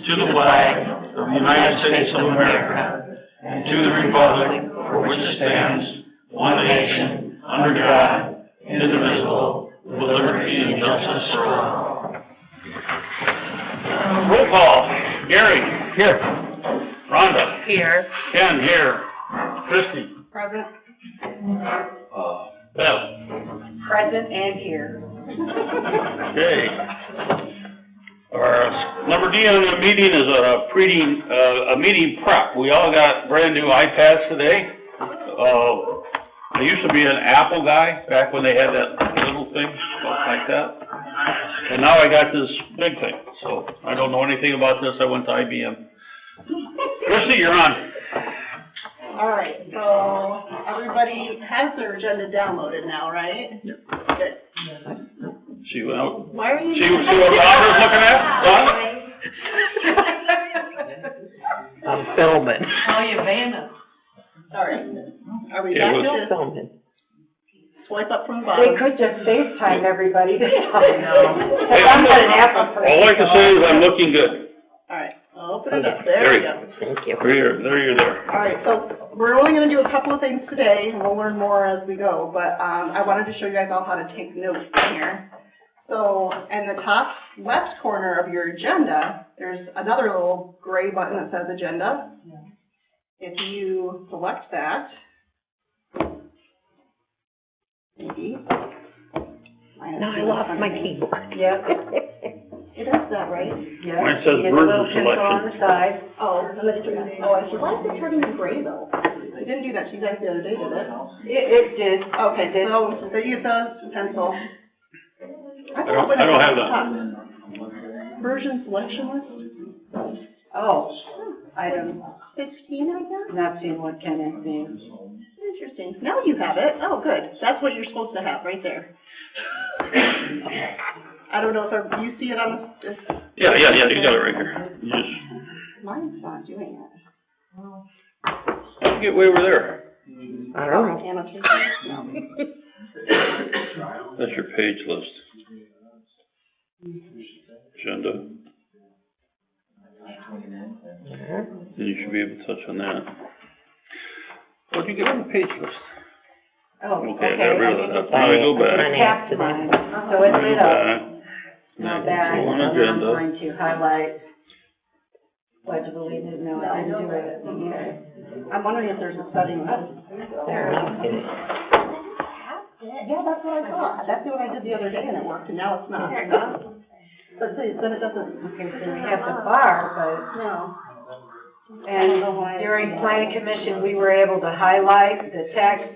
to the flag of the United States of America, and to the republic for which it stands, one nation, under God, indivisible, with liberty and justice for all. Roll call. Gary. Here. Rhonda. Here. Ken. Here. Christie. Present. Bev. Present and here. Okay. Our number D on the meeting is a meeting prep. We all got brand new iPads today. I used to be an Apple guy back when they had that little thing like that, and now I got this big thing. So I don't know anything about this. I went to IBM. Christie, you're on. All right. So everybody has their agenda downloaded now, right? Yep. Good. See what? Why are you? See what Roger's looking at? I'm filming. Oh, you Vanna. All right. Are we back to filming? Swipe up from the bottom. They could just FaceTime everybody. Hey, I'm not an Apple person. all I can say is I'm looking good. All right. I'll open it up. There we go. Thank you. There you're there. All right. So we're only going to do a couple of things today, and we'll learn more as we go. But I wanted to show you guys all how to take notes in here. So in the top left corner of your agenda, there's another little gray button that says Agenda. If you select that, maybe. No, I lost my keyboard. Yep. It does that, right? Yeah. Mine says You get a version little pencil selection. on the side. Oh, let's do that. Oh, I should. Why is it turning to gray though? I didn't do that to you guys the other day, did it? It did. Okay, so you use those pencil. I don't have that. Version selection list? Oh, item 16, I guess? not seeing what Ken is seeing. Interesting. Now you have it. Oh, good. That's what you're supposed to have right there. I don't know if you see it on this. Yeah, you got it right here. You just Mine's not doing it. get way over there. I don't know. Annotation? No. That's your page list. Agenda. Then you should be able to touch on that. What did you get on the page list? Oh, Okay, I got rid of that. Now I go back. Tap to mine, so it's lit up. Now that, Go on I'm agenda. going to highlight Pledge of Allegiance. No, I didn't do it. Okay. I'm wondering if there's a setting. There. Yeah, that's what I thought. That's what I did the other day and it worked, and now it's not. But see, then it doesn't. Okay, so we have the bar, No. but, and during planning commission, we were able to highlight the text.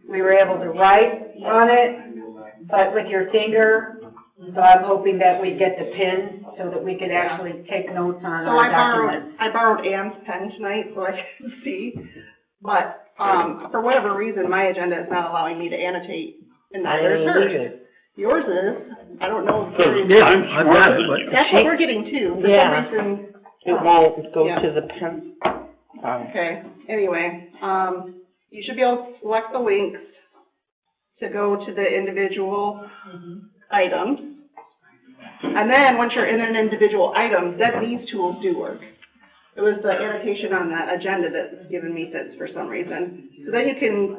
We were able to write on it, but with your finger. So I'm hoping that we get the pen so that we could actually take notes on our documents. I borrowed Ann's pen tonight so I can see, but, for whatever reason, my agenda is not allowing me to annotate, and neither is hers. Yours is. I don't know. Yeah, I'm smarter than you. That's what we're getting to. For Yeah. some reason. It won't go Yeah. to the pen. Okay, anyway, you should be able to select the links to go to the individual items. And then, once you're in an individual item, then these tools do work. It was the annotation on that agenda that's given me fits for some reason. So then you can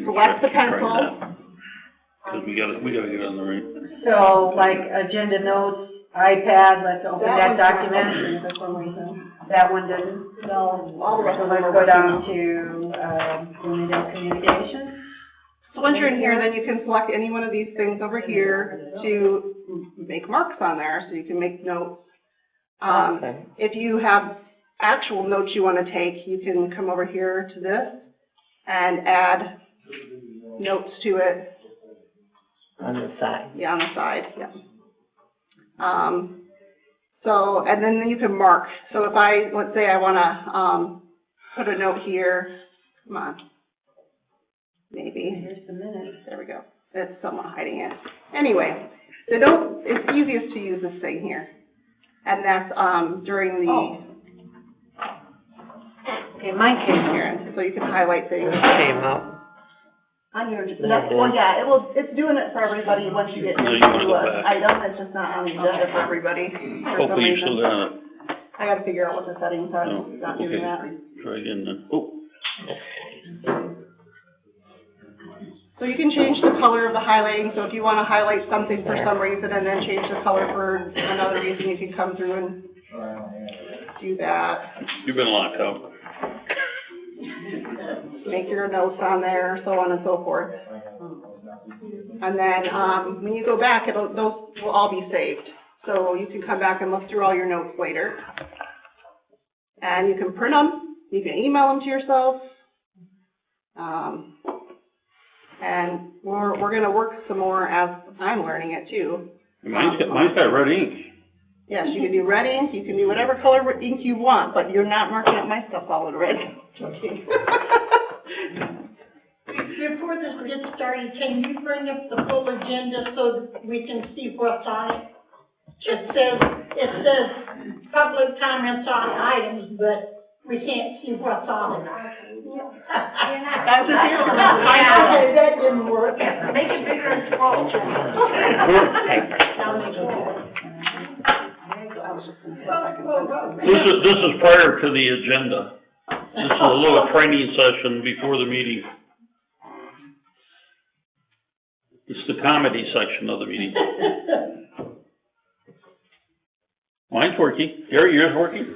select the pencil. Because we gotta get on the right. So like agenda notes, iPad, let's open that document. For some reason. That one didn't. No, all the rest So of them let's are go down working. to, unit of communication. So once you're in here, then you can select any one of these things over here to make marks on there, so you can make notes. Okay. If you have actual notes you want to take, you can come over here to this and add notes to it. On the side. Yeah, on the side, yeah. So, and then you can mark. So if let's say I want to put a note here, come on. Maybe. Here's the minutes. There we go. It's somewhat hiding it. Anyway, so it's easiest to use this thing here. And that's during the... Okay, mine came here. So you can highlight things. Came up. On your, well, yeah, it's doing it for everybody once you get into an item. It's just not on the agenda for everybody for some Hopefully you reason. still got it. I gotta figure out what the settings are, Oh, not doing okay. that. Try again then. Oh, So you can change the color of the highlighting, so if you wanna highlight something for some reason and then change the color for another reason, you can come through and do that. you've been locked out. Make your notes on there, so on and so forth. And then, when you go back, those will all be saved. So you can come back and look through all your notes later. And you can print them, you can email them to yourself. And we're gonna work some more as I'm learning it too. Mine's got red ink. Yes, you can do red ink, you can do whatever color ink you want, but you're not marking up my stuff all in red. Joking. Before this gets started, can you bring up the full agenda so that we can see what's on it? It says public comments on items, but we can't see what's on it. That's just you. Okay, that didn't work. Make it bigger and scroll. This is prior to the agenda. This is a little training session before the meeting. It's the comedy section of the meeting. Mine's working. Gary, yours working?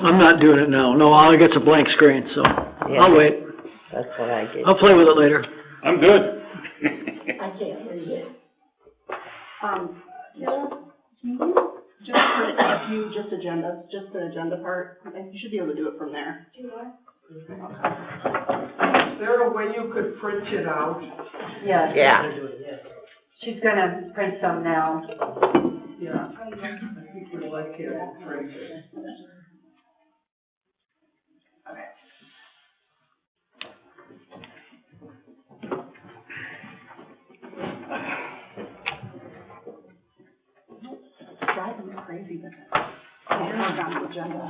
I'm not doing it now. No, all I get's a blank screen, so Yeah. I'll wait. That's what I get. I'll play with it later. I'm good. I can't read it. Sarah, can you just print a few, just agendas, just the agenda part? You should be able to do it from there. Is there a way you could print it out? Yes. Yeah. She's gonna print some now. Yeah. I think we'd like it printed. It's driving me crazy that I can't work on the agenda.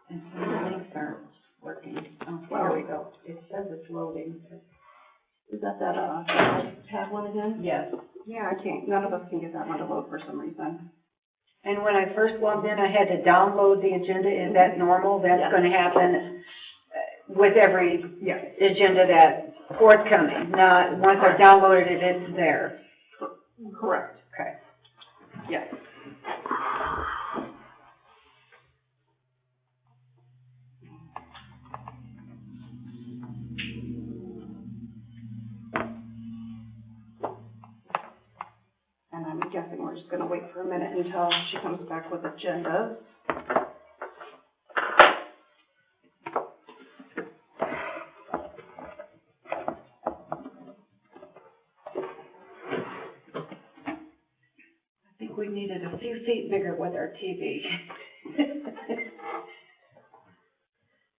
And some of the links aren't working. Oh, there we go. It says it's loading. Is that tab one again? Yes. Yeah, I can't, none of us can get that one to load for some reason. And when I first logged in, I had to download the agenda. Is that normal? That's Yes. gonna happen with every Yes. agenda that's forthcoming, not, once I downloaded it, it's there. Correct. Okay. Yes. And I'm guessing we're just gonna wait for a minute until she comes back with agendas. I think we needed a few feet bigger with our TV.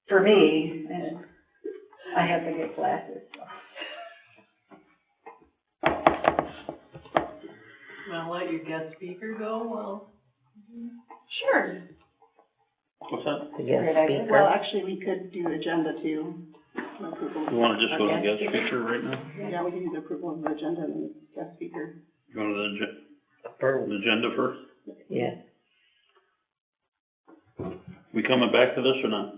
For me, and I have to get glasses. Wanna let your guest speaker go? Well, Sure. What's that? The guest Great idea. speaker. Well, actually, we could do agenda too. You wanna just go to the guest speaker right now? Yeah, we can do the approval of the agenda and the guest speaker. You want First. the agenda first? Yeah. We coming back to this or not?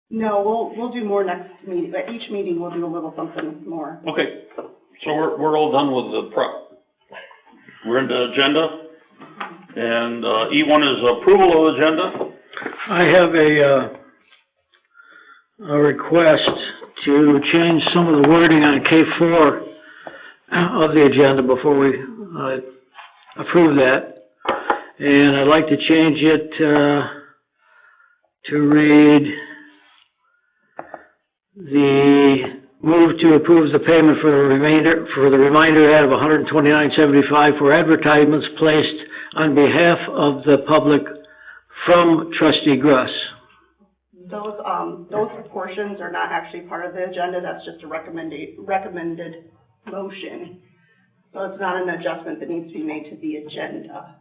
No, we'll do more next meeting, but each meeting we'll do a little something more. Okay, so we're all done with the prep. We're into agenda, and, E1 is approval of agenda. I have a request to change some of the wording on K4 of the agenda before we approve that. And I'd like to change it to read, the move to approve the payment for the reminder ad of $129.75 for advertisements placed on behalf of the public from Trustee Gruss. Those portions are not actually part of the agenda, that's just a recommended motion. So it's not an adjustment that needs to be made to the agenda.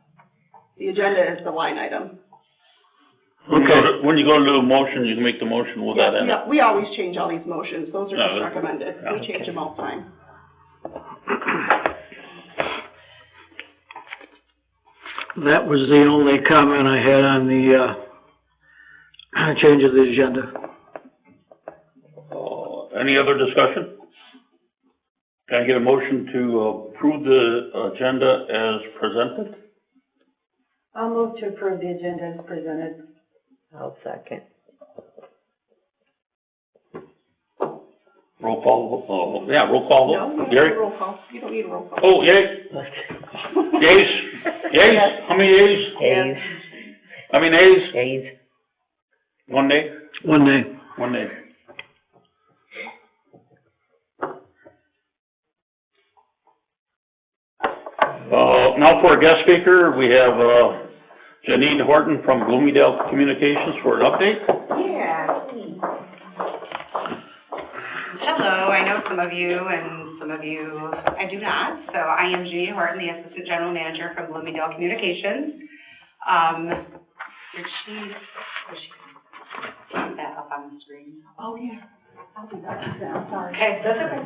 The agenda is the line item. Okay. When you go to do a motion, you can make the motion with that in it. Yeah, we always change all these motions, those are just Oh, recommended, we okay. change them all the time. That was the only comment I had on the, change of the agenda. Any other discussion? Can I get a motion to approve the agenda as presented? I'll move to approve the agenda as presented. I'll second. Roll call, roll call No, you vote. don't need Gary? a roll call. You don't need a roll call. Oh, yay. Yeas? Yeas? How many yeas? Ayes, How many nays? ayes. One nay? One nay. One nay. Now for a guest speaker, we have, Janine Horton from Bloomingdale Communications for an update. Yeah. Hello, I know some of you and some of you I do not. So I am Janine Horton, the Assistant General Manager from Bloomingdale Communications. Did she put that up on the screen? Oh, yeah. I'll do that. I'm sorry. Okay, that's okay.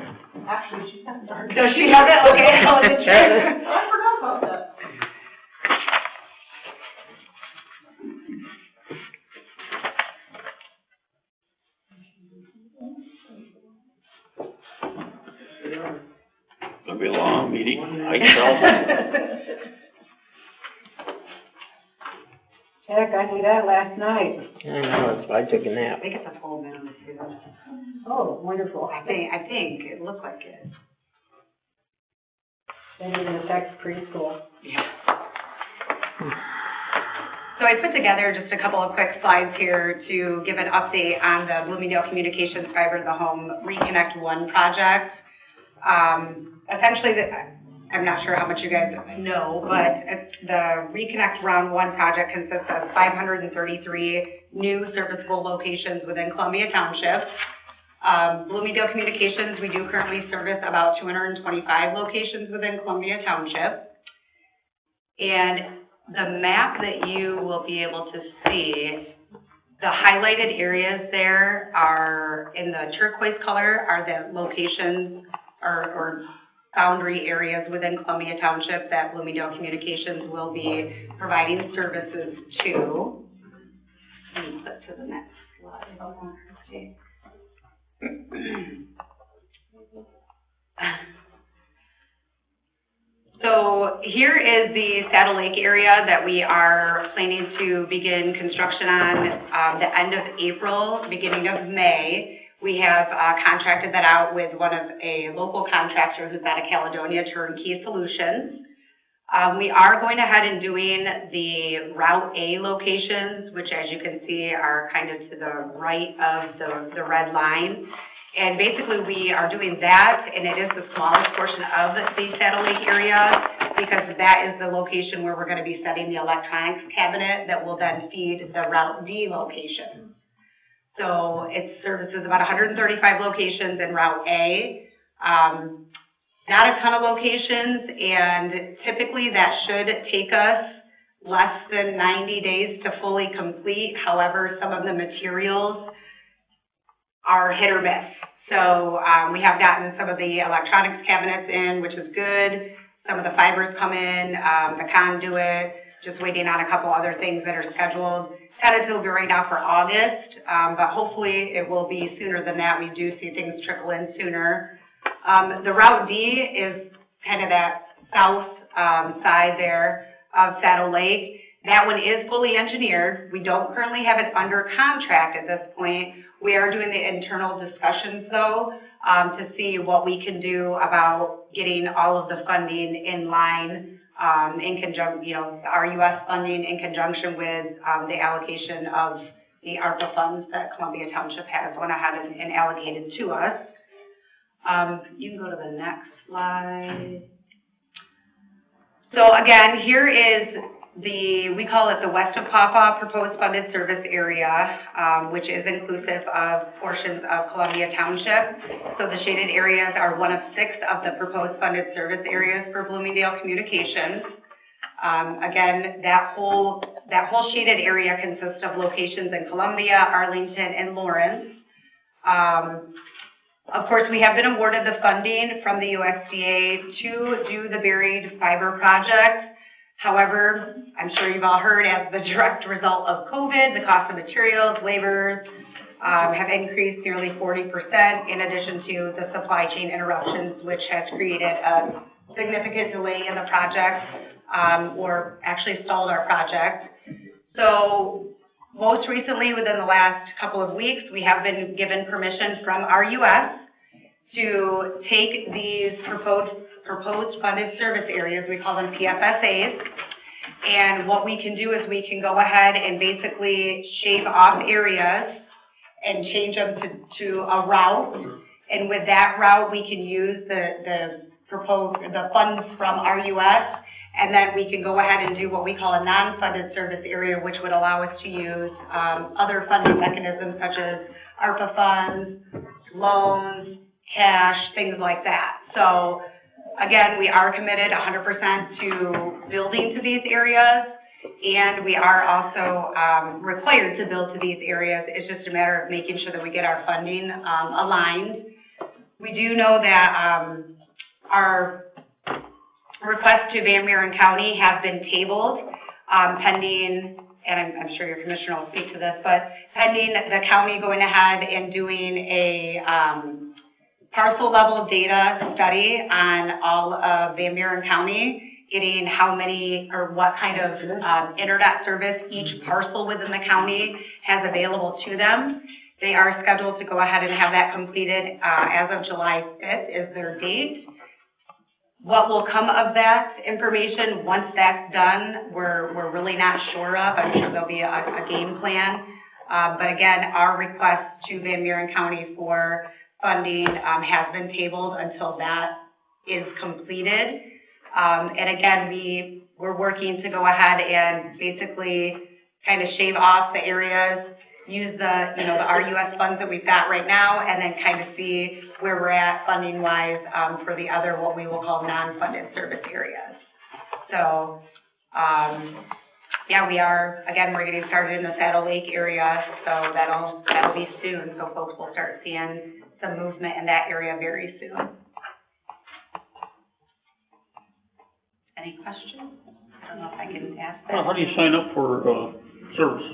Actually, she's got it. Does she have it? Okay, I'll get you. I forgot about that. It'll be a long meeting, I can tell. Heck, I knew that last night. I know, that's why I took a I nap. think it's a full minute too. Oh, wonderful. I think it looked like it. That even affects preschool. So I put together just a couple of quick slides here to give an update on the Bloomingdale Communications Fiber to the Home Reconnect One project. Essentially, I'm not sure how much you guys know, but the Reconnect Round 1 project consists of 533 new serviceable locations within Columbia Township. Bloomingdale Communications, we do currently service about 225 locations within Columbia Township. And the map that you will be able to see, the highlighted areas there are, in the turquoise color, are the locations or boundary areas within Columbia Township that Bloomingdale Communications will be providing services to. Let me flip to the next slide. So here is the Saddle Lake area that we are planning to begin construction on the end of April, beginning of May. We have contracted that out with a local contractor who's out of Caledonia, Turnkey Solutions. We are going ahead and doing the Route A locations, which as you can see are kind of to the right of the red line. And basically we are doing that, and it is the smallest portion of the Saddle Lake area because that is the location where we're going to be setting the electronics cabinet that will then feed the Route D location. So it services about 135 locations in Route A. Not a ton of locations, and typically that should take us less than 90 days to fully complete. However, some of the materials are hit or miss. So we have gotten some of the electronics cabinets in, which is good. Some of the fibers come in, the conduit, just waiting on a couple other things that are scheduled. Tentatively right now for August, but hopefully it will be sooner than that. We do see things trickle in sooner. The Route D is kind of that south side there of Saddle Lake. That one is fully engineered. We don't currently have it under contract at this point. We are doing the internal discussions though, to see what we can do about getting all of the funding in line, in conjunction, our U.S. funding in conjunction with the allocation of the ARPA funds that Columbia Township has went ahead and allocated to us. You can go to the next slide. So again, here is we call it the West of Pawpaw Proposed Funded Service Area, which is inclusive of portions of Columbia Township. So the shaded areas are one of 6 of the proposed funded service areas for Bloomingdale Communications. Again, that whole shaded area consists of locations in Columbia, Arlington, and Lawrence. Of course, we have been awarded the funding from the USDA to do the buried fiber project. However, I'm sure you've all heard, as the direct result of COVID, the cost of materials, labor, have increased nearly 40%, in addition to the supply chain interruptions, which has created a significant delay in the project, or actually stalled our project. So most recently, within the last couple of weeks, we have been given permission from RUS to take these proposed funded service areas, we call them PFSAs, and what we can do is we can go ahead and basically shave off areas and change them to a route, and with that route, we can use the funds from RUS, and then we can go ahead and do what we call a non-funded service area, which would allow us to use other funding mechanisms such as ARPA funds, loans, cash, things like that. So again, we are committed 100% to building to these areas, and we are also required to build to these areas. It's just a matter of making sure that we get our funding aligned. We do know that our requests to Van Buren County have been tabled pending, and I'm sure your commissioner will speak to this, but pending the county going ahead and doing a parcel level data study on all of Van Buren County, getting how many or what kind of internet service each parcel within the county has available to them. They are scheduled to go ahead and have that completed as of July 5th is their date. What will come of that information once that's done, we're really not sure of. I'm sure there'll be a game plan. But again, our request to Van Buren County for funding has been tabled until that is completed. And again, we're working to go ahead and basically kind of shave off the areas, use the RUS funds that we've got right now, and then kind of see where we're at funding-wise for the other, what we will call non-funded service areas. So, yeah, we're getting started in the Saddle Lake area, so that'll be soon, so folks will start seeing some movement in that area very soon. Any questions? I don't know if I can ask that. How do you sign up for service?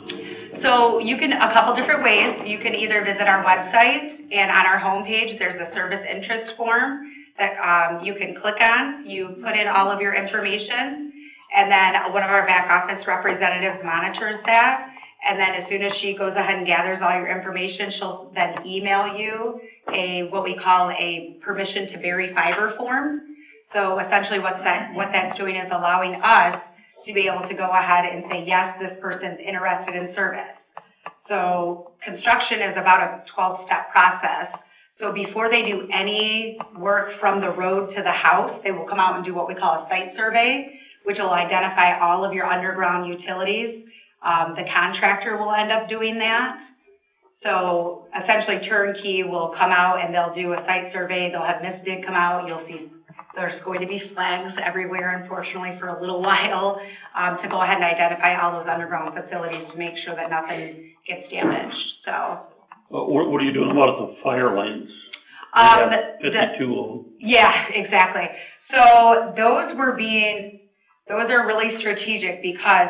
So you can, a couple different ways. You can either visit our website, and on our homepage, there's a service interest form that you can click on. You put in all of your information, and then one of our back office representatives monitors that. And then as soon as she goes ahead and gathers all your information, she'll then email you what we call a permission to bury fiber form. So essentially what that's doing is allowing us to be able to go ahead and say, yes, this person's interested in service. So construction is about a 12-step process. So before they do any work from the road to the house, they will come out and do what we call a site survey, which will identify all of your underground utilities. The contractor will end up doing that. So essentially turnkey will come out and they'll do a site survey. They'll have MISDIG come out. You'll see there's going to be flags everywhere, unfortunately, for a little while to go ahead and identify all those underground facilities to make sure that nothing gets damaged. So, what are you doing about the fire lanes? 52 of them. Yeah, exactly. So those are really strategic because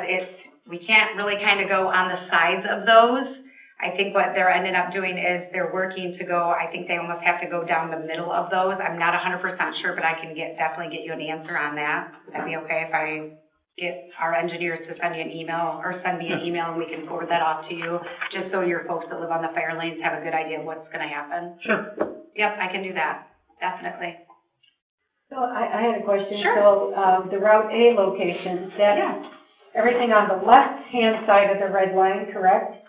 we can't really kind of go on the sides of those. I think what they're ending up doing is they're working to go, I think they almost have to go down the middle of those. I'm not 100% sure, but I can definitely get you an answer on that. That'd be okay if I get our engineers to send you an email or send me an email and we can forward that off to you, just so your folks that live on the fire lanes have a good idea of what's going to happen. Sure. Yep, I can do that, definitely. So I had a question. Sure. So the Route A location, everything on the left-hand side of the red line, correct?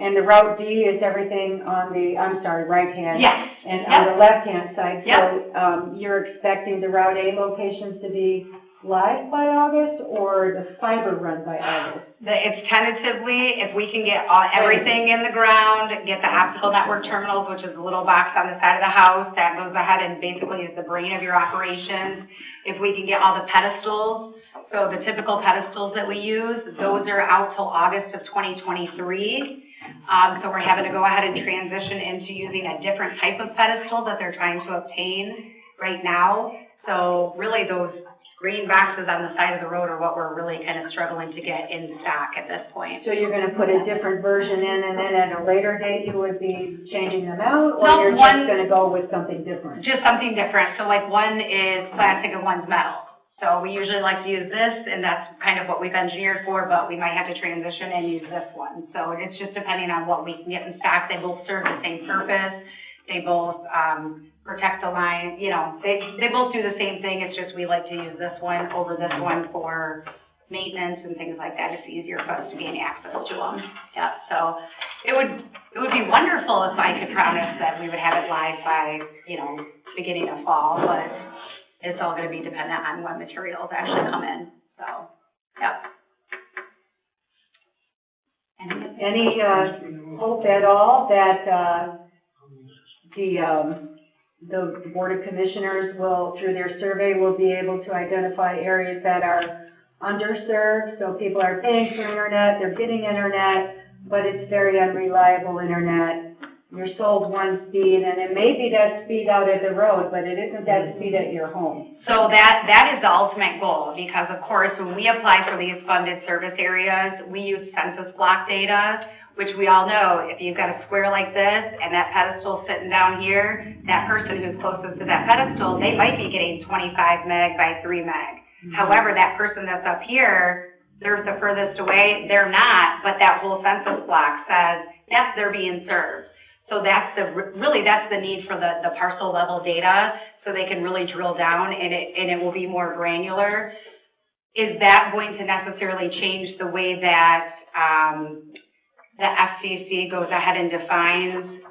And the Route D is everything on the, right-hand. Yes. And on the left-hand side. Yep. So you're expecting the Route A locations to be live by August or the fiber run by August? It's tentatively, if we can get everything in the ground, get the optical network terminals, which is a little box on the side of the house that goes ahead and basically is the brain of your operations. If we can get all the pedestals, so the typical pedestals that we use, those are out till August of 2023. So we're having to go ahead and transition into using a different type of pedestal that they're trying to obtain right now. So really those green boxes on the side of the road are what we're really kind of struggling to get in stock at this point. So you're gonna put a different version in, and then at a later date, you would be changing them out? Or No, you're one- just gonna go with something different? Just something different. So like one is plastic and one's metal. So we usually like to use this, and that's kind of what we've engineered for, but we might have to transition and use this one. So it's just depending on what we can get in stock. They both serve the same purpose. They both, protect the line, you know, they both do the same thing. It's just we like to use this one over this one for maintenance and things like that. It's easier for us to gain access to them. Yeah, so it would be wonderful if I could promise that we would have it live by, you know, beginning of fall, but it's all gonna be dependent on when materials actually come in, so, yep. Any, hope at all that, the Board of Commissioners will, through their survey, will be able to identify areas that are underserved, so people are paying for internet, they're getting internet, but it's very unreliable internet. You're sold one speed, and it may be that speed out at the road, but it isn't that speed at your home. So that is the ultimate goal, because of course, when we apply for these funded service areas, we use census block data, which we all know, if you've got a square like this and that pedestal sitting down here, that person who's closest to that pedestal, they might be getting 25 meg by 3 meg. Mm-hmm. However, that person that's up here, they're the furthest away, they're not, but that whole census block says, yes, they're being served. So that's the need for the parcel level data, so they can really drill down and it will be more granular. Is that going to necessarily change the way that, the FCC goes ahead and defines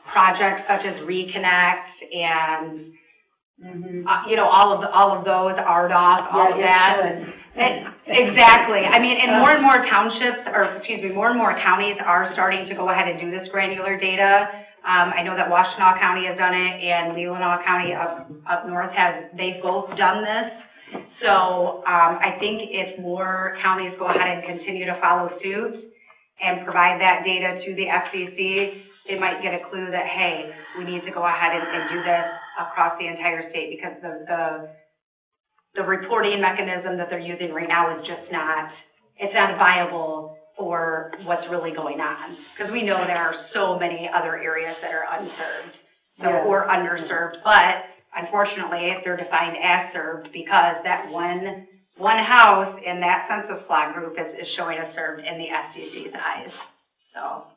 projects such as Reconnect and, you know, all of those, RDOF, all of that. Exactly. I mean, and more and more townships, more and more counties are starting to go ahead and do this granular data. I know that Washtenaw County has done it, and Leelanau County up north they've both done this. So, I think if more counties go ahead and continue to follow suit and provide that data to the FCC, they might get a clue that, hey, we need to go ahead and do this across the entire state, because the reporting mechanism that they're using right now is just not viable for what's really going on. Because we know there are so many other areas that are unserved, or underserved, but unfortunately, they're defined as served because that one house in that census block group is showing as served in the FCC's eyes. So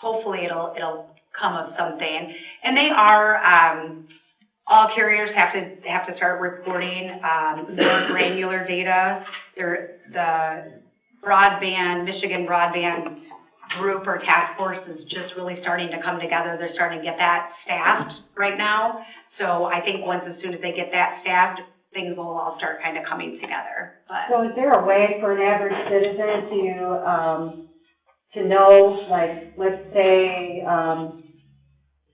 hopefully it'll come of something. And they are, all carriers have to start reporting more granular data. The Michigan Broadband group or task force is just really starting to come together. They're starting to get that staffed right now. So I think as soon as they get that staffed, things will all start kind of coming together. But so is there a way for an average citizen to know, like, let's say,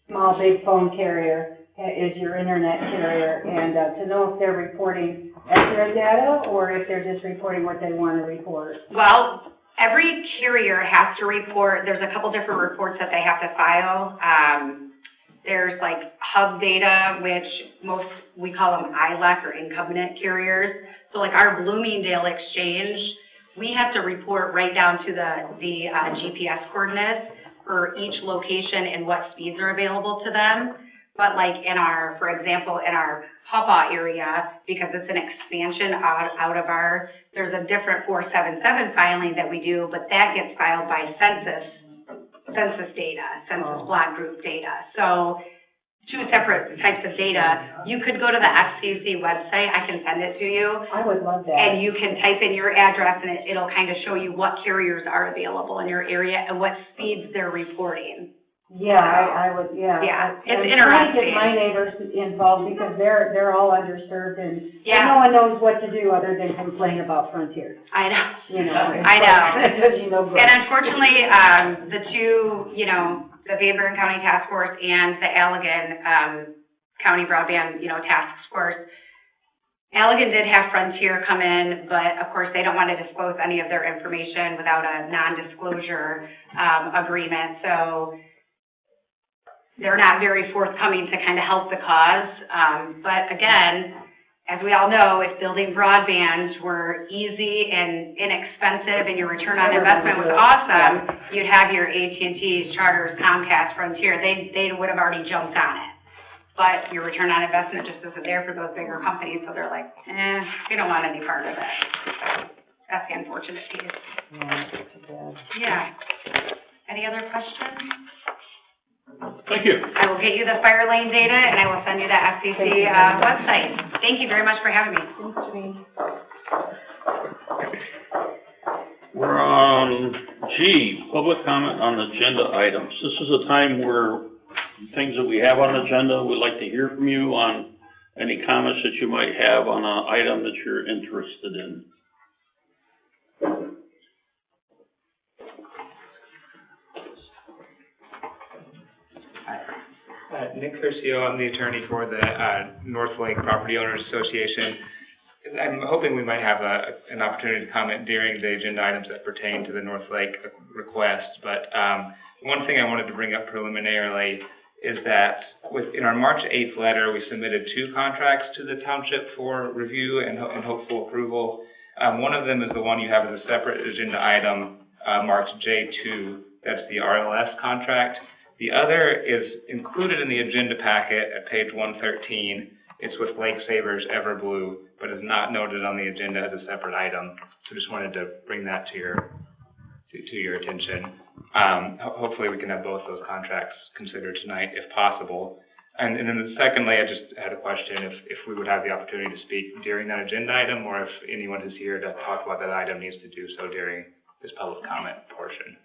small big phone carrier is your internet carrier, and to know if they're reporting accurate data or if they're just reporting what they want to report? Well, every carrier has to report. There's a couple different reports that they have to file. There's like hub data, which we call them ILEC or incumbent carriers. So like our Bloomingdale exchange, we have to report right down to the GPS coordinates for each location and what speeds are available to them. But like for example, in our Pawpaw area, because it's an expansion out of there's a different 477 filing that we do, but that gets filed by census data, census block group data. So two separate types of data. You could go to the FCC website. I can send it to you. I would love that. And you can type in your address, and it'll kind of show you what carriers are available in your area and what speeds they're reporting. Yeah, I would, yeah. Yeah, it's interesting. interesting. I'm trying to get my neighbors involved because they're all underserved and yeah. No one knows what to do other than complain about Frontier. I know. You know. I know. And unfortunately, the two, the Van Buren County Task Force and the Allegan County Broadband, Task Force, Allegan did have Frontier come in, but of course they don't want to disclose any of their information without a non-disclosure agreement. So they're not very forthcoming to kind of help the cause. But again, as we all know, if building broadband were easy and inexpensive and your return on investment was awesome, you'd have your AT&T, Charters, Comcast, Frontier, they would have already jumped on it. But your return on investment just isn't there for those bigger companies, so they're like, we don't want any part of it. That's the unfortunate piece. Yeah. Any other questions? Thank you. I will get you the fire lane data, and I will send you the FCC website. Thank you very much for having me. Thanks, Janine. We're on G, public comment on agenda items. This is a time where things that we have on the agenda, we'd like to hear from you on any comments that you might have on an item that you're interested in. Nick Curcio, I'm the attorney for the North Lake Property Owners Association. I'm hoping we might have an opportunity to comment during the agenda items that pertain to the North Lake request, but one thing I wanted to bring up preliminarily is that in our March 8th letter, we submitted 2 contracts to the Township for review and hopeful approval. One of them is the one you have as a separate agenda item, marked J2, that's the RLS contract. The other is included in the agenda packet at page 113. It's with Lake Savers Everblue, but is not noted on the agenda as a separate item. So just wanted to bring that to your attention. Hopefully we can have both those contracts considered tonight if possible. And then secondly, I just had a question if we would have the opportunity to speak during that agenda item, or if anyone who's here to talk about that item needs to do so during this public comment portion.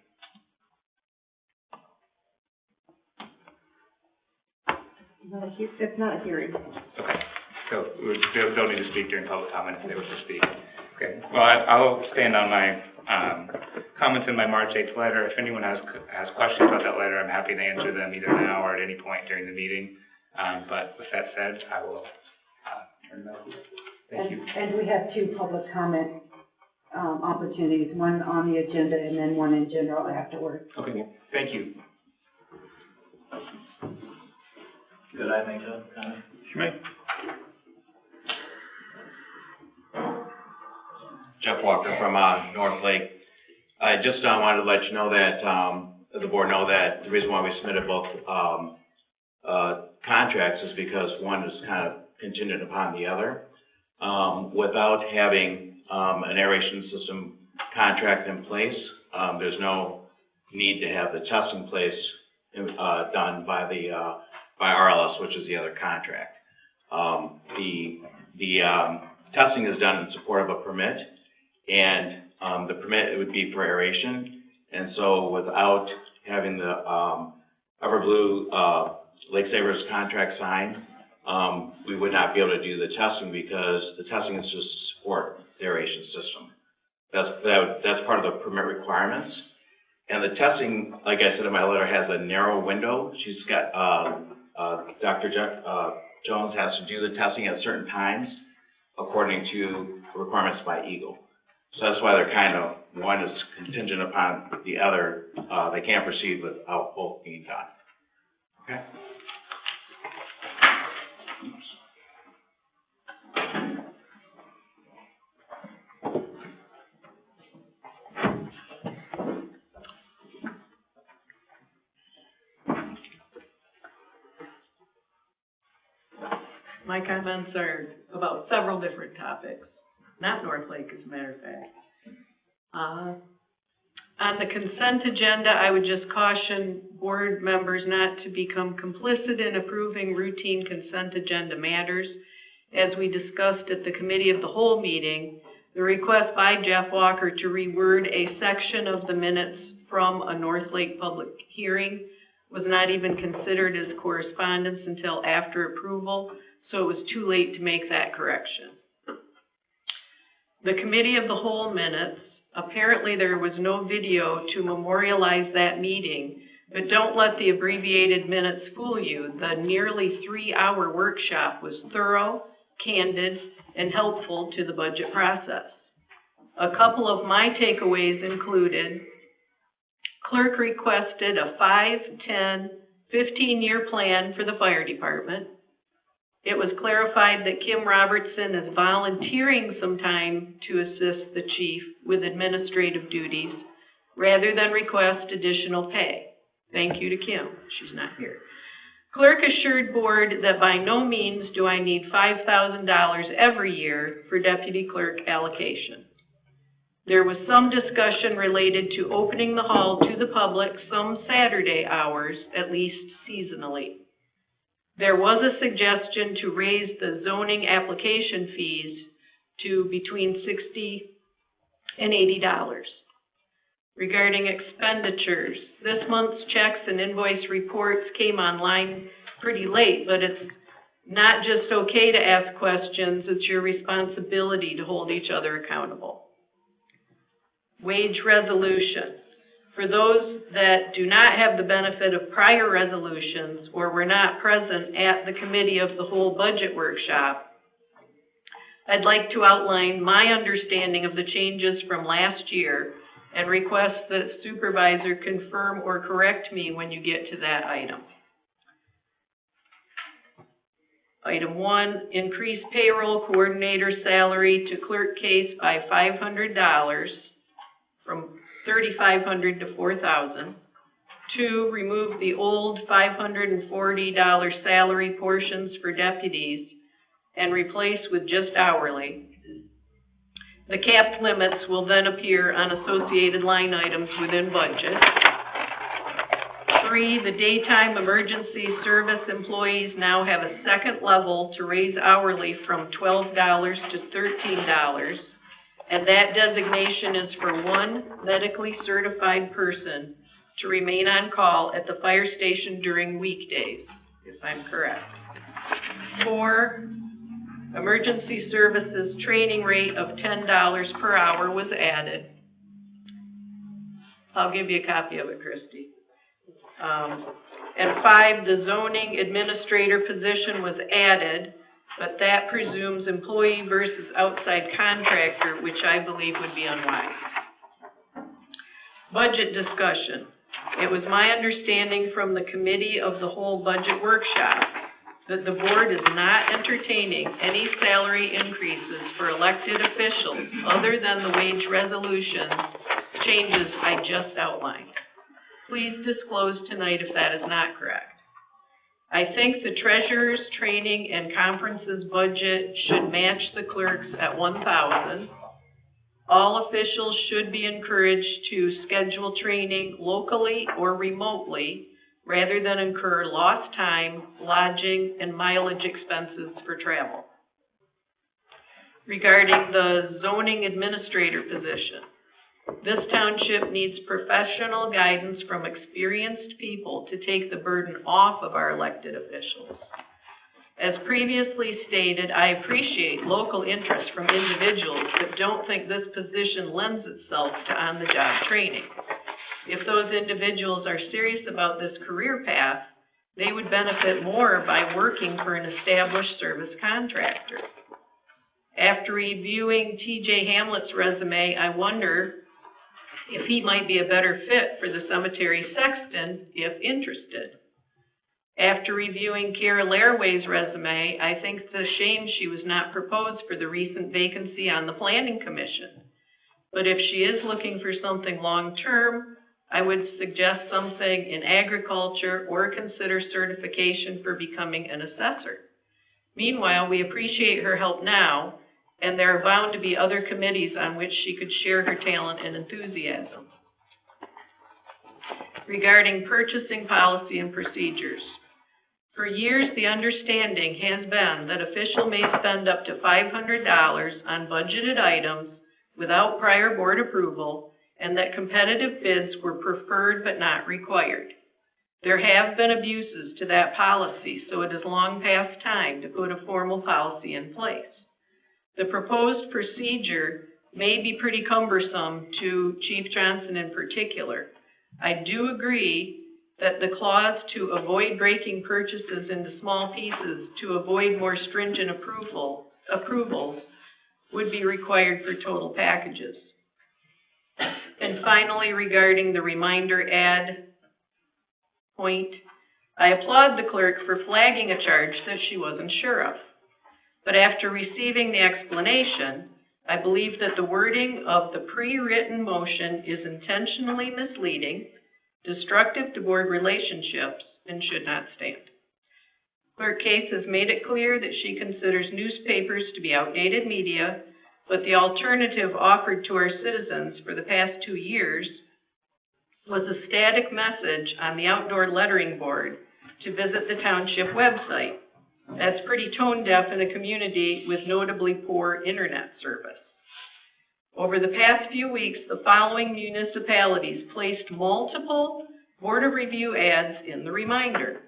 It's not a hearing. Okay, so they'll need to speak during public comment if they wish to speak. Okay, well, I'll stand on my comments in my March 8th letter. If anyone has questions about that letter, I'm happy to answer them either now or at any point during the meeting. But with that said, I will turn it over. Thank you. And we have 2 public comment opportunities, one on the agenda and then one in general afterwards. Okay, thank you. Could I make a comment? You may. Jeff Walker from North Lake. I just wanted to let you know that the board know that the reason why we submitted both contracts is because one is kind of contingent upon the other. Without having an aeration system contract in place, there's no need to have the testing place done by RLS, which is the other contract. The testing is done in support of a permit, and the permit, it would be for aeration, and so without having the Everblue Lake Savers contract signed, we would not be able to do the testing because the testing is just to support the aeration system. That's part of the permit requirements. And the testing, like I said in my letter, has a narrow window. She's got, Dr. Jones has to do the testing at certain times according to requirements by Eagle. So that's why they're kind of, one is contingent upon the other. They can't proceed without both being done. Okay? My comments are about several different topics, not North Lake, as a matter of fact. On the consent agenda, I would just caution board members not to become complicit in approving routine consent agenda matters. As we discussed at the Committee of the Whole meeting, the request by Jeff Walker to reword a section of the minutes from a North Lake public hearing was not even considered as correspondence until after approval, so it was too late to make that correction. The Committee of the Whole minutes, apparently there was no video to memorialize that meeting, but don't let the abbreviated minutes fool you. The nearly 3-hour workshop was thorough, candid, and helpful to the budget process. A couple of my takeaways included: Clerk requested a 5, 10, 15-year plan for the fire department. It was clarified that Kim Robertson is volunteering some time to assist the chief with administrative duties rather than request additional pay. Thank you to Kim. She's not here. Clerk assured board that by no means do I need $5,000 every year for deputy clerk allocation. There was some discussion related to opening the hall to the public some Saturday hours, at least seasonally. There was a suggestion to raise the zoning application fees to between $60 and $80. Regarding expenditures, this month's checks and invoice reports came online pretty late, but it's not just okay to ask questions, it's your responsibility to hold each other accountable. Wage resolution. For those that do not have the benefit of prior resolutions or were not present at the Committee of the Whole Budget Workshop, I'd like to outline my understanding of the changes from last year and request that Supervisor confirm or correct me when you get to that item. Item 1, increase payroll coordinator salary to clerk case by $500 from $3,500 to $4,000. 2, remove the old $540 salary portions for deputies and replace with just hourly. The capped limits will then appear on associated line items within budget. 3, the daytime emergency service employees now have a second level to raise hourly from $12 to $13, and that designation is for one medically certified person to remain on call at the fire station during weekdays, if I'm correct. 4, emergency services training rate of $10 per hour was added. I'll give you a copy of it, Christy. And 5, the zoning administrator position was added, but that presumes employee versus outside contractor, which I believe would be unwise. Budget discussion. It was my understanding from the Committee of the Whole Budget Workshop that the board is not entertaining any salary increases for elected officials other than the wage resolution changes I just outlined. Please disclose tonight if that is not correct. I think the treasurer's training and conferences budget should match the clerk's at $1,000. All officials should be encouraged to schedule training locally or remotely rather than incur lost time, lodging, and mileage expenses for travel. Regarding the zoning administrator position, this township needs professional guidance from experienced people to take the burden off of our elected officials. As previously stated, I appreciate local interest from individuals but don't think this position lends itself to on-the-job training. If those individuals are serious about this career path, they would benefit more by working for an established service contractor. After reviewing TJ Hamlet's resume, I wonder if he might be a better fit for the cemetery sexton if interested. After reviewing Kara Laraway's resume, I think it's a shame she was not proposed for the recent vacancy on the Planning Commission. But if she is looking for something long-term, I would suggest something in agriculture or consider certification for becoming an assessor. Meanwhile, we appreciate her help now, and there are bound to be other committees on which she could share her talent and enthusiasm. Regarding purchasing policy and procedures, for years the understanding has been that official may spend up to $500 on budgeted items without prior board approval, and that competitive bids were preferred but not required. There have been abuses to that policy, so it is long past time to put a formal policy in place. The proposed procedure may be pretty cumbersome to Chief Johnson in particular. I do agree that the clause to avoid breaking purchases into small pieces to avoid more stringent approvals would be required for total packages. And finally, regarding the reminder ad point, I applaud the clerk for flagging a charge that she wasn't sure of. But after receiving the explanation, I believe that the wording of the pre-written motion is intentionally misleading, destructive to board relationships, and should not stand. Clerk Case has made it clear that she considers newspapers to be outdated media, but the alternative offered to our citizens for the past 2 years was a static message on the outdoor lettering board to visit the township website. That's pretty tone deaf in a community with notably poor internet service. Over the past few weeks, the following municipalities placed multiple Board of Review ads in the reminder: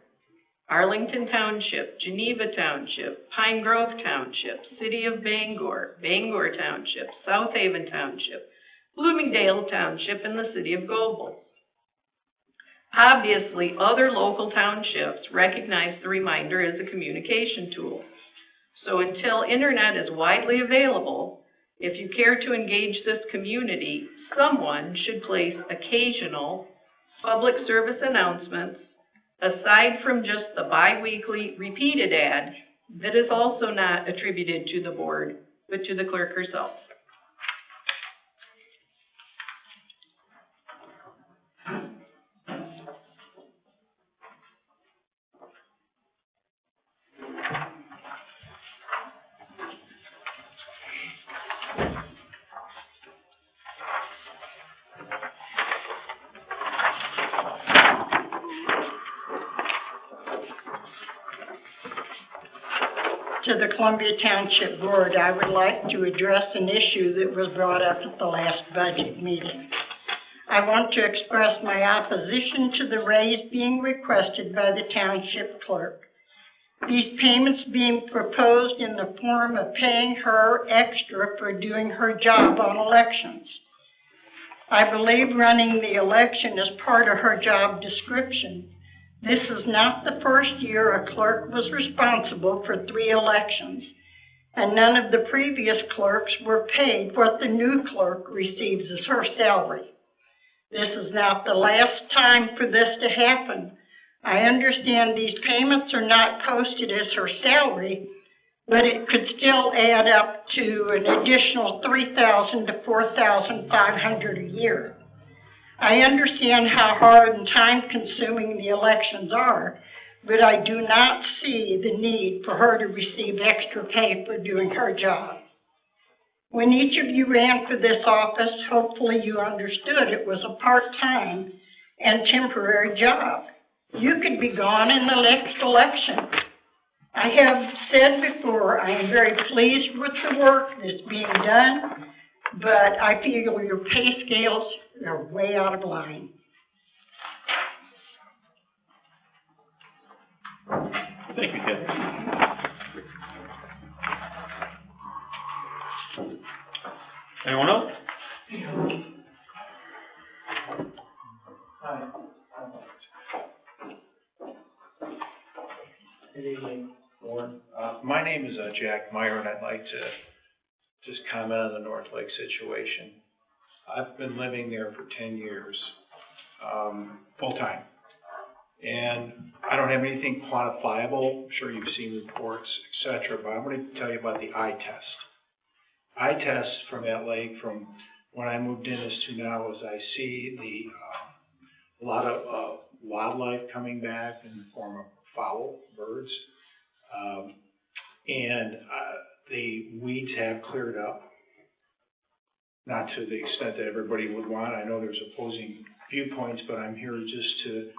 Arlington Township, Geneva Township, Pine Grove Township, City of Bangor, Bangor Township, South Haven Township, Bloomingdale Township, and the City of Goble. Obviously, other local townships recognize the reminder as a communication tool. So until internet is widely available, if you care to engage this community, someone should place occasional public service announcements aside from just the bi-weekly repeated ad that is also not attributed to the board, but to the clerk herself. To the Columbia Township Board, I would like to address an issue that was brought up at the last budget meeting. I want to express my opposition to the raise being requested by the township clerk. These payments being proposed in the form of paying her extra for doing her job on elections. I believe running the election is part of her job description. This is not the first year a clerk was responsible for 3 elections, and none of the previous clerks were paid what the new clerk receives as her salary. This is not the last time for this to happen. I understand these payments are not posted as her salary, but it could still add up to an additional $3,000 to $4,500 a year. I understand how hard and time-consuming the elections are, but I do not see the need for her to receive extra pay for doing her job. When each of you ran for this office, hopefully you understood it was a part-time and temporary job. You could be gone in the next election. I have said before, I am very pleased with the work that's being done, but I feel your pay scales are way out of line. Thank you, Kathy. Anyone else? Good evening, Board. My name is Jack Meyer, and I'd like to just comment on the North Lake situation. I've been living there for 10 years, full-time. And I don't have anything quantifiable. I'm sure you've seen reports, et cetera, but I'm going to tell you about the eye test. Eye test from that lake, from when I moved in as to now, is I see a lot of wildlife coming back in the form of fowl, birds. The weeds have cleared up. Not to the extent that everybody would want. I know there's opposing viewpoints, but I'm here just to,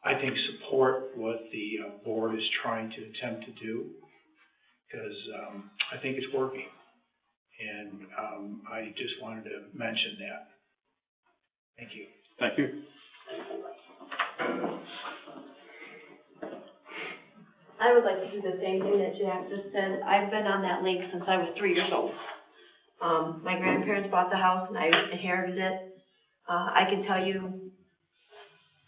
I think, support what the board is trying to attempt to do, because I think it's working. And I just wanted to mention that. Thank you. Thank you. I would like to do the same thing that Jack just said. I've been on that lake since I was 3 years old. My grandparents bought the house and I inherited it. I can tell you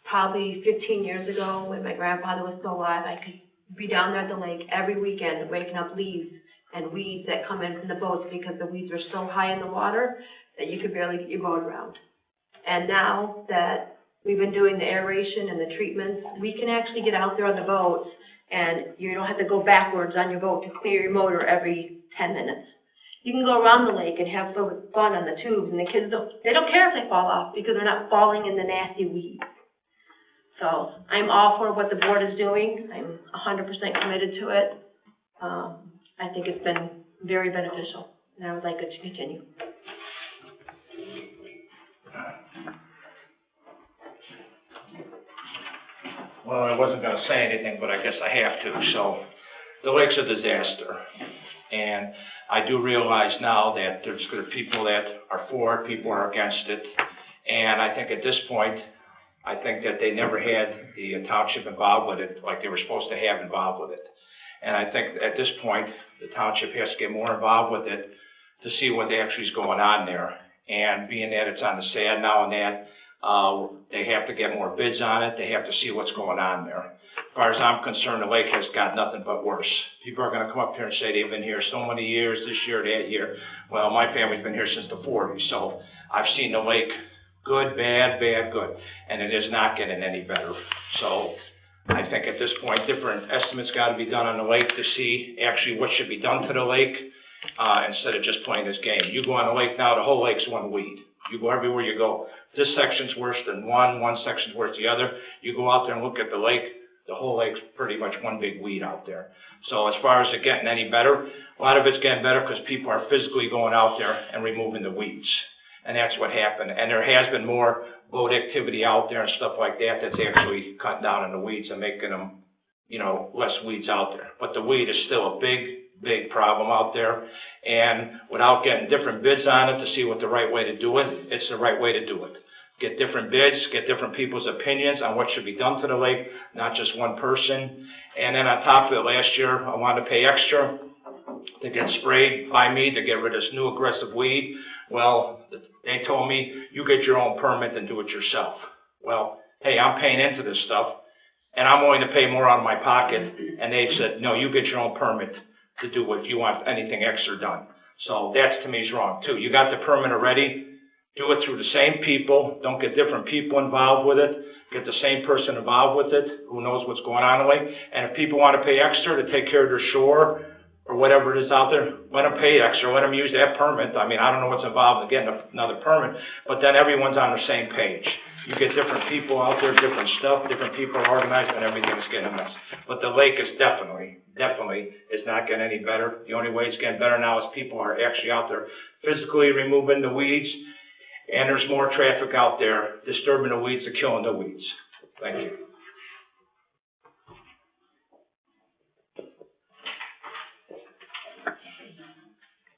probably 15 years ago when my grandfather was still alive, I could be down there at the lake every weekend waking up leaves and weeds that come in from the boats because the weeds are so high in the water that you could barely get your boat around. And now that we've been doing the aeration and the treatments. We can actually get out there on the boats, and you don't have to go backwards on your boat to clear your motor every 10 minutes. You can go around the lake and have some fun on the tubes, and the kids they don't care if they fall off because they're not falling in the nasty weeds. So I'm all for what the board is doing. I'm 100% committed to it. I think it's been very beneficial, and I would like it to continue. Well, I wasn't gonna say anything, but I guess I have to. So, the lake's a disaster. And I do realize now that there's people that are for it, people are against it. And I think at this point, I think that they never had the township involved with it like they were supposed to have involved with it. And I think at this point, the township has to get more involved with it to see what actually is going on there. And being that it's on the SAD now and that, they have to get more bids on it. They have to see what's going on there. As far as I'm concerned, the lake has got nothing but worse. People are going to come up here and say they've been here so many years, this year, that year. Well, my family's been here since the 40s, so I've seen the lake good, bad, bad, good, and it is not getting any better. So I think at this point, different estimates got to be done on the lake to see actually what should be done to the lake instead of just playing this game. You go on the lake now, the whole lake's one weed. You go everywhere you go. This section's worse than one section's worse than the other. You go out there and look at the lake, the whole lake's pretty much one big weed out there. So as far as it getting any better, a lot of it's getting better because people are physically going out there and removing the weeds. And that's what happened. And there has been more boat activity out there and stuff like that that's actually cutting down on the weeds and making them, less weeds out there. But the weed is still a big problem out there. And without getting different bids on it to see what the right way to do it, it's the right way to do it. Get different bids, get different people's opinions on what should be done to the lake, not just one person. And then on top of it, last year, I wanted to pay extra to get sprayed by me to get rid of this new aggressive weed. Well, they told me, you get your own permit and do it yourself. Well, hey, I'm paying into this stuff, and I'm willing to pay more out of my pocket. And they said, no, you get your own permit to do if you want anything extra done. So that to me is wrong too. You got the permit already. Do it through the same people. Don't get different people involved with it. Get the same person involved with it who knows what's going on in the lake. And if people want to pay extra to take care of their shore or whatever it is out there, let them pay extra. Let them use that permit. I mean, I don't know what's involved in getting another permit, but then everyone's on the same page. You get different people out there, different stuff, different people are organized, and everything's getting a mess. But the lake is definitely is not getting any better. The only way it's getting better now is people are actually out there physically removing the weeds. And there's more traffic out there disturbing the weeds and killing the weeds. Thank you.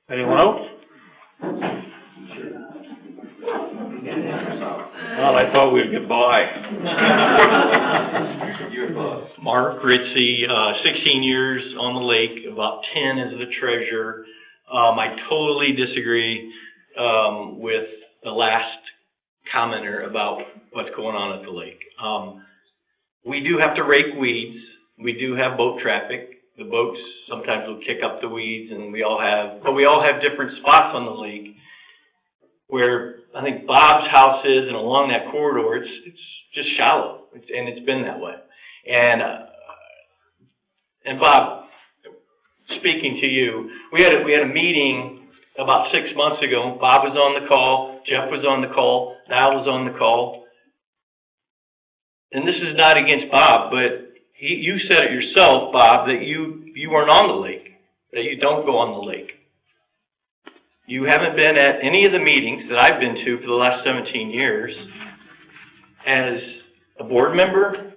Anyone else? Well, I thought we'd get by. Mark Ritzy, 16 years on the lake, about 10 as the treasurer. I totally disagree with the last commenter about what's going on at the lake. We do have to rake weeds. We do have boat traffic. The boats sometimes will kick up the weeds, and we all have different spots on the lake where I think Bob's house is, and along that corridor, it's just shallow, and it's been that way. And Bob, speaking to you, we had a meeting about 6 months ago. Bob was on the call, Jeff was on the call, Niall was on the call. And this is not against Bob, but you said it yourself, Bob, that you weren't on the lake, that you don't go on the lake. You haven't been at any of the meetings that I've been to for the last 17 years as a board member,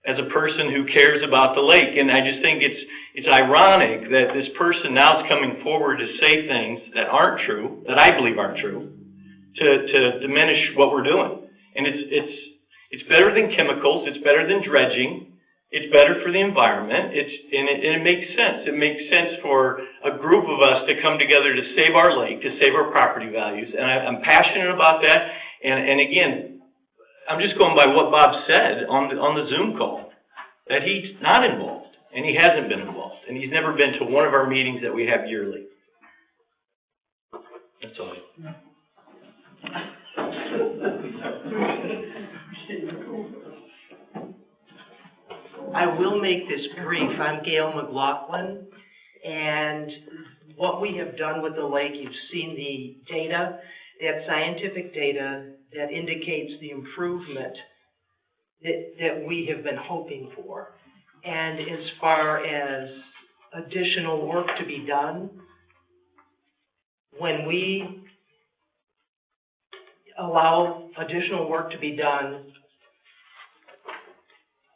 as a person who cares about the lake. And I just think it's ironic that this person now is coming forward to say things that aren't true, that I believe aren't true, to diminish what we're doing. And it's better than chemicals. It's better than dredging. It's better for the environment. And it makes sense. It makes sense for a group of us to come together to save our lake, to save our property values. And I'm passionate about that. And again, I'm just going by what Bob said on the Zoom call, that he's not involved, and he hasn't been involved, and he's never been to one of our meetings that we have yearly. That's all. I will make this brief. I'm Gail McLaughlin, and what we have done with the lake, you've seen the data, that scientific data that indicates the improvement that we have been hoping for. And as far as additional work to be done, when we allow additional work to be done,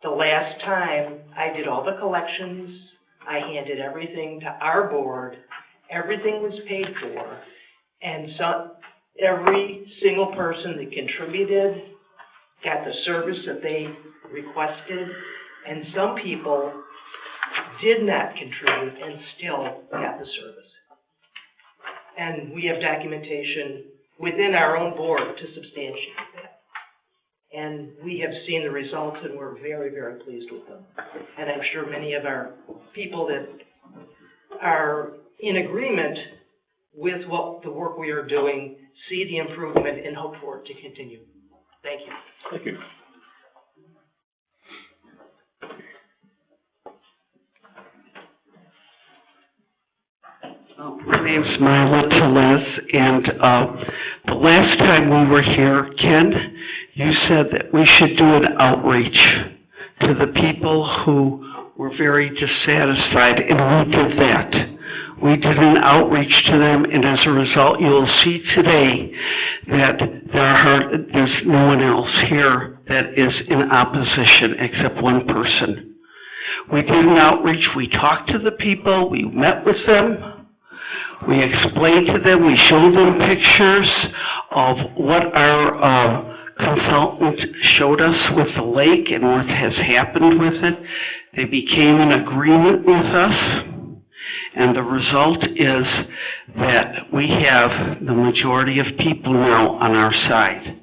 the last time I did all the collections, I handed everything to our board, everything was paid for, and every single person that contributed got the service that they requested, and some people did not contribute and still got the service. And we have documentation within our own board to substantiate that. And we have seen the results, and we're very, very pleased with them. And I'm sure many of our people that are in agreement with what the work we are doing see the improvement and hope for it to continue. Thank you. Thank you. My name's Myla Tellez, and the last time we were here, Ken, you said that we should do an outreach to the people who were very dissatisfied, and we did that. We did an outreach to them, and as a result, you'll see today that there's no one else here that is in opposition except one person. We did an outreach, we talked to the people, we met with them, we explained to them, we showed them pictures of what our consultant showed us with the lake and what has happened with it. They became in agreement with us, and the result is that we have the majority of people now on our side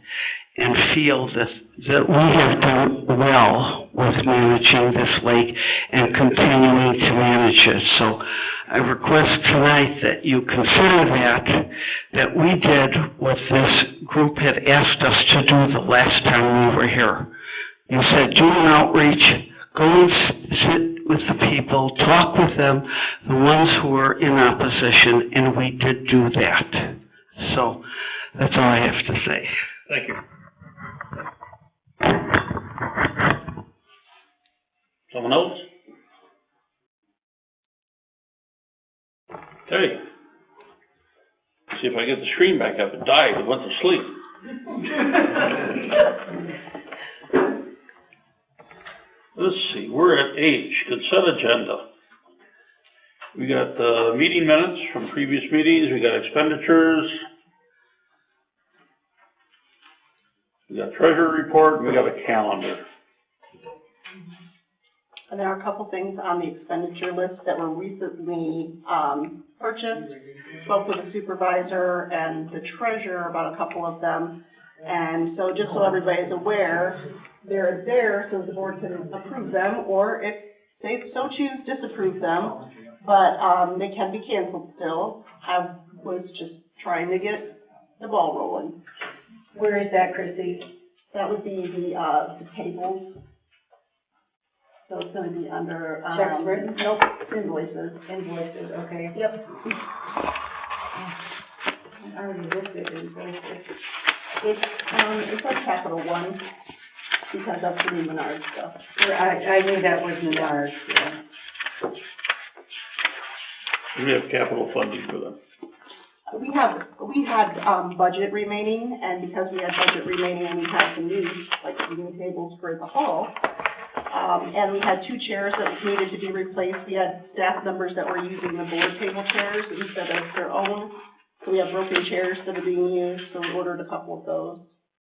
and feel that we have done well with managing this lake and continuing to manage it. So I request tonight that you consider that we did what this group had asked us to do the last time we were here. You said do an outreach, go and sit with the people, talk with them, the ones who are in opposition, and we did do that. So that's all I have to say. Thank you. Someone else? Okay. See if I get the screen back up. It died. It went to sleep. Let's see. We're at H, consent agenda. We got the meeting minutes from previous meetings. We got expenditures. We got treasurer report. And we got a calendar. And there are a couple things on the expenditure list that were recently purchased. Spoke with the supervisor and the treasurer about a couple of them. And so just so everybody's aware, they're there so the board can approve them, or if they so choose, disapprove them. But they can be canceled still. I was just trying to get the ball rolling. Where is that, Chrissy? That would be the tables. So it's gonna be under, Checks written? Nope, invoices. Invoices, okay. Yep. I already looked at invoices. It's like Capital One, because that's the new Menard stuff. I knew that was Menard, yeah. We have capital funding for them. We had budget remaining, and because we had budget remaining and we had some needs, like new tables for the hall, and we had 2 chairs that needed to be replaced. We had staff members that were using the board table chairs instead of their own. So we have broken chairs that are being used, so we ordered a couple of those.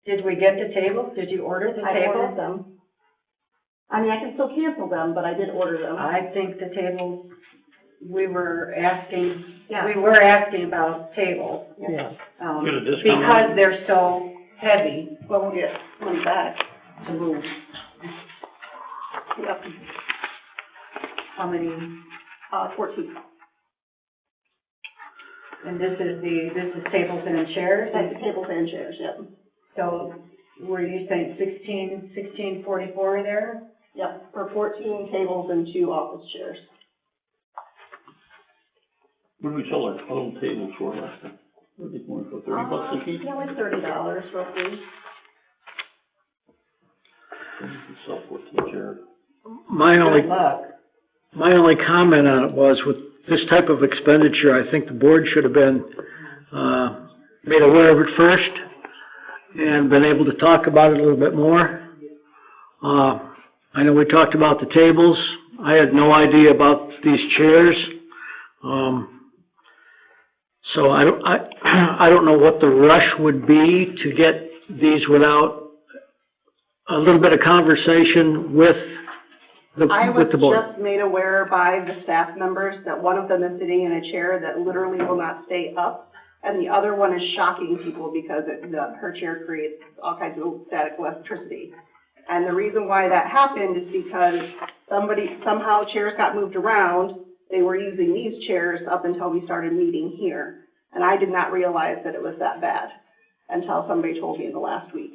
Did we get the tables? Did you order the tables? I ordered them. I mean, I can still cancel them, but I did order them. I think the tables, we were asking about tables. Yeah. Get a discount Because they're so heavy. Well, we'll get money back. To move. Yep. How many? 14. And this is tables and chairs? That's tables and chairs, yep. So were you saying 1644 there? Yep, for 14 tables and 2 office chairs. What did we sell our little tables for last time? What did they go for, $30 a piece? Yeah, like $30 roughly. Sell 14 chairs. My only comment on it was, with this type of expenditure, I think the board should have been, made aware of it first and been able to talk about it a little bit more. I know we talked about the tables. I had no idea about these chairs. So I don't know what the rush would be to get these without a little bit of conversation with the board. I was just made aware by the staff members that one of them is sitting in a chair that literally will not stay up, and the other one is shocking people because her chair creates all kinds of static electricity. And the reason why that happened is because somehow chairs got moved around. They were using these chairs up until we started meeting here. And I did not realize that it was that bad until somebody told me in the last week.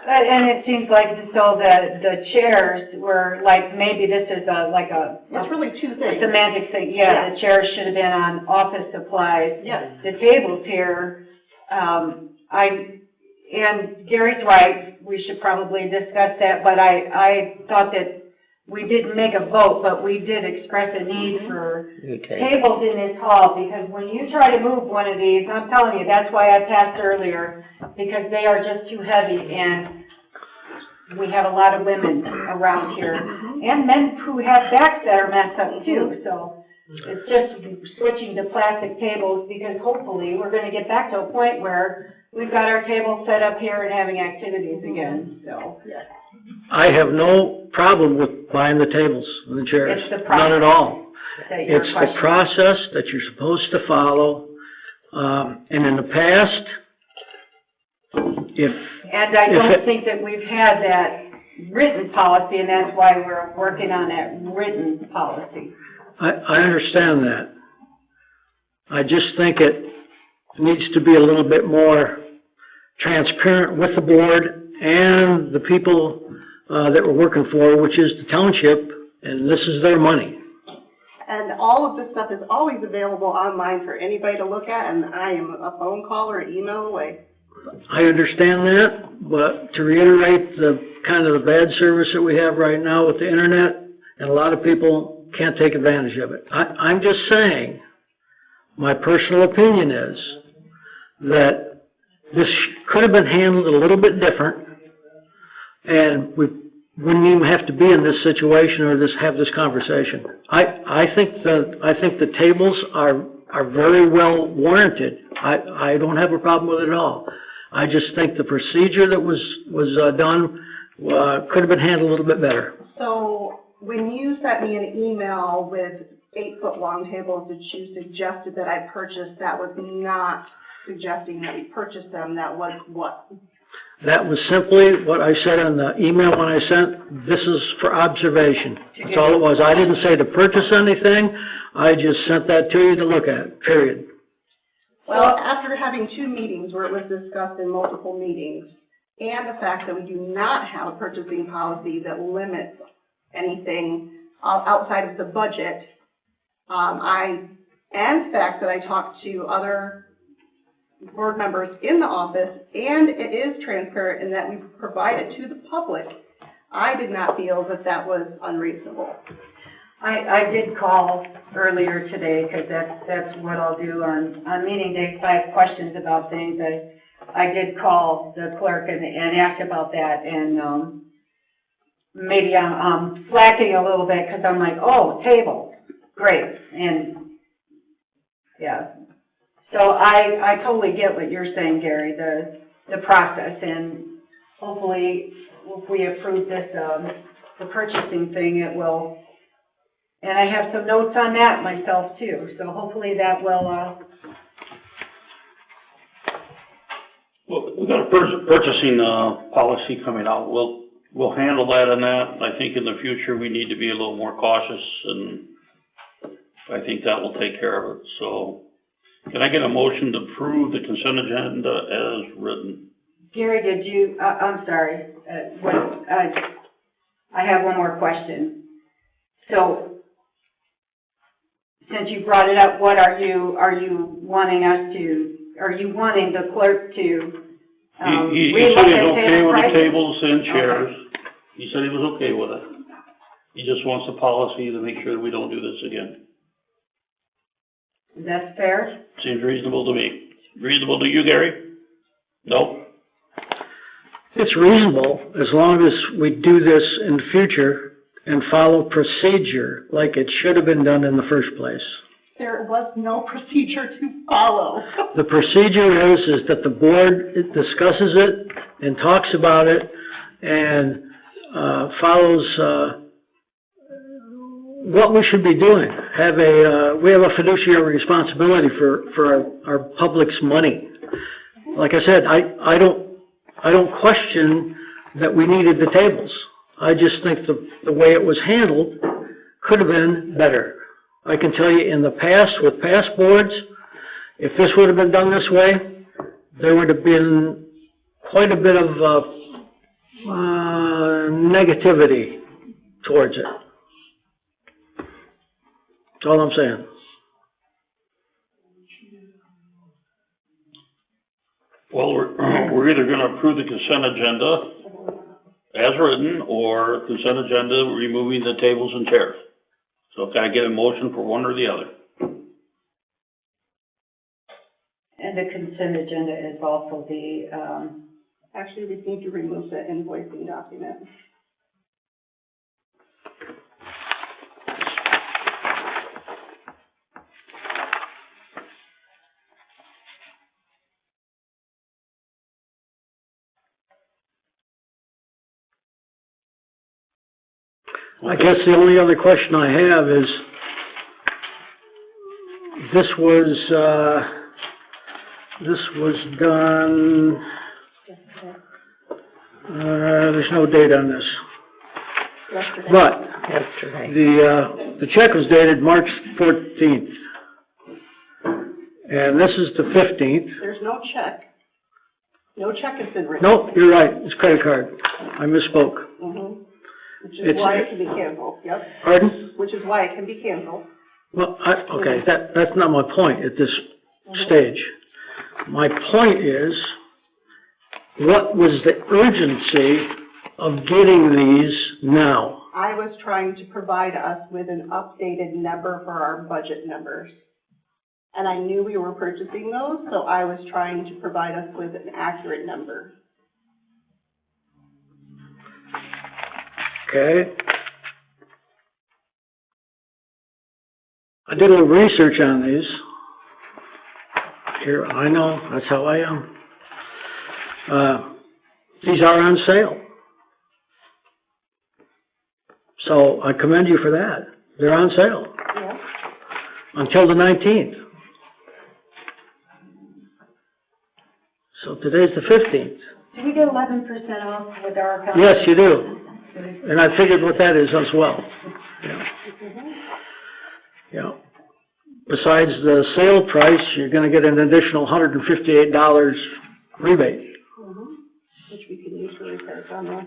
And it seems like, so the chairs were, like, maybe this is It's really two things. semantic thing, yeah, the chairs should have been on office supplies. Yes. The tables here, and Gary's right, we should probably discuss that, but I thought that we didn't make a vote, but we did express a need for tables in this hall, because when you try to move one of these, I'm telling you, that's why I passed earlier, because they are just too heavy, and we have a lot of women around here, and men who have backs that are messed up too, so it's just switching to plastic tables, because hopefully we're gonna get back to a point where we've got our tables set up here and having activities again, so. I have no problem with buying the tables and the chairs. It's the None at all. It's the process that you're supposed to follow. And in the past, And I don't think that we've had that written policy, and that's why we're working on that written policy. I understand that. I just think it needs to be a little bit more transparent with the board and the people that we're working for, which is the township, and this is their money. And all of this stuff is always available online for anybody to look at, and I am a phone call or an email away. I understand that, but to reiterate the kind of the bad service that we have right now with the internet, and a lot of people can't take advantage of it. I'm just saying, my personal opinion is that this could have been handled a little bit different, and we wouldn't even have to be in this situation or have this conversation. I think the tables are very well warranted. I don't have a problem with it at all. I just think the procedure that was done could have been handled a little bit better. So when you sent me an email with 8-foot-long tables that you suggested that I purchase, that was not suggesting that we purchase them. That was what? That was simply what I said on the email when I sent, this is for observation. That's all it was. I didn't say to purchase anything. I just sent that to you to look at, period. Well, after having 2 meetings where it was discussed in multiple meetings, and the fact that we do not have a purchasing policy that limits anything outside of the budget, and the fact that I talked to other board members in the office, and it is transparent in that we provide it to the public, I did not feel that that was unreasonable. I did call earlier today, because that's what I'll do on meeting day. If I have questions about things, I did call the clerk and ask about that, and maybe I'm slacking a little bit, because I'm like, oh, table, great, and yeah. So I totally get what you're saying, Gary, the process, and hopefully if we approve this, the purchasing thing, it will, and I have some notes on that myself too, so hopefully that will, Well, we've got a purchasing, policy coming out. We'll handle that on that. I think in the future, we need to be a little more cautious, and I think that will take care of it, so. Can I get a motion to approve the consent agenda as written? Gary, did you, I'm sorry, I have one more question. So, since you brought it up, what are you wanting the clerk to, He relook said he's at okay table with the prices? tables and chairs. He said he was okay with it. He just wants a policy to make sure that we don't do this again. That's fair? Seems reasonable to me. Reasonable to you, Gary? No? It's reasonable as long as we do this in the future and follow procedure like it should have been done in the first place. There was no procedure to follow. The procedure is that the board discusses it and talks about it and follows what we should be doing. We have a fiduciary responsibility for our public's money. Like I said, I don't question that we needed the tables. I just think the way it was handled could have been better. I can tell you in the past, with past boards, if this would have been done this way, there would have been quite a bit of negativity towards it. That's all I'm saying. Well, we're either gonna approve the consent agenda as written, or consent agenda removing the tables and chairs. So can I get a motion for one or the other? And the consent agenda is also the, Actually, we need to remove the invoicing document. I guess the only other question I have is, this was done, there's no date on this. Yesterday. But, Yesterday. the check was dated March 14th. And this is the 15th. There's no check. No check has been written. Nope, you're right, it's credit card. I misspoke. Mm-hmm. Which is why it can be canceled, yep. Pardon? Which is why it can be canceled. Well, okay, that's not my point at this stage. My point is, what was the urgency of getting these now? I was trying to provide us with an updated number for our budget numbers. And I knew we were purchasing those, so I was trying to provide us with an accurate number. Okay. I did a little research on these. Here, I know, that's how I am. These are on sale. So I commend you for that. They're on sale. Yeah. Until the 19th. So today's the 15th. do we get 11% off with our account? Yes, you do. And I figured what that is as well. Yeah. Yeah. Besides the sale price, you're gonna get an additional $158 rebate. Which we can use for repairs on there.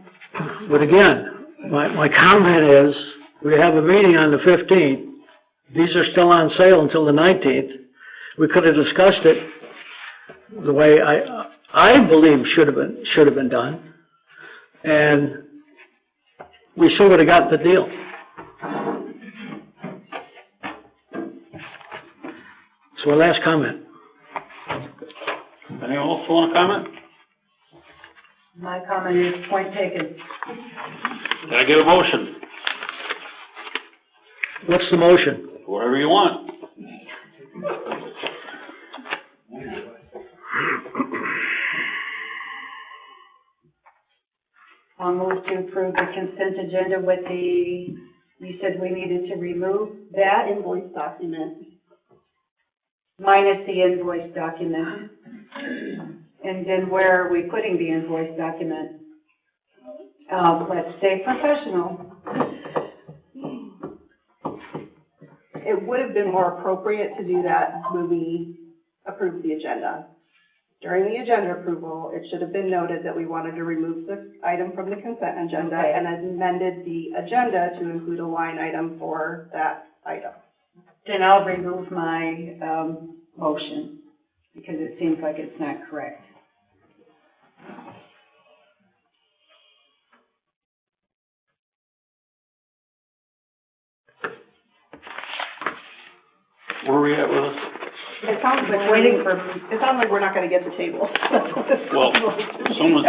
But again, my comment is, we have a meeting on the 15th. These are still on sale until the 19th. We could have discussed it the way I believe should have been done. And we still would have got the deal. So my last comment. Anyone else want to comment? My comment is point taken. Can I get a motion? What's the motion? Whatever you want. I'll move to approve the consent agenda with you said we needed to remove that Invoice document. minus the invoice document. And then where are we putting the invoice document? Let's stay professional. It would have been more appropriate to do that when we approved the agenda. during the agenda approval, it should have been noted that we wanted to remove the item from the consent agenda Okay. and amended the agenda to include a line item for that item. Then I'll remove my, motion, because it seems like it's not correct. Where are we at with this? It sounds like we're not gonna get the table. Well, someone,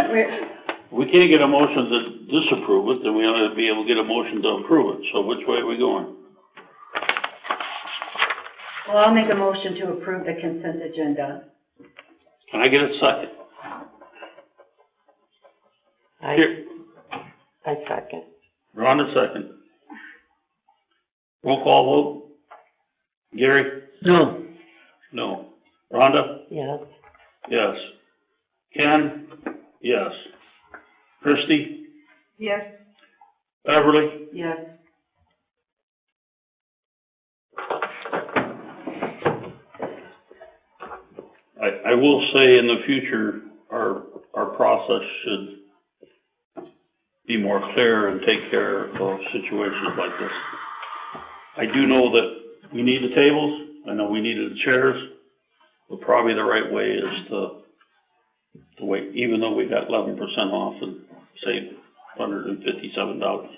we can't get a motion to disapprove it, then we ought to be able to get a motion to approve it. So which way are we going? Well, I'll make a motion to approve the consent agenda. Can I get a second? Here, I second. Rhonda second. Roll call vote. Gary? No. No. Rhonda? Yes. Yes. Ken? Yes. Christie? Yes. Beverly? Yes. I will say in the future, our process should be more clear and take care of situations like this. I do know that we need the tables, I know we needed the chairs, but probably the right way is to wait, even though we got 11% off and saved $157.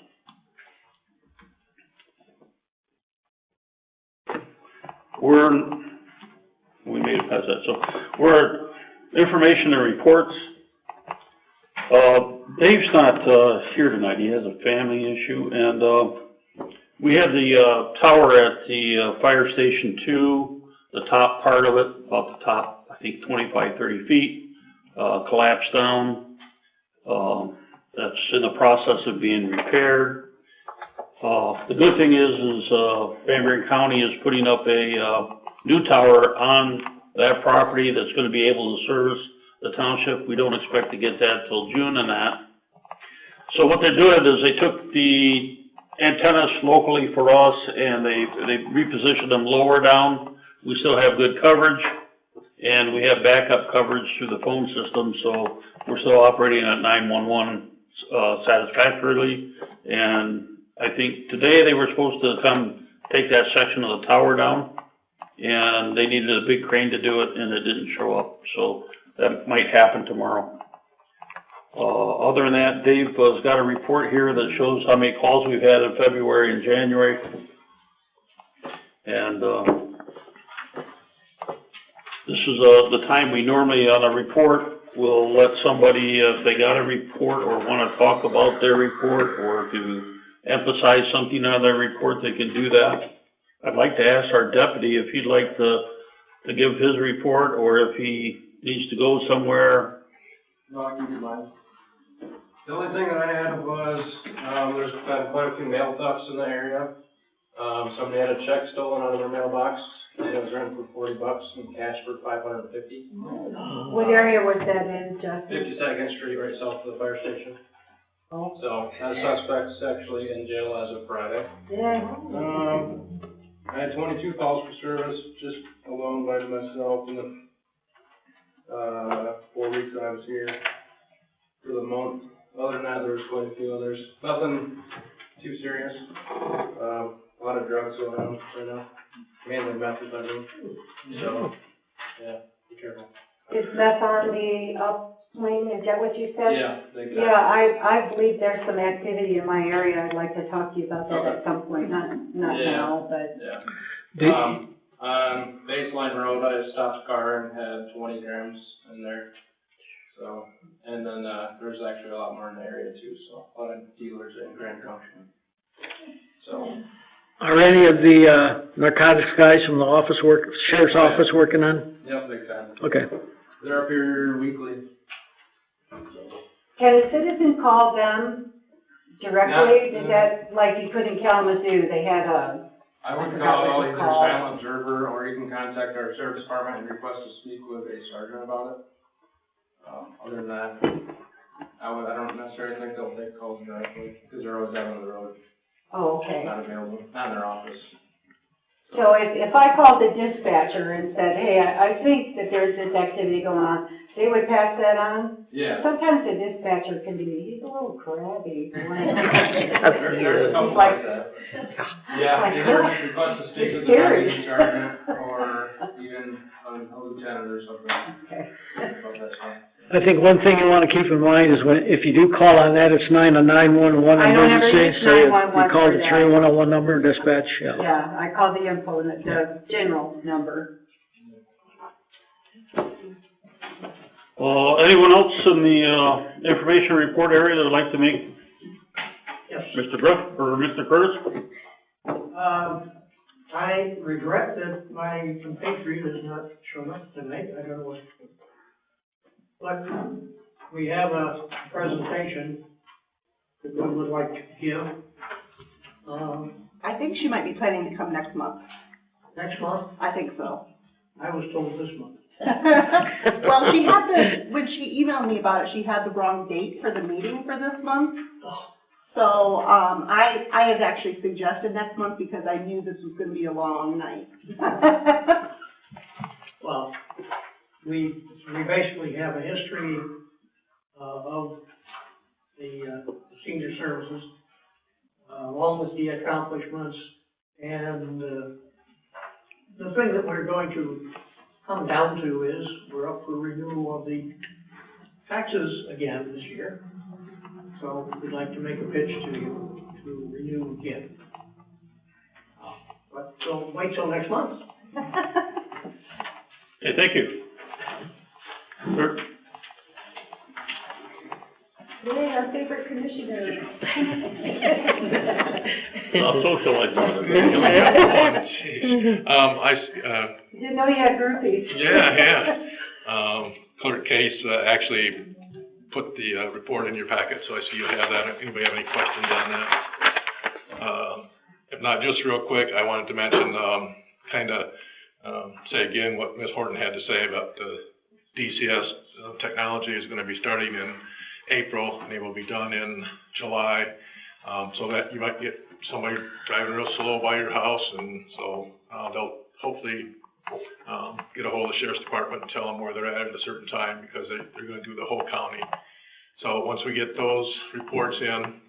We made it past that, so we're information and reports. Dave's not here tonight, he has a family issue, and we had the tower at the fire station 2, the top part of it, about the top, I think 25, 30 feet, collapsed down. That's in the process of being repaired. The good thing is Van Buren County is putting up a new tower on that property that's going to be able to service the township. We don't expect to get that till June and that. So what they're doing is they took the antennas locally for us and they repositioned them lower down. We still have good coverage and we have backup coverage through the phone system, so we're still operating at 911 satisfactorily. And I think today they were supposed to come take that section of the tower down, and they needed a big crane to do it, and it didn't show up. So that might happen tomorrow. Other than that, Dave has got a report here that shows how many calls we've had in February and January. And this is the time we normally on a report, we'll let somebody, if they got a report or want to talk about their report, or if you emphasize something on their report, they can do that. I'd like to ask our deputy if he'd like to give his report, or if he needs to go somewhere. No, I can do mine. The only thing that I had was, there's been quite a few mail thefts in the area. Somebody had a check stolen out of their mailbox, and it was written for $40 and cash for $550. What area was that in, Justin? 52nd Street, right south of the fire station. Oh. So, that suspect's actually in jail as of Friday. Yeah. I had 22 calls for service, just alone by myself in the 4 weeks that I was here for the month. Other than that, there was quite a few others. Nothing too serious. A lot of drugs going on right now, mainly methamphetamine. So, yeah, be careful. Is meth on the upswing, is that what you said? Yeah, exactly. Yeah, I believe there's some activity in my area. I'd like to talk to you about that at some point, not now, but. Yeah. On Baseline Road, I stopped a car and had 20 grams in there. So, and then, there's actually a lot more in the area too, so a lot of dealers in Grand Junction. So. Are any of the narcotics guys from the sheriff's office working on? Yep, big time. Okay. They're up here weekly. Can a citizen call them directly? Is that, like you could in Kalamazoo, they had I would call either Silent Observer, or you can contact our service department and request to speak with a sergeant about it. Other than that, I don't necessarily think they'll take calls directly, because they're always out on the road. Oh, okay. Not available, not in their office. So if I called the dispatcher and said, hey, I think that there's this activity going on, they would pass that on? Yeah. Sometimes the dispatcher can be, he's a little crabby. There's a couple like that. Yeah, either request to speak with the deputy sergeant or even a lieutenant or something. Okay. That's fine. I think one thing you wanna keep in mind is if you do call on that, it's 911 I don't ever emergency. use So you 911 call for the that. 3101 number, dispatch, yeah. Yeah, I call the info, the general number. Anyone else in the, information report area that would like to make? Yes. Mr. Gruss, or Mr. Curtis? I regret that my compatriot has not shown up tonight. I don't know what. But we have a presentation that we would like to give. I think she might be planning to come next month. Next month? I think so. I was told this month. Well, she had when she emailed me about it, she had the wrong date for the meeting for this month. So, I had actually suggested next month because I knew this was gonna be a long night. Well, we basically have a history of the senior services, along with the accomplishments, and the thing that we're going to come down to is we're up for renewal of the taxes again this year. So we'd like to make a pitch to you to renew again. But so wait till next month. Okay, thank you. Clerk? Yay, our favorite commissioner. I'll socialize with it. Didn't know you had groupies. Yeah. Clerk Case actually put the report in your packet, so I see you have that. Anybody have any questions on that? If not, just real quick, I wanted to mention, say again what Ms. Horton had to say about the DCS technology is going to be starting in April, and they will be done in July, so that you might get somebody driving real slow by your house, and so they'll hopefully get a hold of the Sheriff's Department and tell them where they're at a certain time, because they're going to do the whole county. So once we get those reports in,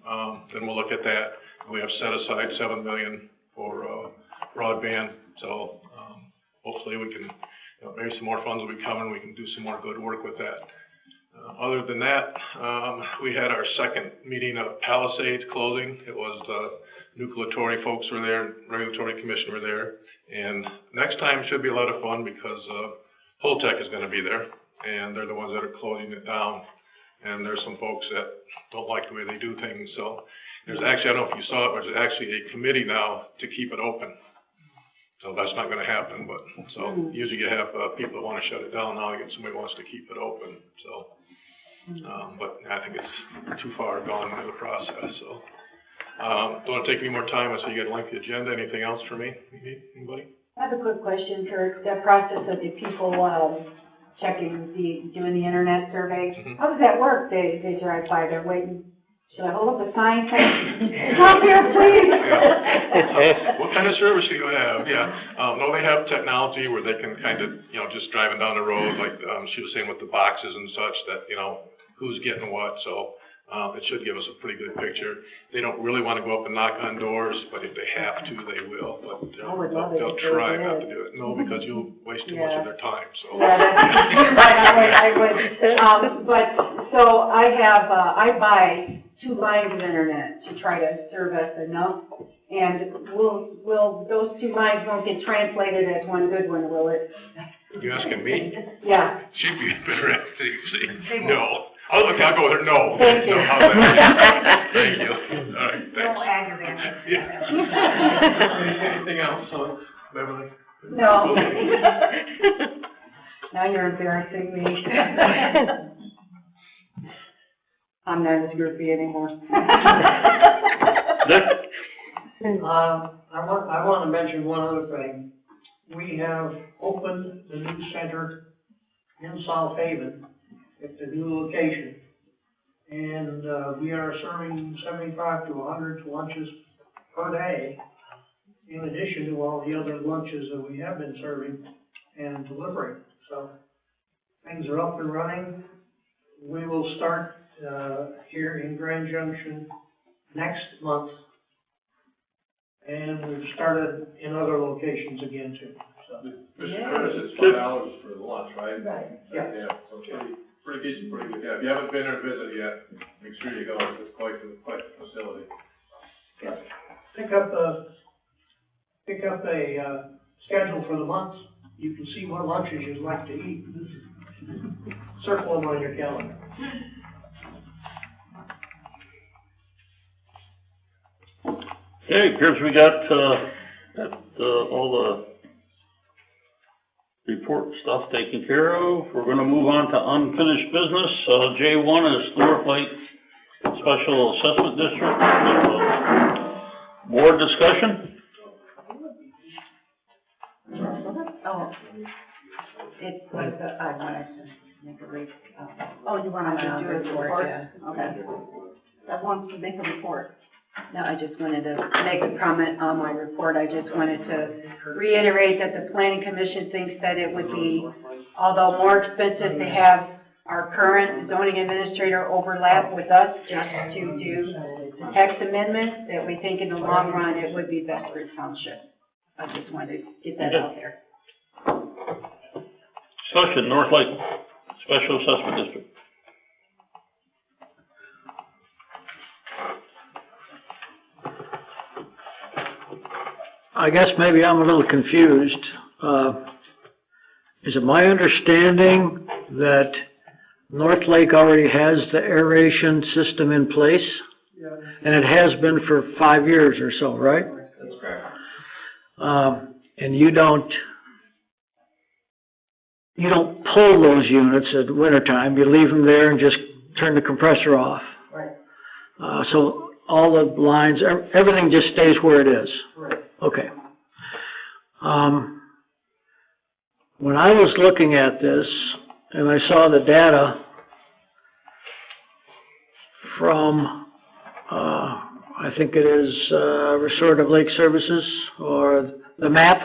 then we'll look at that. We have set aside $7 million for broadband, so hopefully we can, maybe some more funds will be coming, we can do some more good work with that. Other than that, we had our second meeting of Palisades closing. It was nucleatory folks were there, regulatory commission were there, and next time should be a lot of fun because Holtec is going to be there, and they're the ones that are closing it down, and there's some folks that don't like the way they do things, so there's actually, I don't know if you saw it, but there's actually a committee now to keep it open. So that's not going to happen, but, so usually you have people that want to shut it down, now you get somebody who wants to keep it open, so. But I think it's too far gone into the process, so. Don't want to take any more time, I see you got a lengthy agenda. Anything else for me? Anybody? I have a quick question, Kurt. That process of the people, doing the internet survey, how does that work? They drive by, they're waiting. Should I hold up a sign saying, come here, please? What kind of service do you have? Yeah. No, they have technology where they can kind of, just driving down the road, like, she was saying with the boxes and such, that, who's getting what, so, it should give us a pretty good picture. They don't really want to go up and knock on doors, but if they have to, they will, but they'll try not to do it. No, because you'll waste too much of their time, so. Yeah, I would. But, so I buy 2 lines of internet to try to serve us enough, and will those 2 lines won't get translated as one good one, will it? You asking me? Yeah. She'd be better at it. No. I'll go with her, no. Thank you. No, how's that? Thank you. All right, thanks. Don't aggravate me. Yeah. Anything else, Beverly? No. Now you're embarrassing me. I'm not as groupie anymore. I want to mention one other thing. We have opened the new center in South Haven at the new location, and we are serving 75 to 100 lunches per day, in addition to all the other lunches that we have been serving and delivering. So things are up and running. We will start, here in Grand Junction next month. And we've started in other locations again too, so. Mr. Curtis, it's $5 for the lunch, right? Right. Yeah, so pretty decent, pretty good. Yeah, if you haven't been there to visit yet, make sure you go. It's quite the facility. Yeah. Pick up a schedule for the month. You can see what lunches you'd like to eat. Circle them on your calendar. Okay, appears we got, all the report stuff taken care of. We're gonna move on to unfinished business. J1 is North Lake Special Assessment District. Board discussion? Oh, it was, I wanted to make a You wanted to do a report? yeah. Okay. That wants to make a report. No, I just wanted to make a comment on my report. I just wanted to reiterate that the planning commission thinks that it would be, although more expensive to have our current zoning administrator overlap with us just to do the text amendments, that we think in the long run it would be best for the township. I just wanted to get that out there. Discussion, North Lake Special Assessment District. I guess maybe I'm a little confused. Is it my understanding that North Lake already has the aeration system in place? Yeah. And it has been for 5 years or so, right? That's correct. And you don't pull those units at winter time. You leave them there and just turn the compressor off. Right. So all the lines, everything just stays where it is. Right. Okay. When I was looking at this and I saw the data from, I think it is Restorative Lake Services, or the map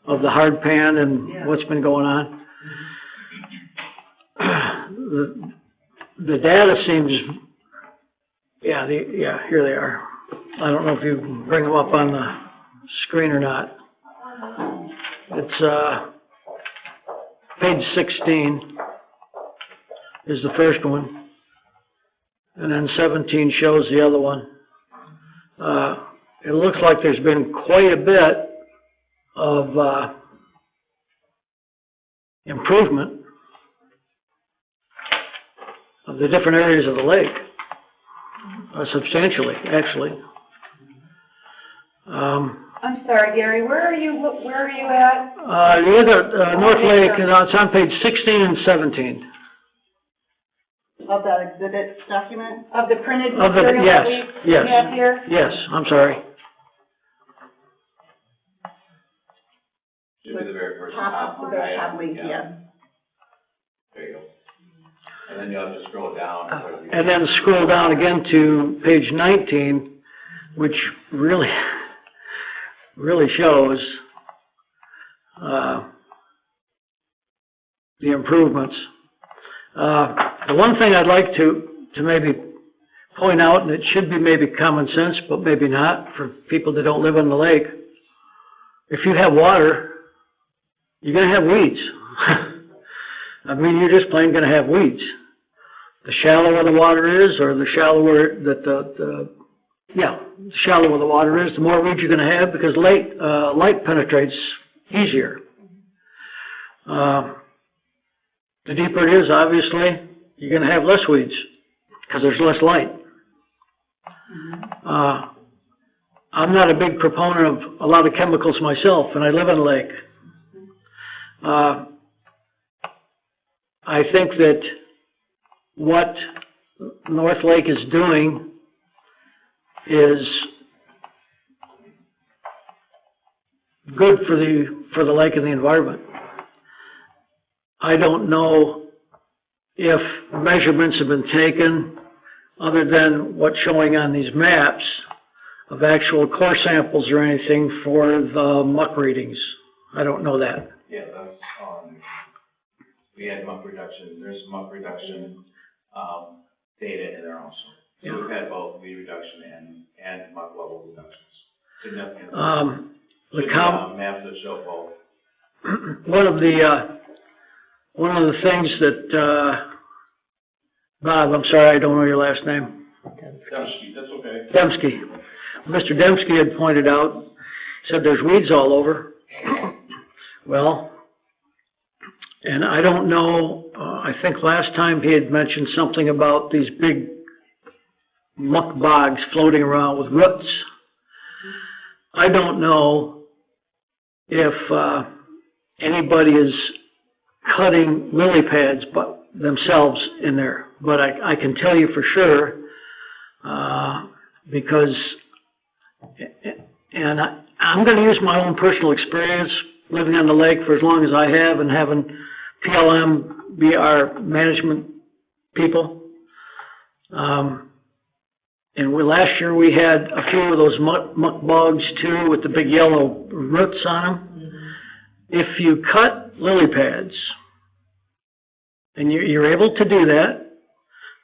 of the hard pan and what's been going on. The data seems, here they are. I don't know if you can bring them up on the screen or not. It's page 16 is the first one, and then 17 shows the other one. It looks like there's been quite a bit of improvement of the different areas of the lake, substantially, actually. I'm sorry, Gary, where are you at? You're the North Lake, and it's on page 16 and 17. Of that exhibit document? Of the printed Of the, material yes, that we yes, have here? yes, I'm sorry. Should be the very first Top, the very top link, yeah. There you go. And then you'll have to scroll down. And then scroll down again to page 19, which really shows the improvements. The one thing I'd like to maybe point out, and it should be maybe common sense, but maybe not for people that don't live on the lake, if you have water, you're going to have weeds. I mean, you're just plain going to have weeds. The shallower the water is, or the shallower that the shallower the water is, the more weeds you're going to have, because light penetrates easier. The deeper it is, obviously, you're going to have less weeds, because there's less light. I'm not a big proponent of a lot of chemicals myself, and I live in a lake. I think that what North Lake is doing is good for the lake and the environment. I don't know if measurements have been taken other than what's showing on these maps of actual core samples or anything for the muck readings. I don't know that. Yeah, that's, we had muck reduction, there's muck reduction, data in there also. So we've had both weed reduction and muck level reductions. Significant. Maps that show both. One of the things that, Bob, I'm sorry, I don't know your last name. Dembski, that's okay. Dembski. Mr. Dembski had pointed out, said there's weeds all over. Well, and I don't know, I think last time he had mentioned something about these big muck bogs floating around with roots. I don't know if anybody is cutting lily pads but themselves in there, but I can tell you for sure, because, and I'm going to use my own personal experience living on the lake for as long as I have and having PLM be our management people. And last year we had a few of those muck bogs too with the big yellow roots on them. If you cut lily pads, and you're able to do that,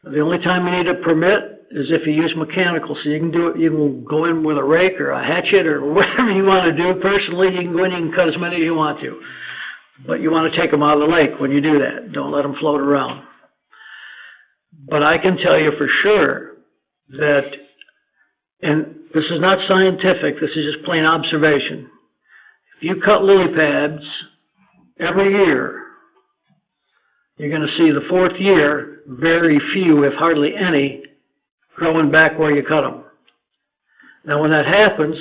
the only time you need a permit is if you use mechanical. So you can do it, you can go in with a rake or a hatchet or whatever you want to do. Personally, you can go in and cut as many as you want to. But you want to take them out of the lake when you do that. Don't let them float around. But I can tell you for sure that, and this is not scientific, this is just plain observation. If you cut lily pads every year, you're going to see the fourth year, very few, if hardly any, growing back where you cut them. Now when that happens,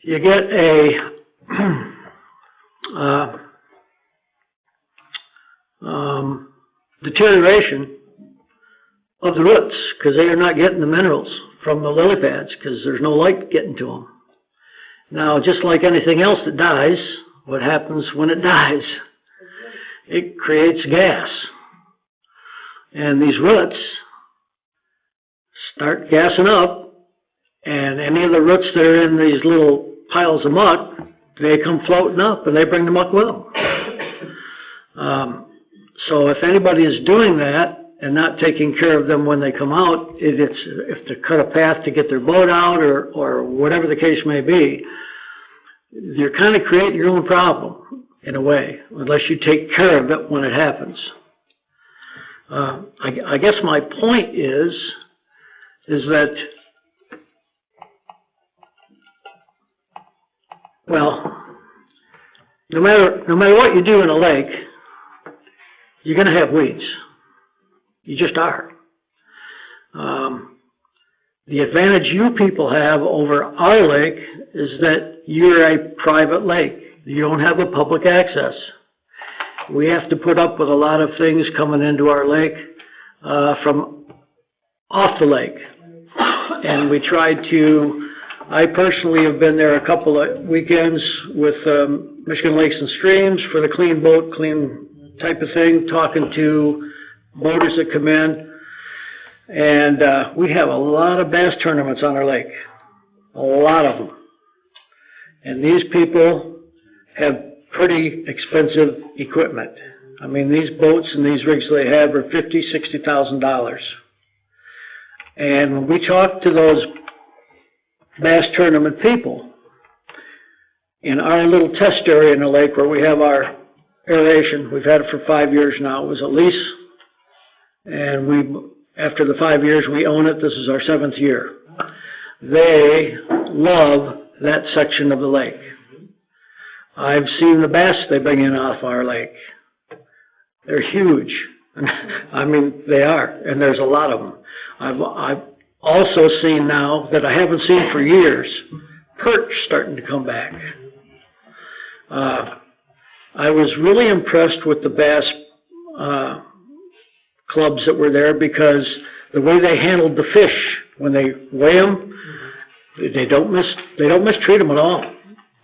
you get a deterioration of the roots because they are not getting the minerals from the lily pads because there's no light getting to them. Now, just like anything else that dies, what happens when it dies? It creates gas. And these roots start gassing up, and any of the roots that are in these little piles of muck, they come floating up and they bring the muck with them. So if anybody is doing that and not taking care of them when they come out, if they cut a path to get their boat out or whatever the case may be, you're kind of creating your own problem in a way, unless you take care of it when it happens. I guess my point is that, well, no matter what you do in a lake, you're going to have weeds. You just are. The advantage you people have over our lake is that you're a private lake. You don't have a public access. We have to put up with a lot of things coming into our lake from off the lake. And we tried to, I personally have been there a couple of weekends with Michigan Lakes and Streams for the clean boat, clean type of thing, talking to boaters that come in. And we have a lot of bass tournaments on our lake. A lot of them. And these people have pretty expensive equipment. I mean, these boats and these rigs they have are $50,000, $60,000. And when we talk to those bass tournament people, in our little test area in the lake where we have our aeration, we've had it for 5 years now, it was a lease, and after the 5 years we own it, this is our 7th year. They love that section of the lake. I've seen the bass they bring in off our lake. They're huge. I mean, they are, and there's a lot of them. I've also seen now, that I haven't seen for years, perch starting to come back. I was really impressed with the bass clubs that were there because the way they handled the fish when they weigh them, they don't mistreat them at all.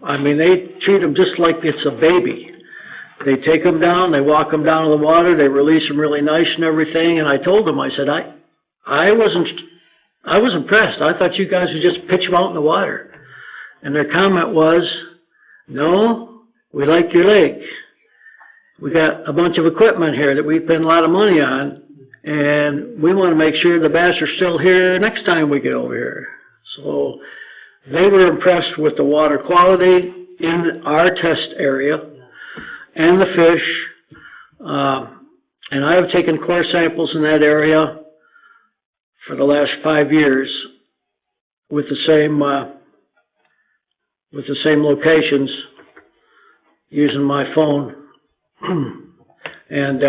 I mean, they treat them just like it's a baby. They take them down, they walk them down to the water, they release them really nice and everything. And I told them, I said, I wasn't I was impressed. I thought you guys would just pitch them out in the water. And their comment was, no, we like your lake. We got a bunch of equipment here that we spend a lot of money on, and we want to make sure the bass are still here next time we get over here. So they were impressed with the water quality in our test area and the fish. And I have taken core samples in that area for the last 5 years with the same locations using my phone. And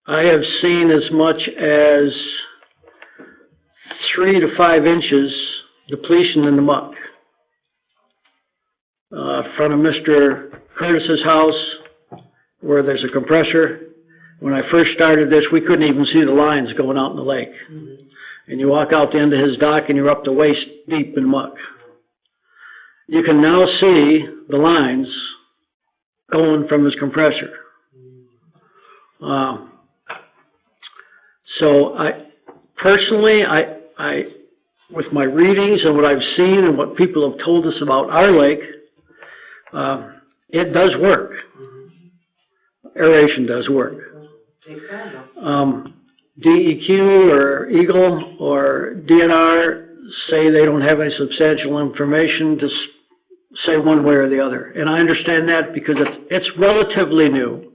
I have seen as much as 3 to 5 inches depletion in the muck. Front of Mr. Curtis's house, where there's a compressor. When I first started this, we couldn't even see the lines going out in the lake. And you walk out the end of his dock and you're up to waist deep in muck. You can now see the lines going from his compressor. So personally, with my readings and what I've seen and what people have told us about our lake, it does work. Aeration does work. DEQ or Eagle or DNR say they don't have any substantial information to say one way or the other. And I understand that because it's relatively new.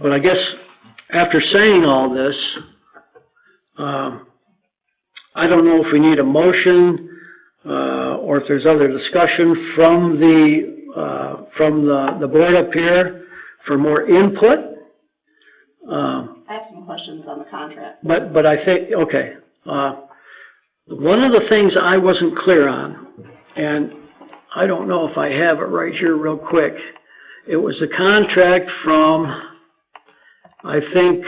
But I guess after saying all this, I don't know if we need a motion or if there's other discussion from the board up here for more input. I have some questions on the contract. But I think, okay, one of the things I wasn't clear on, and I don't know if I have it right here real quick, it was a contract from, I think,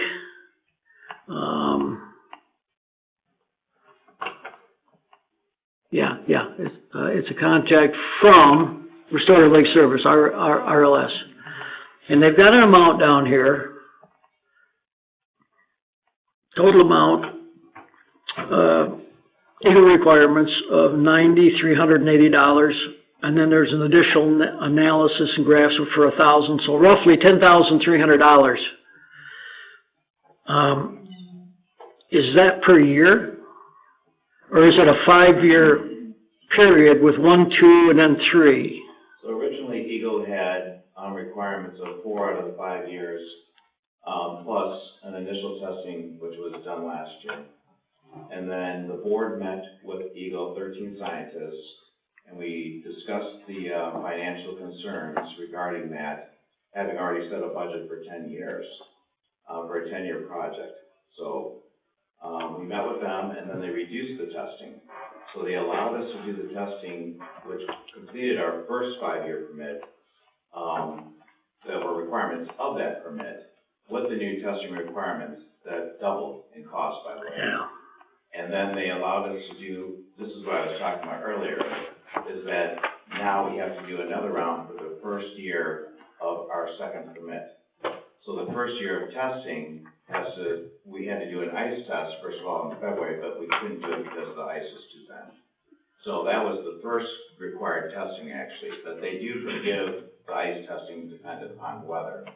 it's a contract from Restorative Lake Service, RLS. And they've got an amount down here, total amount, Eagle requirements of $9,380, and then there's an additional analysis and graphs for $1,000, so roughly $10,300. Is that per year? Or is it a 5-year period with 1, 2, and then 3? So originally Eagle had requirements of 4 out of the 5 years, plus an initial testing which was done last year. And then the board met with Eagle, 13 scientists, and we discussed the financial concerns regarding that, having already set a budget for 10 years, for a 10-year project. So we met with them, and then they reduced the testing. So they allowed us to do the testing, which completed our first 5-year permit, that were requirements of that permit, with the new testing requirements that doubled in cost, by the way. Yeah. And then they allowed us to do, this is what I was talking about earlier, is that now we have to do another round for the first year of our second permit. So the first year of testing we had to do an ice test, first of all, in February, but we couldn't do it because the ice was too thin. So that was the first required testing, actually, but they do forgive the ice testing dependent upon weather.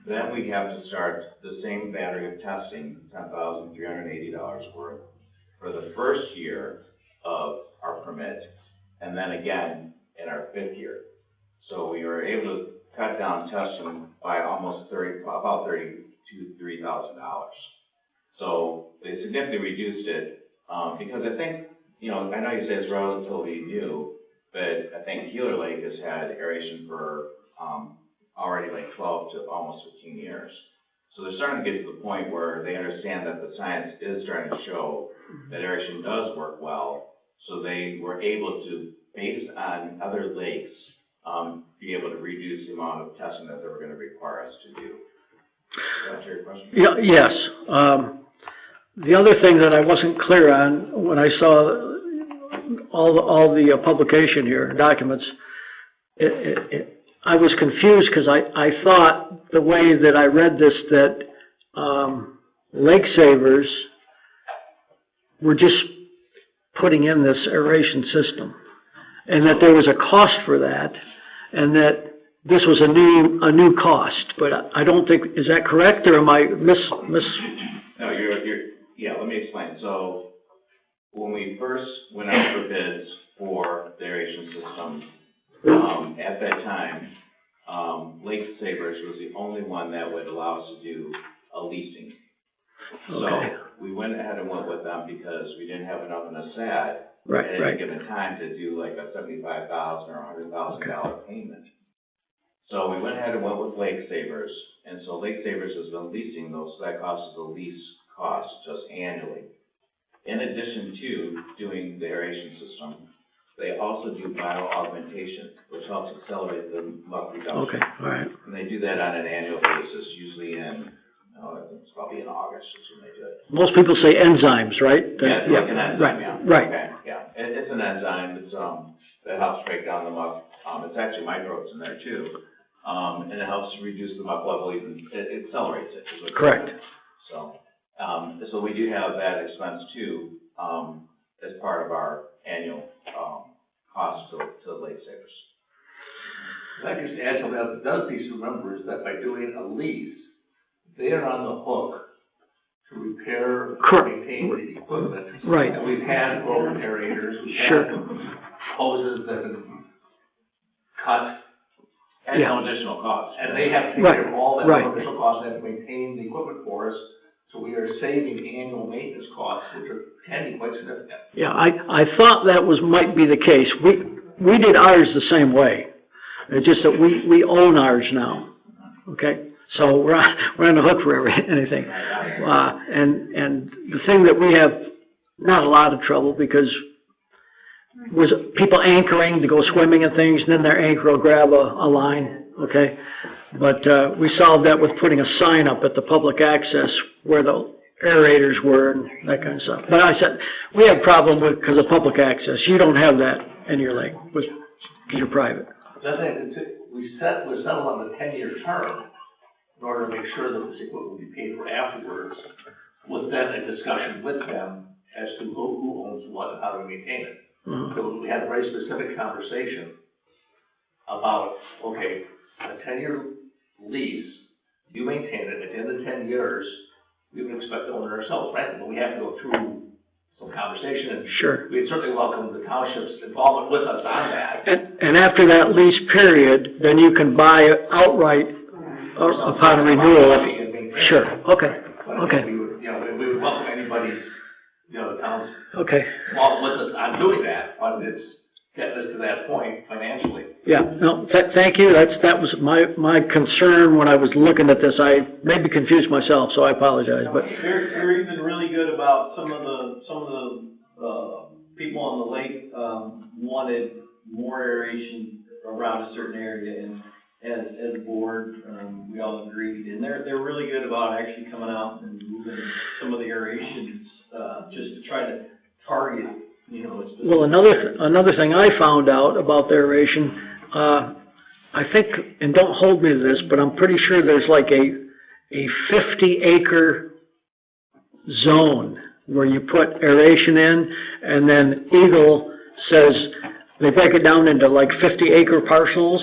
Then we have to start the same battery of testing, $10,380 worth, for the first year of our permit, and then again in our 5th year. So we were able to cut down testing by almost about $32,000 to $3,000. So they significantly reduced it, because I think, I know you say it's relatively new, but I think Keeler Lake has had aeration for already like 12 to almost 15 years. So they're starting to get to the point where they understand that the science is starting to show that aeration does work well. So they were able to, based on other lakes, be able to reduce the amount of testing that they were going to require us to do. Does that answer your question? Yeah, yes. The other thing that I wasn't clear on when I saw all the publication here, documents, I was confused because I thought the way that I read this that Lake Savers were just putting in this aeration system, and that there was a cost for that, and that this was a new cost, but I don't think, is that correct, or am I miss? No, yeah, let me explain. So, when we first went out for bids for the aeration system, at that time, Lake Savers was the only one that would allow us to do a leasing. So, we went ahead and went with them because we didn't have enough in a SAD at any given time to do like a $75,000 or $100,000 payment. So we went ahead and went with Lake Savers, and so Lake Savers has been leasing those, so that cost is the lease cost just annually. In addition to doing the aeration system, they also do bio-augmentation, which helps accelerate the muck reduction. Okay, all right. And they do that on an annual basis, usually in, it's probably in August is when they do it. Most people say enzymes, right? Yeah, it's like an enzyme, yeah. Right. Okay, yeah. It's an enzyme, it's, that helps break down the muck. It's actually microbes in there too. And it helps reduce the muck level even, it accelerates it. Is what Correct. So we do have that expense too, as part of our annual, cost to Lake Savers. I just add something else that does need to remember is that by doing a lease, they are on the hook to repair and maintain the equipment. Right. And we've had broken aerators, we've had hoses that have been cut. And no additional costs. And they have to take care of all that additional costs, they have to maintain the equipment for us, so we are saving annual maintenance costs, which can be quite significant. Yeah, I thought that might be the case. We did ours the same way. It's just that we own ours now, okay? So we're on the hook for anything. And the thing that we have not a lot of trouble because was people anchoring to go swimming and things, and then their anchor will grab a line, okay? But we solved that with putting a sign up at the public access where the aerators were and that kind of stuff. But I said, we have a problem with, because of public access. You don't have that in your lake, because you're private. We settled on a 10-year term in order to make sure that this equipment will be paid for afterwards, with then a discussion with them as to who owns what and how to maintain it. So we had a very specific conversation about, okay, a 10-year lease, you maintain it, at the end of 10 years, we would expect to own it ourselves, right? But we have to go through some conversation, and we'd certainly welcome the township's involvement with us on that. And after that lease period, then you can buy it outright upon renewal. Sure, okay. We would welcome anybody, the town's okay. involved with us on doing that, but it's getting us to that point financially. Yeah, no, thank you. That was my concern when I was looking at this. I maybe confused myself, so I apologize, but. They're even really good about some of the people on the lake, wanted more aeration around a certain area, and as a board, we all agreed, and they're really good about actually coming out and moving some of the aerations, just to try to target, Well, another thing I found out about the aeration, I think, and don't hold me to this, but I'm pretty sure there's like a 50-acre zone where you put aeration in, and then Eagle says, they break it down into like 50-acre parcels,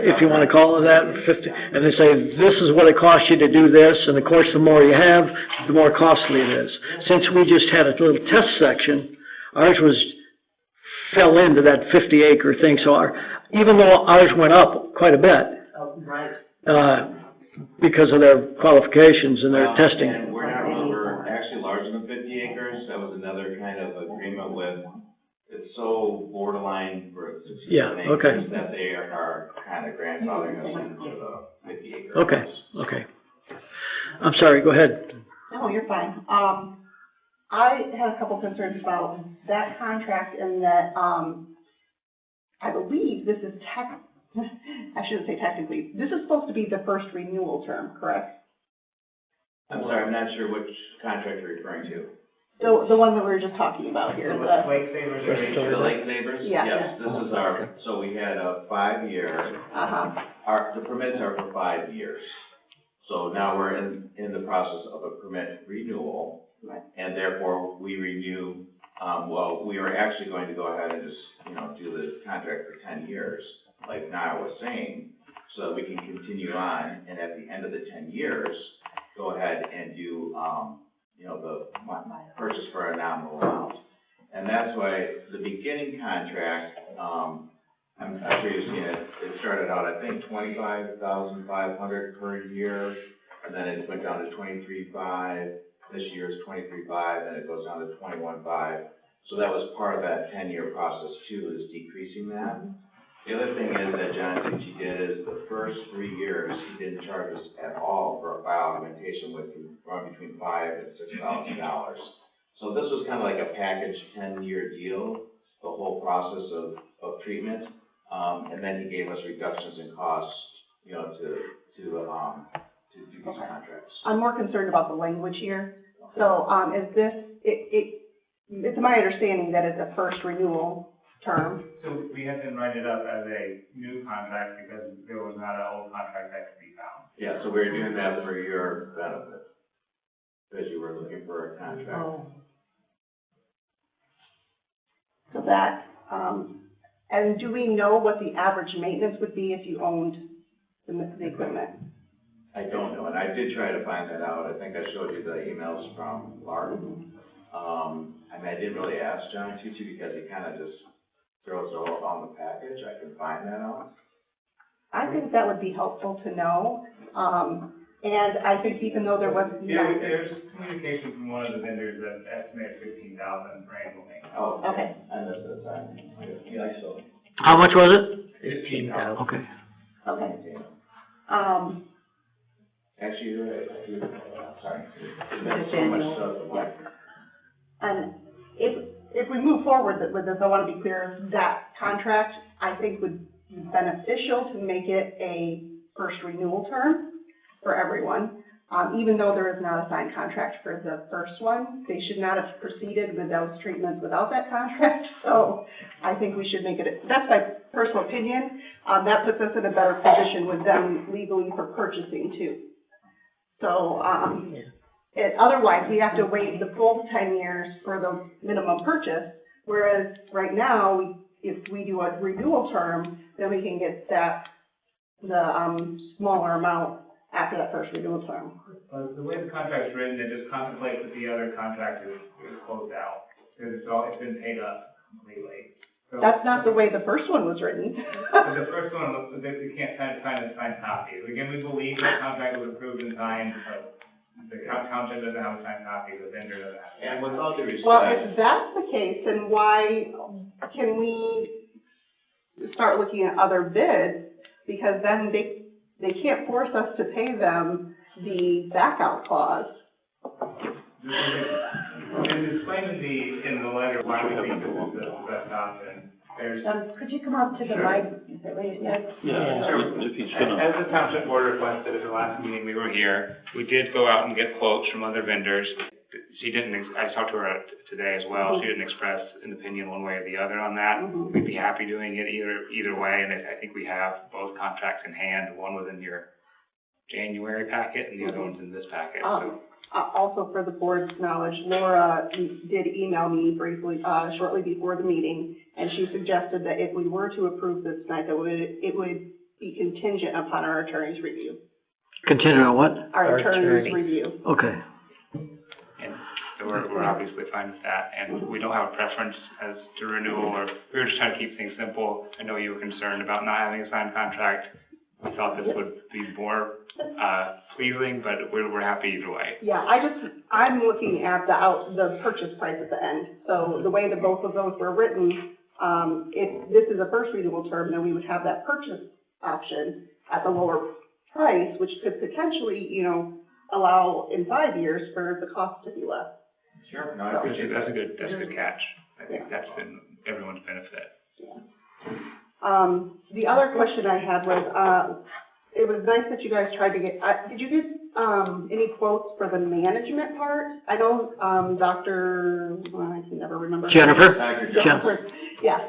if you want to call it that, 50, and they say, this is what it costs you to do this, and of course, the more you have, the more costly it is. Since we just had a little test section, ours fell into that 50-acre thing, so even though ours went up quite a bit, because of their qualifications and their testing. And we're actually larger than 50 acres. That was another kind of agreement with, it's so borderline for 60 acres that they are kind of grandfathering us into the 50 acres. Okay. I'm sorry, go ahead. No, you're fine. I had a couple concerns about that contract in that, I believe this is I shouldn't say technically, this is supposed to be the first renewal term, correct? I'm sorry, I'm not sure which contract you're referring to. The one that we were just talking about here. The Lake Savers? The Lake Savers? Yeah. Yes, this is so we had a 5-year. The permits are for 5 years. So now we're in the process of a permit renewal, and therefore we renew, we are actually going to go ahead and just, do the contract for 10 years, like Niall was saying, so that we can continue on, and at the end of the 10 years, go ahead and do, the purchase for a nominal amount. And that's why the beginning contract, I'm sure you've seen it, it started out, I think, $25,500 per year, and then it went down to $23,500. This year is $23,500, and it goes down to $21,500. So that was part of that 10-year process too, is decreasing that. The other thing is that John Tucci did is the first 3 years, he didn't charge us at all for a file augmentation, with run between $5,000 and $6,000. So this was kind of like a package 10-year deal, the whole process of treatment. And then he gave us reductions in costs, to do these contracts. I'm more concerned about the language here. So, is this, it's my understanding that it's a first renewal term. So we had to write it up as a new contract because there was not an old contract that could be found. Yeah, so we're doing that for your benefit, because you were looking for a contract. Oh. So that, and do we know what the average maintenance would be if you owned the equipment? I don't know, and I did try to find that out. I think I showed you the emails from Mark. I didn't really ask John Tucci because he kind of just throws it all on the package. I can find that out. I think that would be helpful to know. And I think even though there was there's communication from one of the vendors that estimated $15,000 for annual maintenance. Oh, okay. I missed that time. Yeah, I saw. How much was it? $15,000. Okay. Okay. Actually, you're right. Sorry. There's so much stuff. And if we move forward with this, I want to be clear, that contract, I think, would be beneficial to make it a first renewal term for everyone. Even though there is not a signed contract for the first one, they should not have proceeded with those treatments without that contract. So I think we should make it, that's my personal opinion. That puts us in a better position with them legally for purchasing too. So, otherwise, we have to wait the full 10 years for the minimum purchase, whereas right now, if we do a renewal term, then we can get the smaller amount after that first renewal term. The way the contract's written, it just contemplates that the other contract is closed out, because it's been paid up completely. So, that's not the way the first one was written. The first one, we can't sign a signed copy. Again, we believe the contract was approved and signed, but the township doesn't have a signed copy, the vendor doesn't have. And with all due respect. Well, if that's the case, then why can we start looking at other bids? Because then they can't force us to pay them the back-out clause. It's explained in the letter why we think this is the best option. Could you come up to the mic? Yeah, if he's gonna. As the township board requested at the last meeting we were here, we did go out and get quotes from other vendors. I talked to her today as well. She didn't express an opinion one way or the other on that. We'd be happy doing it either way, and I think we have both contracts in hand. One was in your January packet, and the other one's in this packet. Also, for the board's knowledge, Laura did email me briefly, shortly before the meeting, and she suggested that if we were to approve this tonight, that it would be contingent upon our attorney's review. Contingent on what? Our attorney's review. Okay. And so we're obviously fine with that, and we don't have a preference as to renewal, or we were just trying to keep things simple. I know you were concerned about not having a signed contract. We thought this would be more pleasing, but we're happy either way. Yeah, I'm looking at the purchase price at the end. So the way that both of those were written, if this is a first renewal term, then we would have that purchase option at the lower price, which could potentially, allow in 5 years for the cost to be less. Sure. No, I appreciate that. That's a good catch. I think that's been everyone's benefit. Yeah. The other question I had was, it was nice that you guys tried to get, did you get, any quotes for the management part? I know, I can never remember. Jennifer? Jennifer, yes.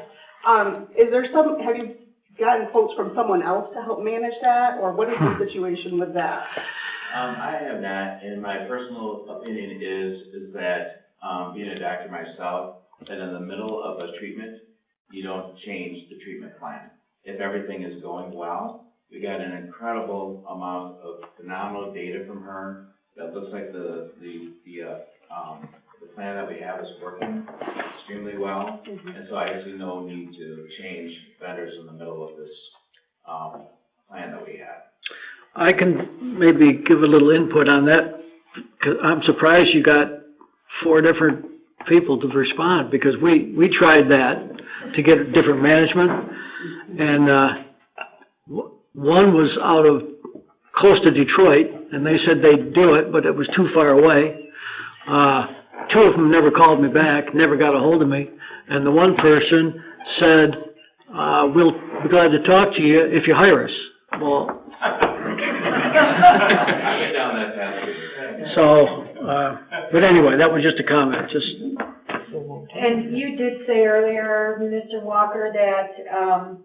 Have you gotten quotes from someone else to help manage that, or what is the situation with that? I have not, and my personal opinion is that, being a doctor myself, that in the middle of a treatment, you don't change the treatment plan. If everything is going well, we got an incredible amount of phenomenal data from her that looks like the plan that we have is working extremely well. And so I see no need to change vendors in the middle of this, plan that we have. I can maybe give a little input on that, 'cause I'm surprised you got 4 different people to respond, because we tried that to get different management, and, one was out of close to Detroit, and they said they'd do it, but it was too far away. 2 of them never called me back, never got a hold of me, and the one person said, we'll be glad to talk to you if you hire us. Well, I went down that path. so, but anyway, that was just a comment, just. And you did say earlier, Mr. Walker, that,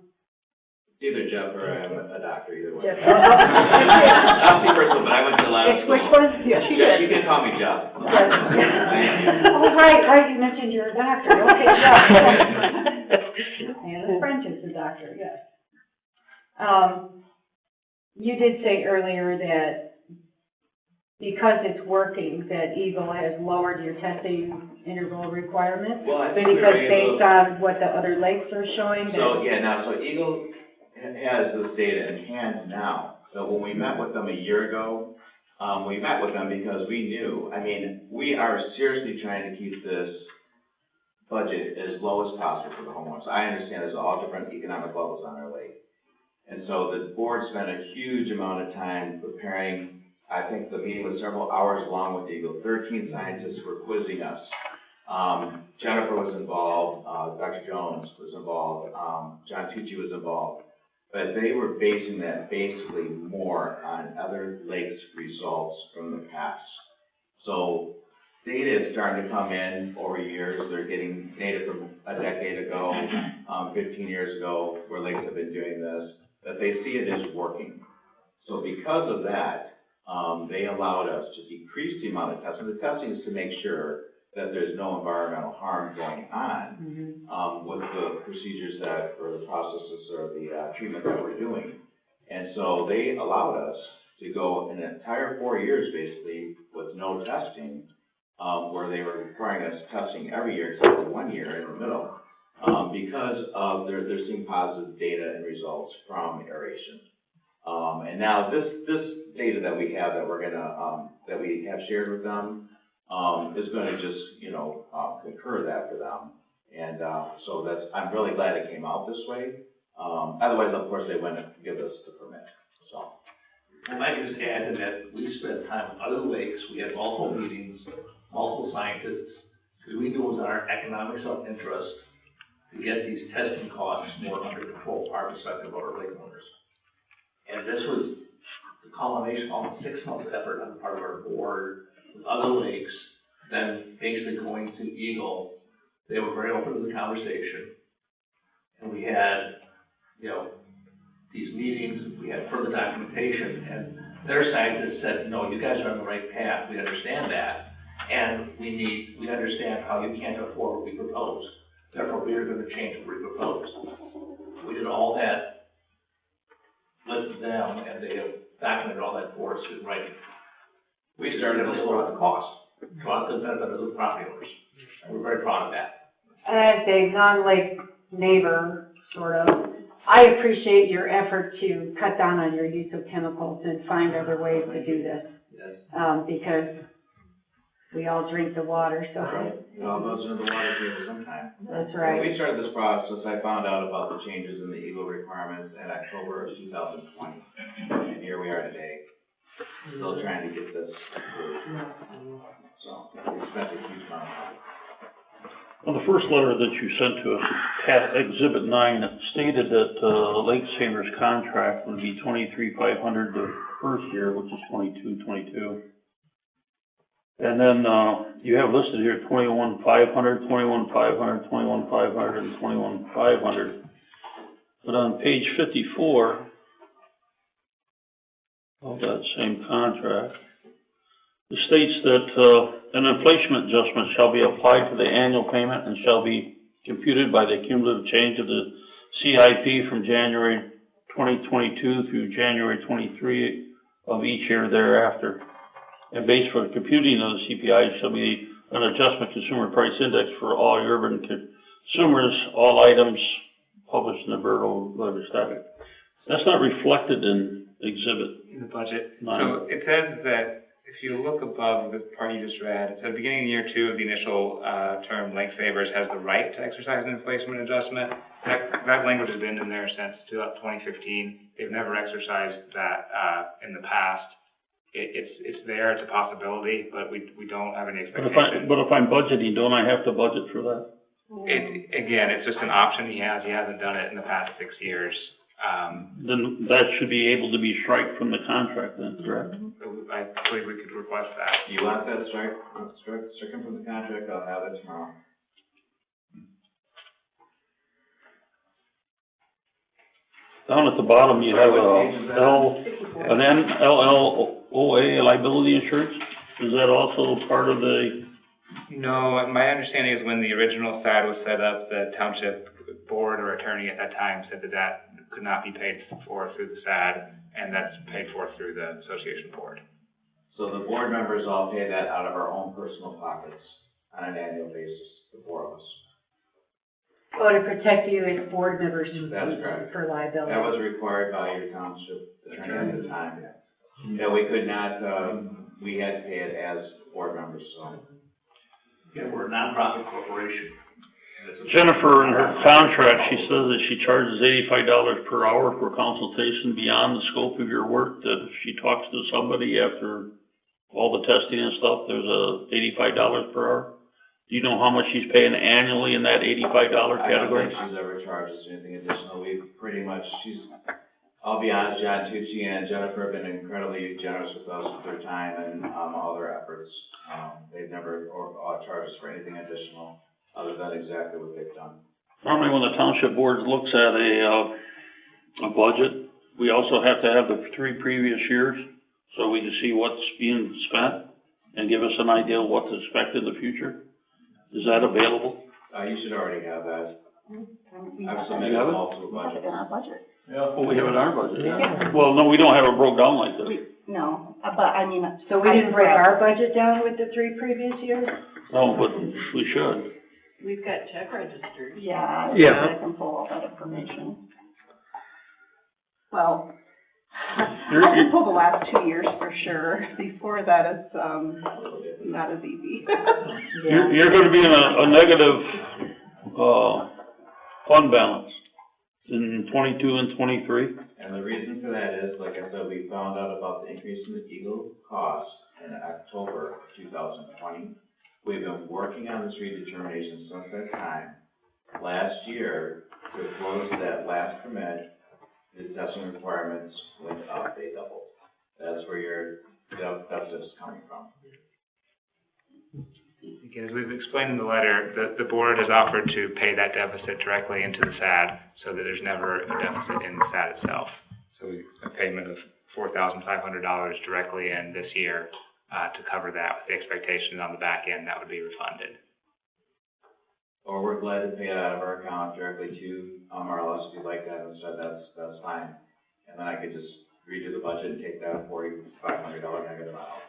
Either Jeff or I'm a doctor, either way. Jeff. Not too personal, but I went to lab school. Which one? Yeah, she did. You can call me Jeff. Oh, right, you mentioned you're a doctor, okay, Jeff. And a friend is a doctor, yes. You did say earlier that because it's working, that Eagle has lowered your testing interval requirements? Well, I think we were Because able based on what the other lakes are showing? So, yeah, now, so Eagle has this data in hand now. So when we met with them a year ago, we met with them because we knew, I mean, we are seriously trying to keep this budget as low as possible for the homeowners. I understand there's all different economic levels on our lake. And so the board spent a huge amount of time preparing. I think the meeting was several hours long with Eagle. 13 scientists were quizzing us. Jennifer was involved, Dr. Jones was involved, John Tucci was involved. But they were basing that basically more on other lakes' results from the past. So data is starting to come in over years. They're getting data from a decade ago, 15 years ago, where lakes have been doing this, that they see it as working. So because of that, they allowed us to decrease the amount of testing. The testing is to make sure that there's no environmental harm going on with the procedures that, or the processes or the treatment that we're doing. And so they allowed us to go an entire 4 years basically with no testing, where they were requiring us testing every year except for 1 year in the middle, because of they're seeing positive data and results from aeration. And now this data that we have that we're gonna that we have shared with them is going to just concur that for them. And so I'm really glad it came out this way. Otherwise, of course, they wouldn't give us the permit. So. I might just add to that, we spent time with other lakes, we had multiple meetings, multiple scientists, because we knew it was in our economic self-interest to get these testing costs more under control, our perspective of our lake owners. And this was the culmination of almost 6 months effort on the part of our board with other lakes, then basically going to Eagle. They were very open to the conversation. And we had, these meetings, we had further documentation, and their scientists said, no, you guys are on the right path, we understand that. And we understand how you can't afford what we proposed. Therefore, we are going to change what we proposed. We did all that with them, and they have documented all that for us in writing. We started to lower the cost, brought the benefit of the property owners. And we're very proud of that. And as a non-lake neighbor, sort of, I appreciate your effort to cut down on your use of chemicals and find other ways to do this. Yes. Because we all drink the water, so. It all goes into the water table sometime. That's right. When we started this process, I found out about the changes in the Eagle requirements in October of 2020. And here we are today, still trying to get this approved. So we spent a huge amount of time. Well, the first letter that you sent to us, Exhibit 9, stated that Lake Saver's contract would be $23,500 the first year, which is $22,222. And then you have listed here $21,500, $21,500, $21,500, and $21,500. But on page 54, of that same contract. It states that, an inflation adjustment shall be applied to the annual payment and shall be computed by the cumulative change of the CIP from January 2022 through January 23 of each year thereafter. And based for the computing of the CPI shall be an adjustment consumer price index for all urban consumers, all items published in the Bureau of Labor Static. That's not reflected in exhibit. In the budget. 9. So it says that if you look above the part you just read, it says beginning in year 2 of the initial term, Lake Savers has the right to exercise an inflation adjustment. That language has been in there since 2015. They've never exercised that in the past. It's there, it's a possibility, but we don't have any expectation. But if I'm budgeting, don't I have to budget for that? It's just an option he has. He hasn't done it in the past 6 years. Then that should be able to be striked from the contract then, correct? I believe we could request that. You want that stricken from the contract? I'll have it tomorrow. Down at the bottom, you have an NLLOA liability insurance. Is that also part of the? No, my understanding is when the original SAD was set up, the township board or attorney at that time said that could not be paid for through the SAD, and that's paid for through the association board. So the board members all pay that out of our own personal pockets on an annual basis, the 4 of us. Oh, to protect you as board members That's correct. for liability. That was required by your township attorney at the time. Yeah, we could not, we had to pay it as board members, so. Yeah, we're a nonprofit corporation. Jennifer, in her contract, she says that she charges $85 per hour for consultation beyond the scope of your work, that if she talks to somebody after all the testing and stuff, there's $85 per hour. Do you know how much she's paying annually in that $85 category? I don't think she's ever charged us anything additional. We pretty much, I'll be honest, John Tucci and Jennifer have been incredibly generous with us with their time and all their efforts. They've never charged us for anything additional other than exactly what they've done. Normally when the township board looks at a budget, we also have to have the 3 previous years so we can see what's being spent and give us an idea of what to expect in the future. Is that available? You should already have that. I've We submitted have it? multiple We have it budgets. in our budget. Oh, we have it in our budget? Yeah. Well, no, we don't have it broke down like this. No, but I mean. So we didn't break our budget down with the 3 previous years? No, but we should. We've got check registers. Yeah, Yeah. I can pull all that information. Well, I can pull the last 2 years for sure. Before that, it's, not as easy. You're gonna be in a negative, fund balance in 22 and 23. And the reason for that is, like I said, we found out about the increase in the Eagle cost in October of 2020. We've been working on this redetermination since that time. Last year, to close that last permit, the testing requirements went up, they doubled. That's where your deficit is coming from. Again, as we've explained in the letter, the board has offered to pay that deficit directly into the SAD so that there's never a deficit in the SAD itself. So a payment of $4,500 directly in this year to cover that, with the expectation on the back end that would be refunded. Or we're glad to pay it out of our account directly to RLS if you'd like that instead, that's fine. And then I could just redo the budget and take that $4,500 negative out.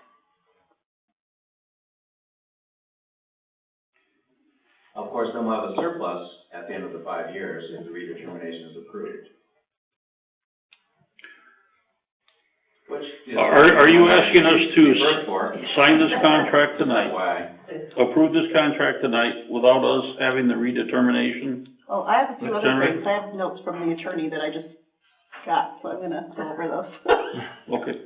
Of course, then we'll have a surplus at the end of the 5 years if the redetermination is approved. Are you asking us to sign this contract tonight? Approve this contract tonight without us having the redetermination? Well, I have a few other Generate- things. I have notes from the attorney that I just got, so I'm gonna go over those. Okay.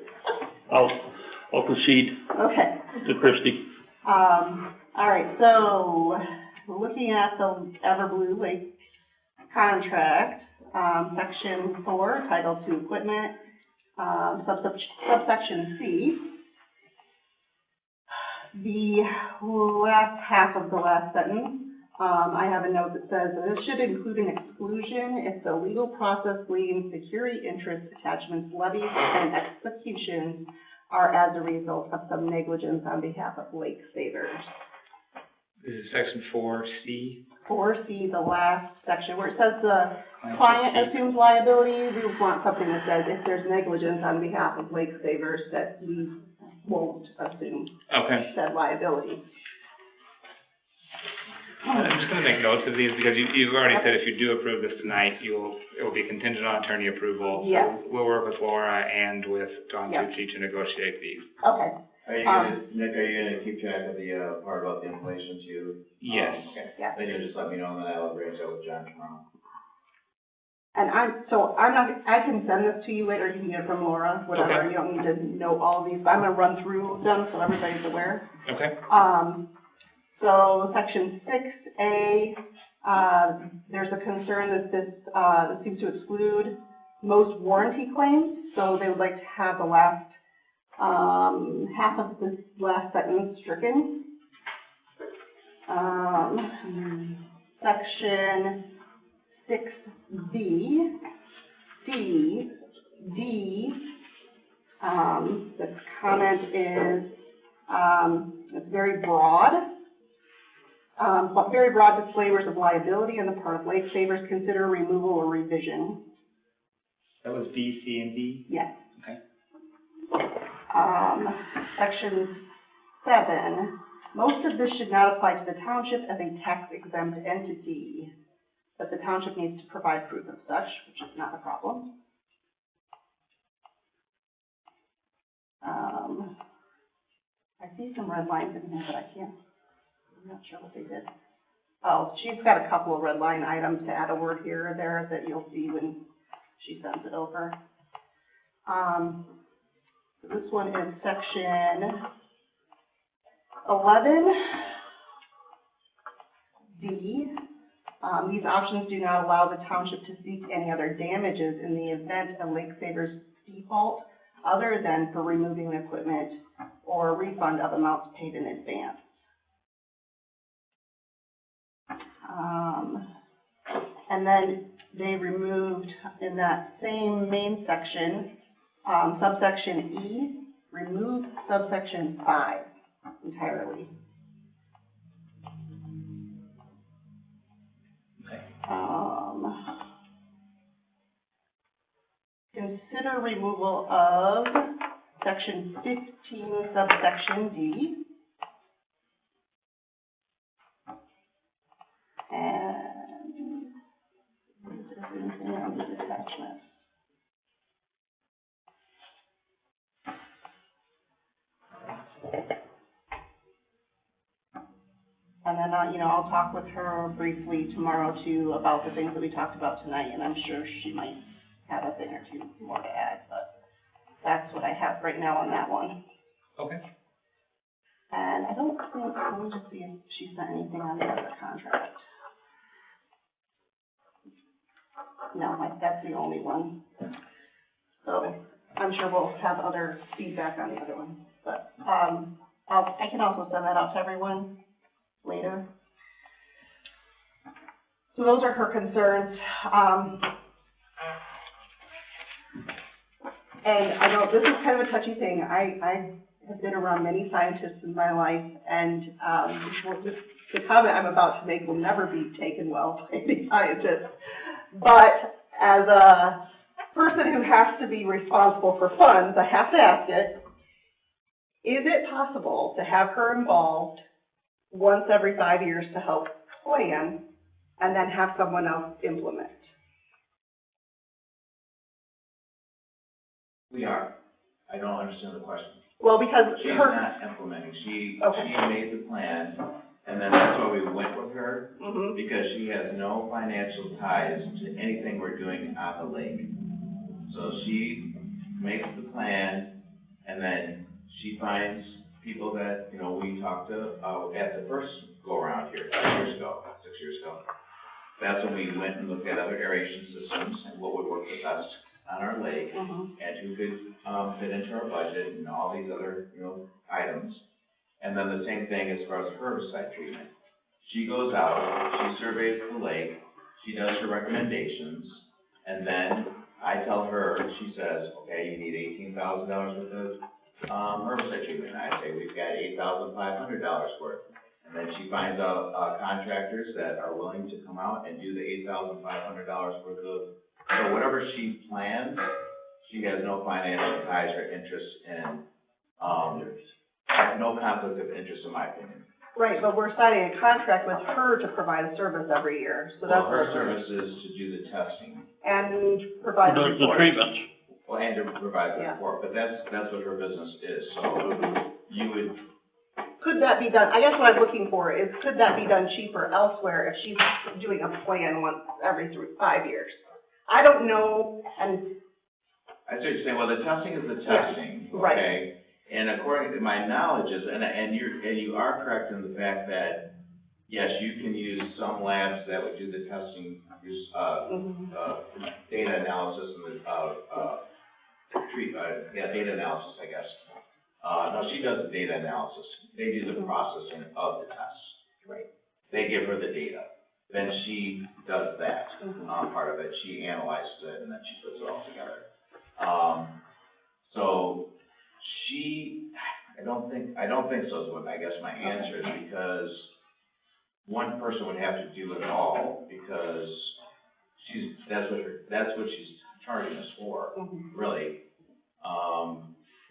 I'll proceed Okay. to Christie. All right, so looking at the Everblue Lake contract, section 4, Title II Equipment, subsection C. The last half of the last sentence, I have a note that says, this should include an exclusion if the legal process, liens, security interest attachments, levies, and executions are as a result of some negligence on behalf of lake savers. This is section 4C. 4C, the last section, where it says the client assumes liability, we want something that says if there's negligence on behalf of lake savers, that we won't assume said liability. I'm just gonna make notes of these because you've already said if you do approve this tonight, it will be contingent on attorney approval. Yes. So we'll work with Laura and with Don Tucci to negotiate these. Okay. Are you gonna, Nick, are you gonna keep track of the, part about the inflation too? Yes. Okay. Yeah. Then you'll just let me know, and then I'll arrange that with John tomorrow. And I can send this to you later, you can get it from Laura, whatever, you don't need to know all of these, but I'm gonna run through them so everybody's aware. Okay. So section 6A, there's a concern that this seems to exclude most warranty claims, so they would like to have the last, half of this last sentence stricken. Section 6B, D, the comment is, it's very broad. But very broad disclaimers of liability on the part of lake savers, consider removal or revision. That was B, C, and D? Yes. Okay. Section 7, most of this should not apply to the township as a tax-exempt entity, but the township needs to provide proof of such, which is not a problem. I see some red lines in here, but I'm not sure what they did. Oh, she's got a couple of red line items to add a word here or there that you'll see when she sends it over. This one is section 11D. These options do not allow the township to seek any other damages in the event a lake saver's default other than for removing the equipment or a refund of amounts paid in advance. And then they removed in that same main section, subsection E, remove subsection 5 entirely. Consider removal of section 15, subsection D. And is there anything on the attachment? And then, I'll talk with her briefly tomorrow too about the things that we talked about tonight, and I'm sure she might have a thing or two more to add, but that's what I have right now on that one. Okay. And I don't think, let me just see if she sent anything on the other contract. No, that's the only one. So I'm sure we'll have other feedback on the other one, but I can also send that out to everyone later. So those are her concerns. And I know this is kind of a touchy thing. I have been around many scientists in my life, and the comment I'm about to make will never be taken well by any scientist. But as a person who has to be responsible for funds, I have to ask it, is it possible to have her involved once every 5 years to help plan and then have someone else implement? We are. I don't understand the question. Well, because she's not implementing. She made the plan, and then that's why we went with her, because she has no financial ties to anything we're doing on the lake. So she makes the plan, and then she finds people that, we talked to at the first go-around here, 6 years ago. That's when we went and looked at other aeration systems and what would work the best on our lake, and who could fit into our budget and all these other, items. And then the same thing as far as herbicide treatment. She goes out, she surveys the lake, she does her recommendations, and then I tell her, she says, okay, you need $18,000 worth of, herbicide treatment. I say, we've got $8,500 worth. And then she finds out, contractors that are willing to come out and do the $8,500 worth of, so whatever she plans, she has no financial ties or interest in, no conflict of interest in my opinion. Right, but we're signing a contract with her to provide a service every year, so that's. Well, her service is to do the testing. And provide the The treatments. Well, and to provide the report, but that's what her business is, so you would. Could that be done, I guess what I'm looking for is, could that be done cheaper elsewhere if she's doing a plan once every 5 years? I don't know, and. I see what you're saying, well, the testing is the testing, yeah, right. Okay? And according to my knowledge is, and you are correct in the fact that, yes, you can use some labs that would do the testing, use, data analysis and data analysis, I guess. No, she does the data analysis. They do the processing of the tests. Right. They give her the data. Then she does that, part of it. She analyzes it and then she puts it all together. So I don't think so is what I guess my answer is, because one person would have to do it all, because that's what she's charging us for, really.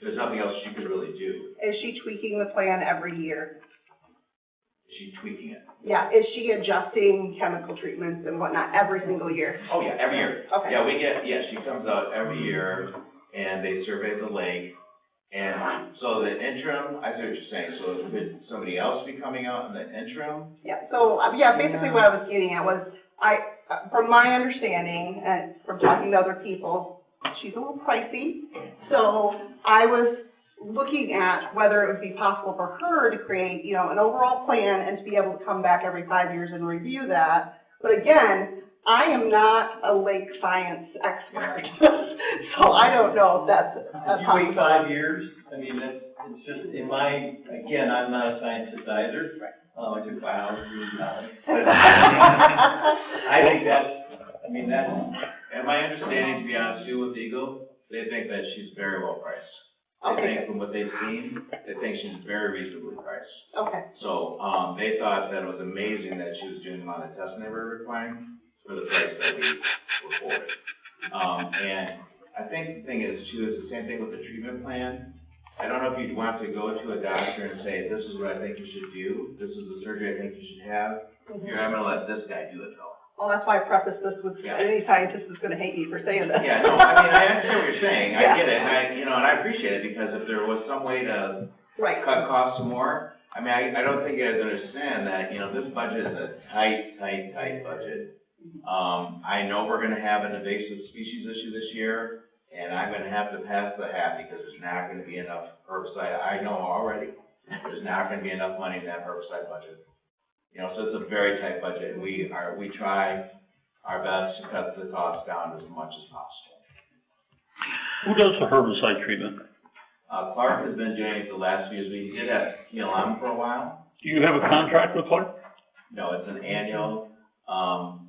There's nothing else she could really do. Is she tweaking the plan every year? Is she tweaking it? Yeah, is she adjusting chemical treatments and whatnot every single year? Oh, yeah, every year. Okay. Yeah, she comes out every year, and they survey the lake, and so the interim, I see what you're saying, so could somebody else be coming out in the interim? Yeah, so, basically what I was getting at was, from my understanding, and from talking to other people, she's a little pricey, so I was looking at whether it would be possible for her to create, an overall plan and to be able to come back every 5 years and review that. But again, I am not a lake science expert, so I don't know if that's a You wait 5 years, I mean, it's just, again, I'm not a scientist either. I took biology and knowledge. I think that's, And my understanding, to be honest, too, with Eagle, they think that she's very well priced. They think from what they've seen, they think she's very reasonably priced. Okay. So, they thought that it was amazing that she was doing the amount of testing they were requiring for the price that we reported. And I think the thing is, too, is the same thing with the treatment plan. I don't know if you'd want to go to a doctor and say, this is what I think you should do, this is the surgery I think you should have. I'm gonna let this guy do it, though. Well, that's why I prefaced this with, any scientist is gonna hate me for saying that. Yeah, no, I mean, I understand what you're saying, I get it, and I appreciate it, because if there was some way to cut costs some more, I mean, I don't think you guys understand that, this budget is a tight budget. I know we're gonna have an invasive species issue this year, and I'm gonna have to pass the hat, because there's not gonna be enough herbicide, I know already, there's not gonna be enough money in that herbicide budget. So it's a very tight budget, and we try our best to cut the costs down as much as possible. Who does the herbicide treatment? Clerk has been doing it the last few years. We did have PLM for a while. Do you have a contract with Clerk? No, it's an annual,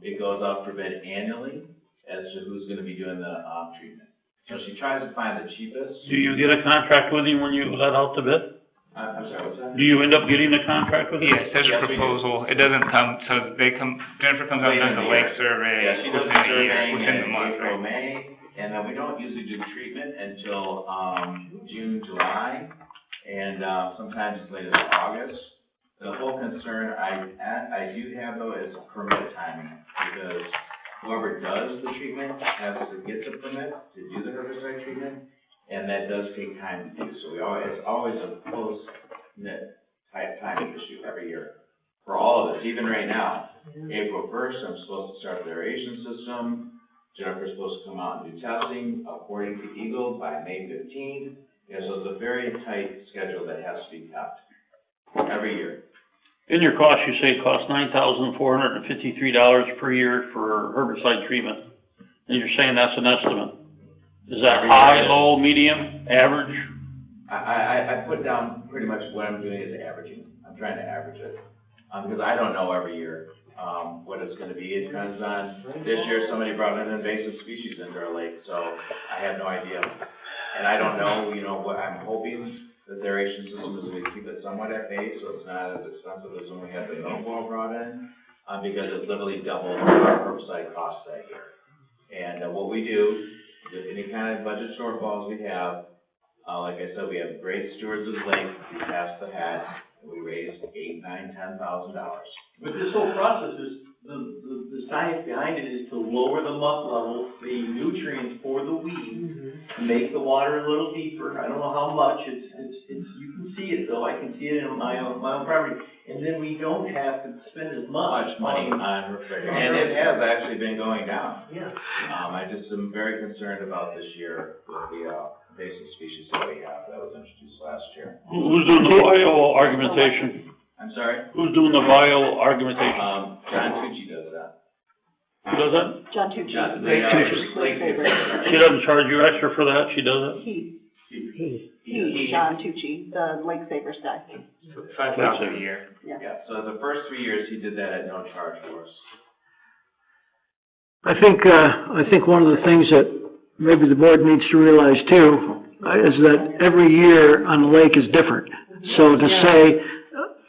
it goes out for bid annually as to who's gonna be doing the, treatment. So she tries to find the cheapest. Do you get a contract with him when you let out the bid? I'm sorry, what's that? Do you end up getting a contract with him? Yes, there's a proposal. It doesn't come, so Jennifer comes out and does the lake survey Yeah, she does within the a year, surveying within in the month, April, right? May, and then we don't usually do treatment until, June, July, and, sometimes it's later than August. The whole concern I do have, though, is permit timing, because whoever does the treatment has to get the permit to do the herbicide treatment, and that does take time to do. So it's always a close-knit type timing issue every year for all of us. Even right now, April 1st, I'm supposed to start the aeration system. Jennifer's supposed to come out and do testing according to Eagle by May 15th. So it's a very tight schedule that has to be kept every year. In your cost, you say it costs $9,453 per year for herbicide treatment. And you're saying that's an estimate. Is that high, low, medium, average? I put down pretty much what I'm doing is averaging. I'm trying to average it. because I don't know every year, what it's gonna be. It depends on, this year, somebody brought an invasive species into our lake, so I have no idea. And I don't know, you know, what I'm hoping that the aeration system is gonna keep it somewhat at bay, so it's not as expensive as when we had the milfoil brought in, because it literally doubled our herbicide costs that year. And what we do, with any kind of budget shortfalls we have, like I said, we have great stewards of the lake, we pass the hat, and we raise $8,000, $9,000, $10,000. But this whole process is, the science behind it is to lower the muck level, the nutrients for the weeds, make the water a little deeper. I don't know how much, it's, you can see it though, I can see it in my own property. And then we don't have to spend as much money on refrigerant, and it has actually been going down. Yeah. I just am very concerned about this year with the, invasive species that we have that was introduced last year. Who's doing the bio argumentation? I'm sorry? Who's doing the bio argumentation? John Tucci does that. Who does that? John Tucci. Lake Saver. She doesn't charge you extra for that, she does it? He, John Tucci, the Lake Savers guy. $5,000 a year. Yeah, so the first 3 years, he did that at no charge for us. I think one of the things that maybe the board needs to realize too, is that every year on the lake is different. So to say,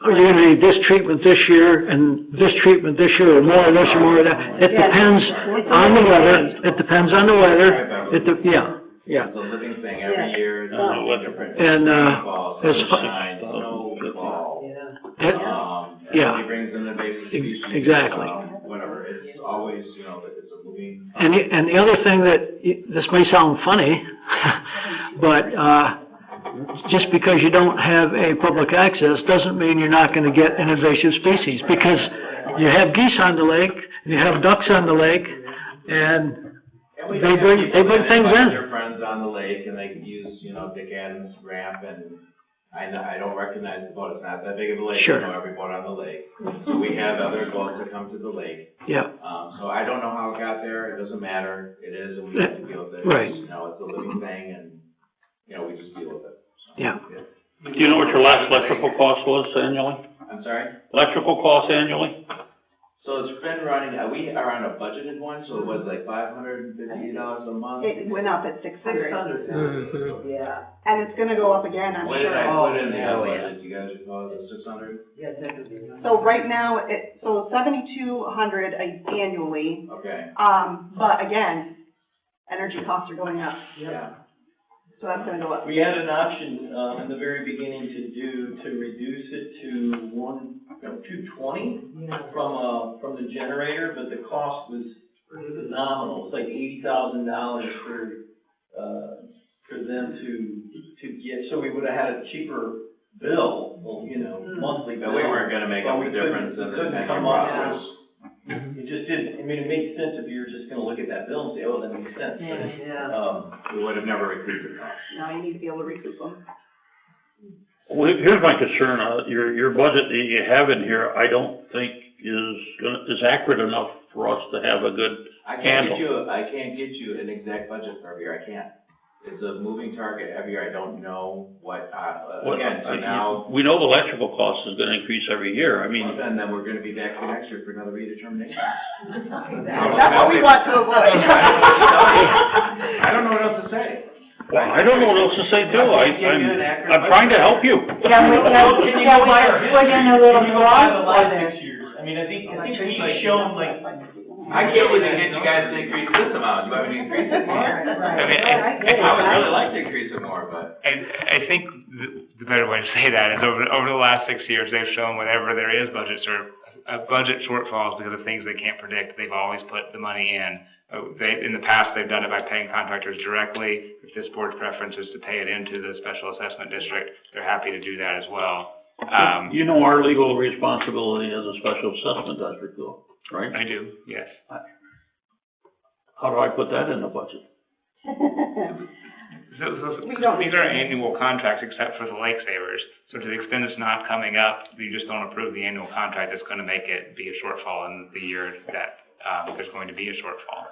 oh, you're gonna need this treatment this year, and this treatment this year, or more of this or more of that, it depends on the weather, it depends on the weather, yeah. It's a living thing, every year, it's different. And, Snowfall, sunshine, snowfall. Everybody brings in the basic species. Exactly. Whatever, it's always, you know, it's a moving. And the other thing that, this may sound funny, but, just because you don't have a public access doesn't mean you're not gonna get an invasive species, because you have geese on the lake, you have ducks on the lake, and they bring things in. Their friends on the lake, and they can use, you know, Dick Adams ramp, and I don't recognize the boat, it's not that big of a lake, Sure. I know every boat on the lake. So we have other boats that come to the lake. Yeah. So I don't know how it got there, it doesn't matter, it is, and we have to deal with it. Right. You know, it's a living thing, and, you know, we just deal with it. Yeah. Do you know what your last electrical cost was annually? I'm sorry? Electrical cost annually? So it's been running, we are on a budgeted one, so it was like $558 a month. It went up at $600. Yeah. And it's gonna go up again, I'm What did sure. I put in the budget? You guys recall, it was $600? Yeah, definitely. So right now, so $7,200 annually. Okay. But again, energy costs are going up. Yeah. So that's gonna go up. We had an option, in the very beginning to reduce it to $220 from the generator, but the cost was phenomenal. It's like $80,000 for them to get, so we would have had a cheaper bill, monthly bill. But we weren't gonna make up the difference in the couldn't tenure come up process. It just didn't, I mean, it makes sense if you're just gonna look at that bill and say, oh, that makes sense. But, we would have never recouped the cost. Now you need to be able to recoup them. Well, here's my concern, your budget that you have in here, I don't think is accurate enough for us to have a good handle. I can't get you an exact budget for every year, I can't. It's a moving target every year, I don't know what, again, so now. We know the electrical cost is gonna increase every year, I mean. Well, then we're gonna be back here next year for another redetermination. That's what we want to avoid. I don't know what else to say. Well, I don't know what else to say too, I'm trying to help you. Put in a little clause for there. I mean, I think he's shown like, I can't wait to get you guys to increase this amount, you want me to increase it more? I would really like to increase it more, but. I think the better way to say that is over the last 6 years, they've shown whenever there is budget shortfalls because of things they can't predict, they've always put the money in. In the past, they've done it by paying contractors directly. If this board's preference is to pay it into the special assessment district, they're happy to do that as well. You know our legal responsibility as a special assessment district though, right? I do, yes. How do I put that in the budget? These are annual contracts except for the lake savers. So to the extent it's not coming up, you just don't approve the annual contract that's going to make it be a shortfall in the year that there's going to be a shortfall.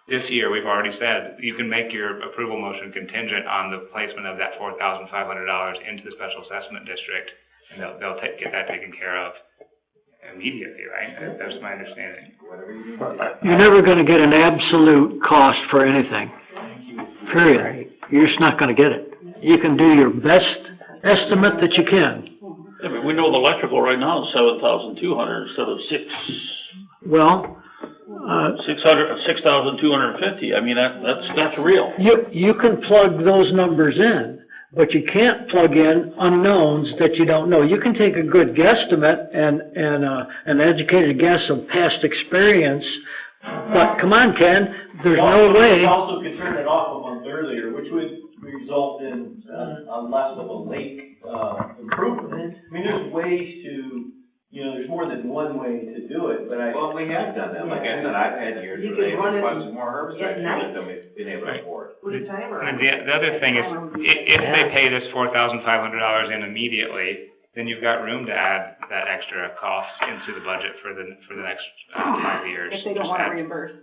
This year, we've already said, you can make your approval motion contingent on the placement of that $4,500 into the special assessment district, and they'll get that taken care of. immediately, right? That's my understanding. You're never gonna get an absolute cost for anything, period. You're just not gonna get it. You can do your best estimate that you can. I mean, we know the electrical right now is $7,200 instead of Well, 6,250. I mean, that's real. You can plug those numbers in, but you can't plug in unknowns that you don't know. You can take a good guesstimate and an educated guess of past experience, but come on, Ken, there's no way. We also could turn it off a month earlier, which would result in a less of a lake improvement. I mean, there's ways to, there's more than one way to do it, but Well, we have done that. Like I said, I've had years You where can they've run it requested more herbicides at night. than we've been able to afford. Put a timer And on. the other thing is, if they pay this $4,500 in immediately, then you've got room to add that extra cost into the budget for the next 5 years. If they don't want it reimbursed.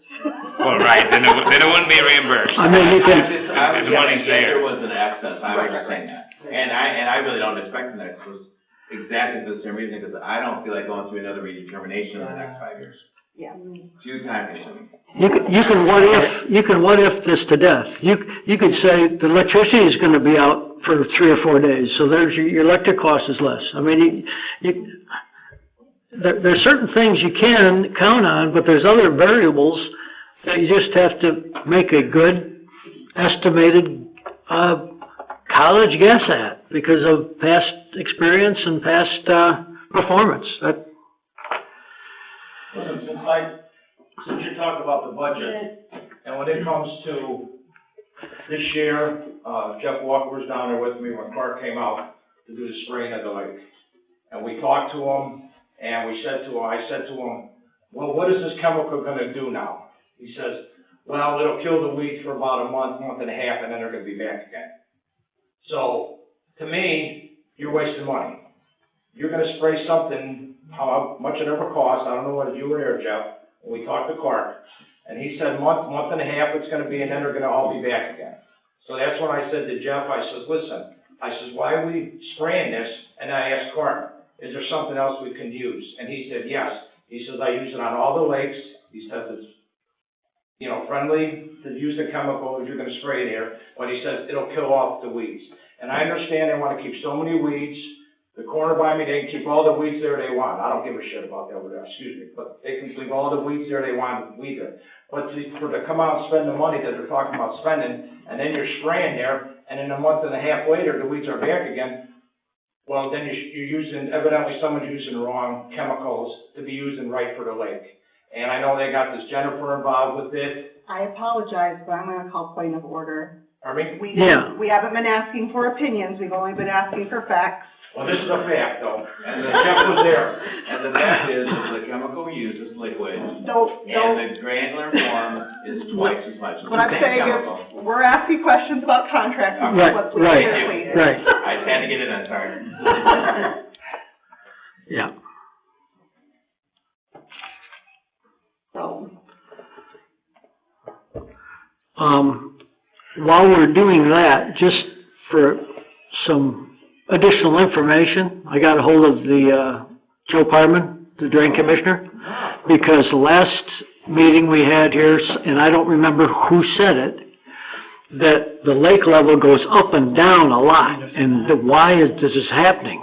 Well, right, then it wouldn't be reimbursed. I mean, you can. The money's there. There was an excess, I was saying that. And I really don't expect an excess, exactly for the same reason, because I don't feel like going through another redetermination in the next 5 years. Yeah. Too time consuming. You can what if this to death. You could say the electricity is gonna be out for 3 or 4 days, so there's your electric cost is less. I mean, there's certain things you can count on, but there's other variables that you just have to make a good estimated, college guess at because of past experience and past, performance. Listen, since you're talking about the budget, and when it comes to this year, Jeff Walker was down there with me when Clerk came out to do the spraying of the lake. And we talked to him, and I said to him, well, what is this chemical gonna do now? He says, well, it'll kill the weeds for about a month and a half, and then they're gonna be back again. So, to me, you're wasting money. You're gonna spray something, how much it ever costs, I don't know whether you were there, Jeff, when we talked to Clerk, and he said month and a half it's gonna be, and then they're gonna all be back again. So that's when I said to Jeff, I says, listen, why are we spraying this? And I asked Clerk, is there something else we can use? And he said, yes. He says, I use it on all the lakes. He says it's, friendly to use the chemical if you're gonna spray there, but he says it'll kill off the weeds. And I understand they wanna keep so many weeds. The corner by me, they can keep all the weeds there they want. I don't give a shit about that over there, excuse me, but they can leave all the weeds there they want, weed there. But for to come out and spend the money that they're talking about spending, and then you're spraying there, and then a month and a half later, the weeds are back again, well, then you're using, evidently someone's using the wrong chemicals to be using right for the lake. And I know they got this Jennifer involved with it. I apologize, but I'm gonna call point of order. Pardon me? We haven't been asking for opinions, we've only been asking for facts. Well, this is a fact, though, and the Jeff was there. And the fact is, the chemical we use is liquid, and Don't. the granular form is twice as much. It's What I'm the same saying chemical. is, we're asking questions about contracts, and let's leave it here, please. Right. I just had to get it in, sorry. Yeah. So, while we're doing that, just for some additional information, I got a hold of the, Joe Parman, the Drain Commissioner, because the last meeting we had here, and I don't remember who said it, that the lake level goes up and down a lot, and why is this happening,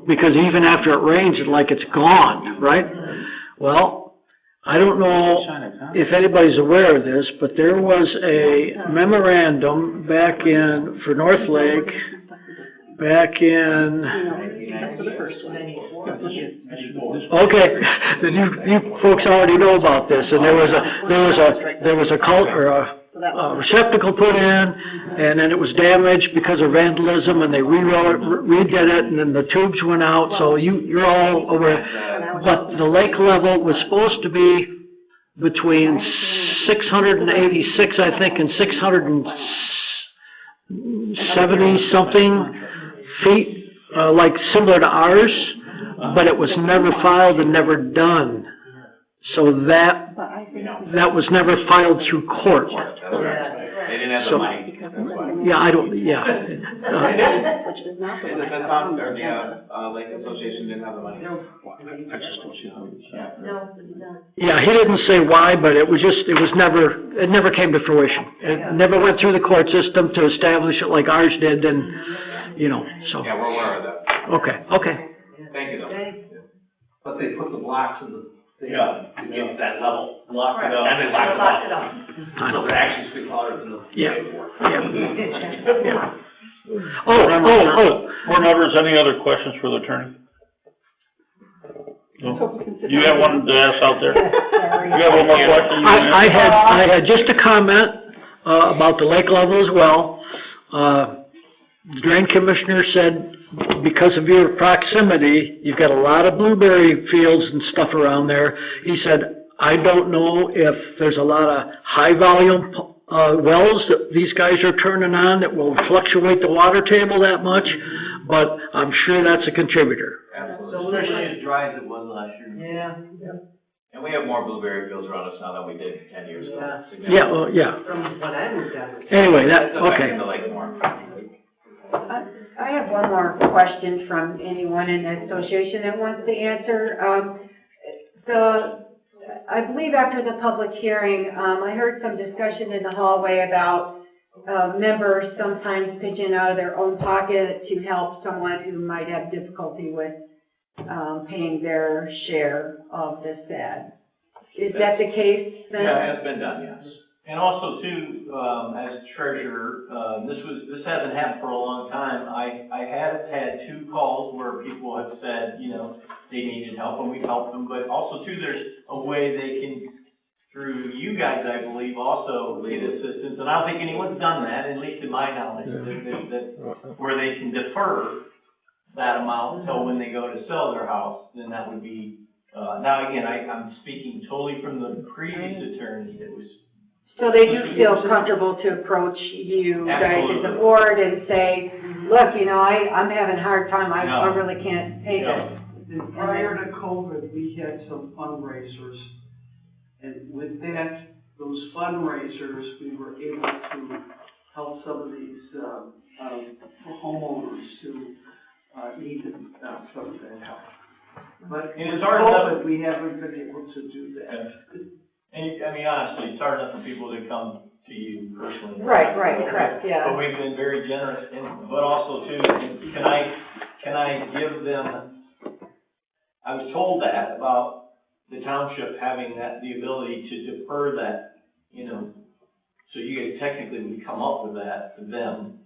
Because even after it rains, it's like it's gone, right? Well, I don't know if anybody's aware of this, but there was a memorandum for North Lake, back in, okay, then you folks already know about this, and there was a receptacle put in, and then it was damaged because of vandalism, and they redid it, and then the tubes went out, so you're all aware. But the lake level was supposed to be between 686, I think, and 670-something feet, like similar to ours, but it was never filed and never done. So that was never filed through court. They didn't have the money. Yeah, I don't, yeah. Which is not the one. The town, or the, Lake Association didn't have the money. No, Yeah, he didn't say why, but it never came to fruition. It never went through the court system to establish it like ours did, and, so. Yeah, we're aware of that. Okay. Thank you, though. But they put the blocks in the, to get that level. Locked it up. And they locked it up. I know. So they actually speak louder than the paperwork. Board members, any other questions for the attorney? No? You have one to ask out there? You have one more question? I had just a comment, about the lake level as well. The drain commissioner said, because of your proximity, you've got a lot of blueberry fields and stuff around there. He said, I don't know if there's a lot of high volume, wells that these guys are turning on that will fluctuate the water table that much, but I'm sure that's a contributor. Absolutely. Especially as dry as it was last year. And we have more blueberry fields around us now than we did 10 years ago. Yeah, well, yeah. From when I moved down. Anyway, It's okay. affecting the lake more. I have one more question from anyone in the association that wants to answer. I believe after the public hearing, I heard some discussion in the hallway about members sometimes pitching out of their own pocket to help someone who might have difficulty with paying their share of the SAD. Is that the case then? Yeah, it's been done, yes. And also too, as treasurer, this hasn't happened for a long time. I have had 2 calls where people have said, they needed help and we've helped them, but also too, there's a way they can, through you guys, I believe, also get assistance. And I don't think anyone's done that, at least in my knowledge, that where they can defer that amount until when they go to sell their house, then that would be, now again, I'm speaking totally from the previous attorney that was. So they do feel comfortable to approach you guys as a board and say, look, I'm having a hard time, I really can't pay this. Prior to COVID, we had some fundraisers, and with that, those fundraisers, we were able to help some of these, homeowners who, needed, some of that help. But with COVID, we haven't been able to do that. And, honestly, it's hard enough for people to come to you personally. Right, correct, yeah. But we've been very generous, but also too, can I give them, I was told that about the township having the ability to defer that, so you guys technically would come up with that for them,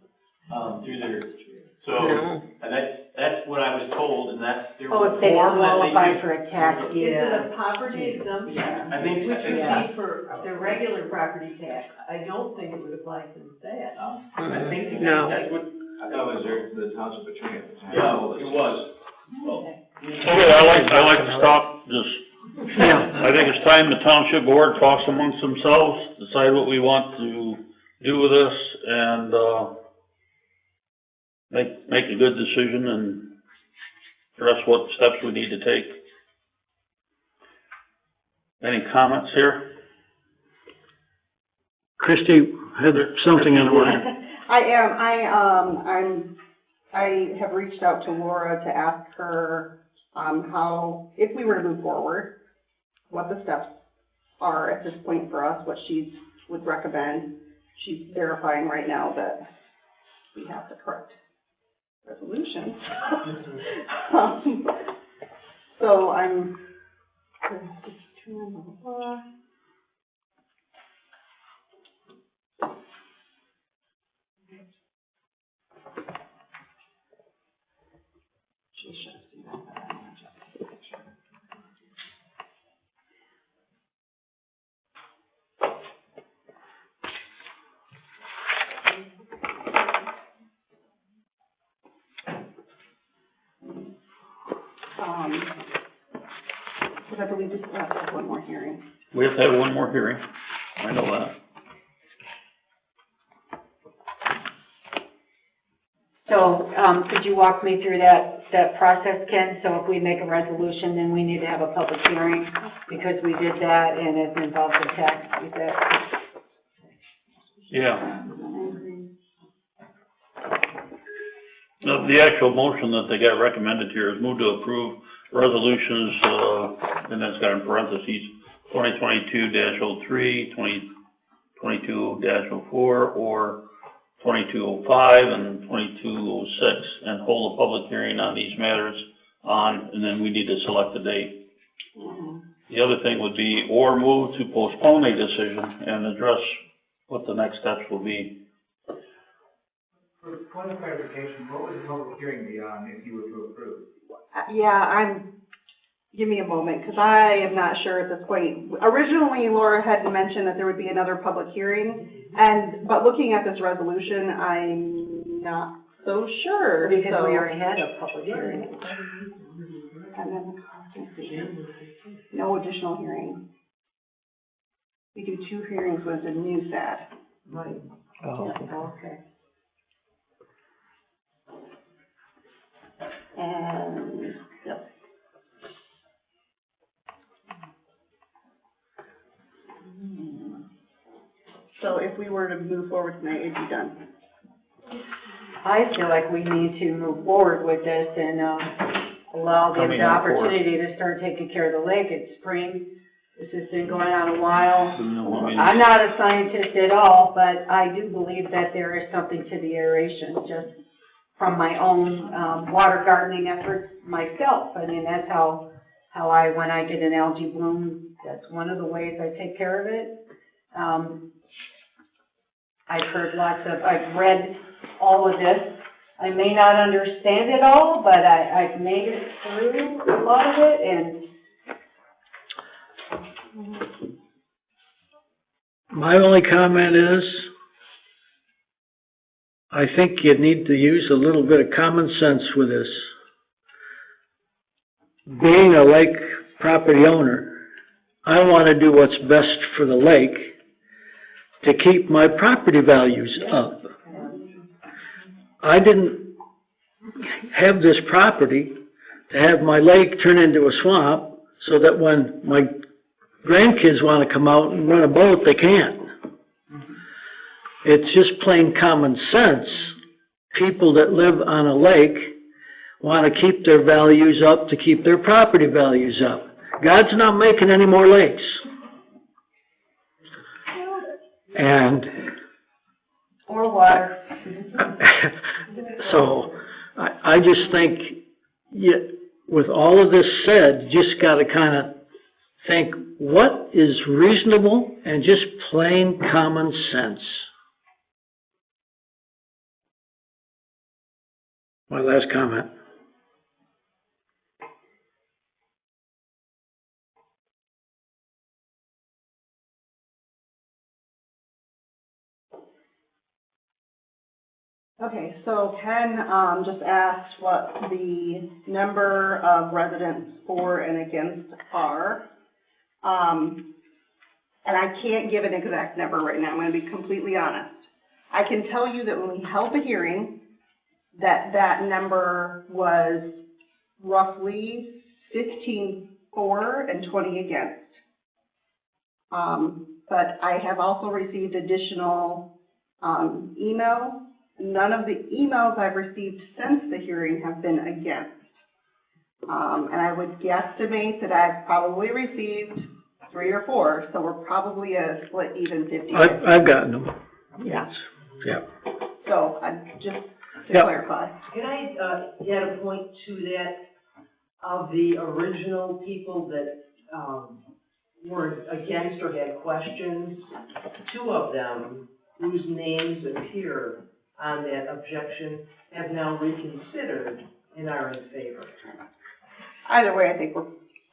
through their, that's what I was told, and that's their form that they qualify for a tax. Is it a poverty exemption? I think, Which would be for their regular property tax. I don't think it would apply to that. I think No. that's what. I thought it was the township attorney at the time. Yeah, it was. Okay, I like to stop this. I think it's time the township board talks amongst themselves, decide what we want to do with this, and, make a good decision and address what steps we need to take. Any comments here? Christie had something in mind. I have reached out to Laura to ask her, how, if we were to move forward, what the steps are at this point for us, what she would recommend. She's verifying right now that we have the correct resolution. So I'm, because I believe we still have to have one more hearing. We have to have one more hearing, I know that. So, could you walk me through that process, Ken? So if we make a resolution, then we need to have a public hearing because we did that and it involves the tax, is that? Yeah. The actual motion that they got recommended here is move to approve resolutions, and then it's got in parentheses, 2022-03, 2022-04, or 2205 and 2206, and hold a public hearing on these matters and then we need to select a date. The other thing would be, or move to postpone a decision and address what the next steps will be. For point of clarification, what would the public hearing be on if you were to approve? Give me a moment, because I am not sure at this point. Originally, Laura had mentioned that there would be another public hearing, but looking at this resolution, I'm not so sure. Because we already had a public hearing. And then, no additional hearing. We do 2 hearings when it's a new SAD. Right. Oh. Okay. And, yep. So if we were to move forward tonight, it'd be done. I feel like we need to move forward with this and, allow them the opportunity to start taking care of the lake. It's spring. This has been going on a while. I'm not a scientist at all, but I do believe that there is something to the aeration, just from my own, water gardening efforts myself. I mean, that's how when I get an algae bloom, that's one of the ways I take care of it. I've read all of this. I may not understand it all, but I've made it through a lot of it, and my only comment is, I think you need to use a little bit of common sense with this. Being a lake property owner, I want to do what's best for the lake to keep my property values up. I didn't have this property to have my lake turn into a swamp so that when my grandkids want to come out and run a boat, they can't. It's just plain common sense. People that live on a lake want to keep their values up, to keep their property values up. God's not making any more lakes. or water. So, I just think, with all of this said, you just gotta kinda think, what is reasonable and just plain common sense? My last comment. Okay, so Ken, just asked what the number of residents for and against are. And I can't give an exact number right now, I'm gonna be completely honest. I can tell you that when we held the hearing, that number was roughly 15 for and 20 against. But I have also received additional, emails. None of the emails I've received since the hearing have been against. And I would guesstimate that I've probably received 3 or 4, so we're probably a split even 50. I've gotten them. Yeah. Yeah. So, just to clarify. Can I, add a point to that? Of the original people that, were against or had questions, 2 of them whose names appear on that objection have now reconsidered and are in favor. Either way, I think we're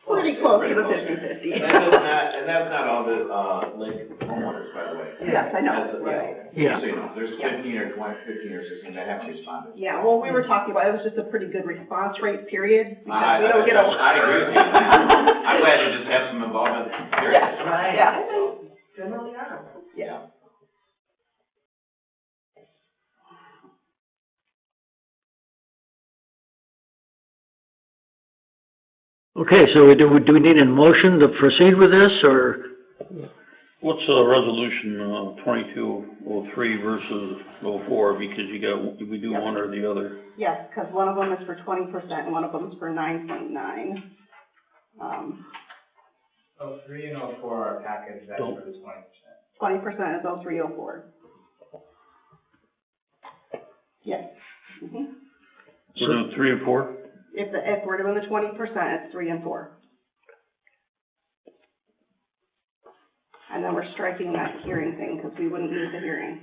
pretty close to the 50-50. And that's not all the, lake homeowners, by the way. Yes, I know. That's, Yeah. so you know, there's 15 or 16 that haven't responded. Yeah, well, we were talking about, it was just a pretty good response rate, period. Because I we don't get a. I agree with you. I'm glad to just have some involvement, period. Yeah, Right. yeah. Generally are. Yeah. Okay, so do we need a motion to proceed with this, or? What's, resolution, 2203 versus 04, because we do one or the other? Yes, because one of them is for 20% and one of them is for 9.9. 03 and 04 are packaged, that's for the 20%. 20% is 0304. Yes. Mm-hmm. We're doing 3 and 4? If we're doing the 20%, it's 3 and 4. And then we're striking that hearing thing, because we wouldn't need the hearing.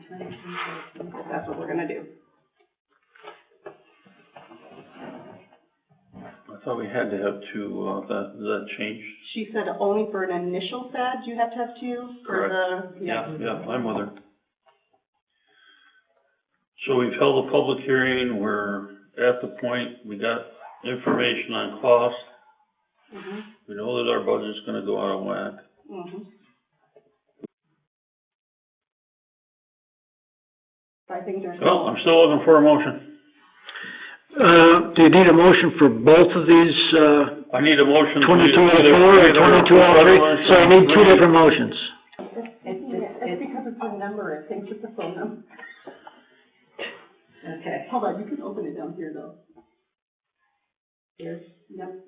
If that's what we're gonna do. I thought we had to have 2, is that changed? She said only for an initial FAD, you have to have 2 for the, Yeah, I'm with her. So we've held a public hearing, we're at the point, we got information on cost. Mm-hmm. We know that our budget's gonna go out of whack. Mm-hmm. I think there's. Well, I'm still looking for a motion. Do you need a motion for both of these, I need a motion. 2204 or 2203? So you need 2 different motions. It's because it's a number, it thinks it's a phone number. Okay. Hold on, you can open it down here though. Here? Yep.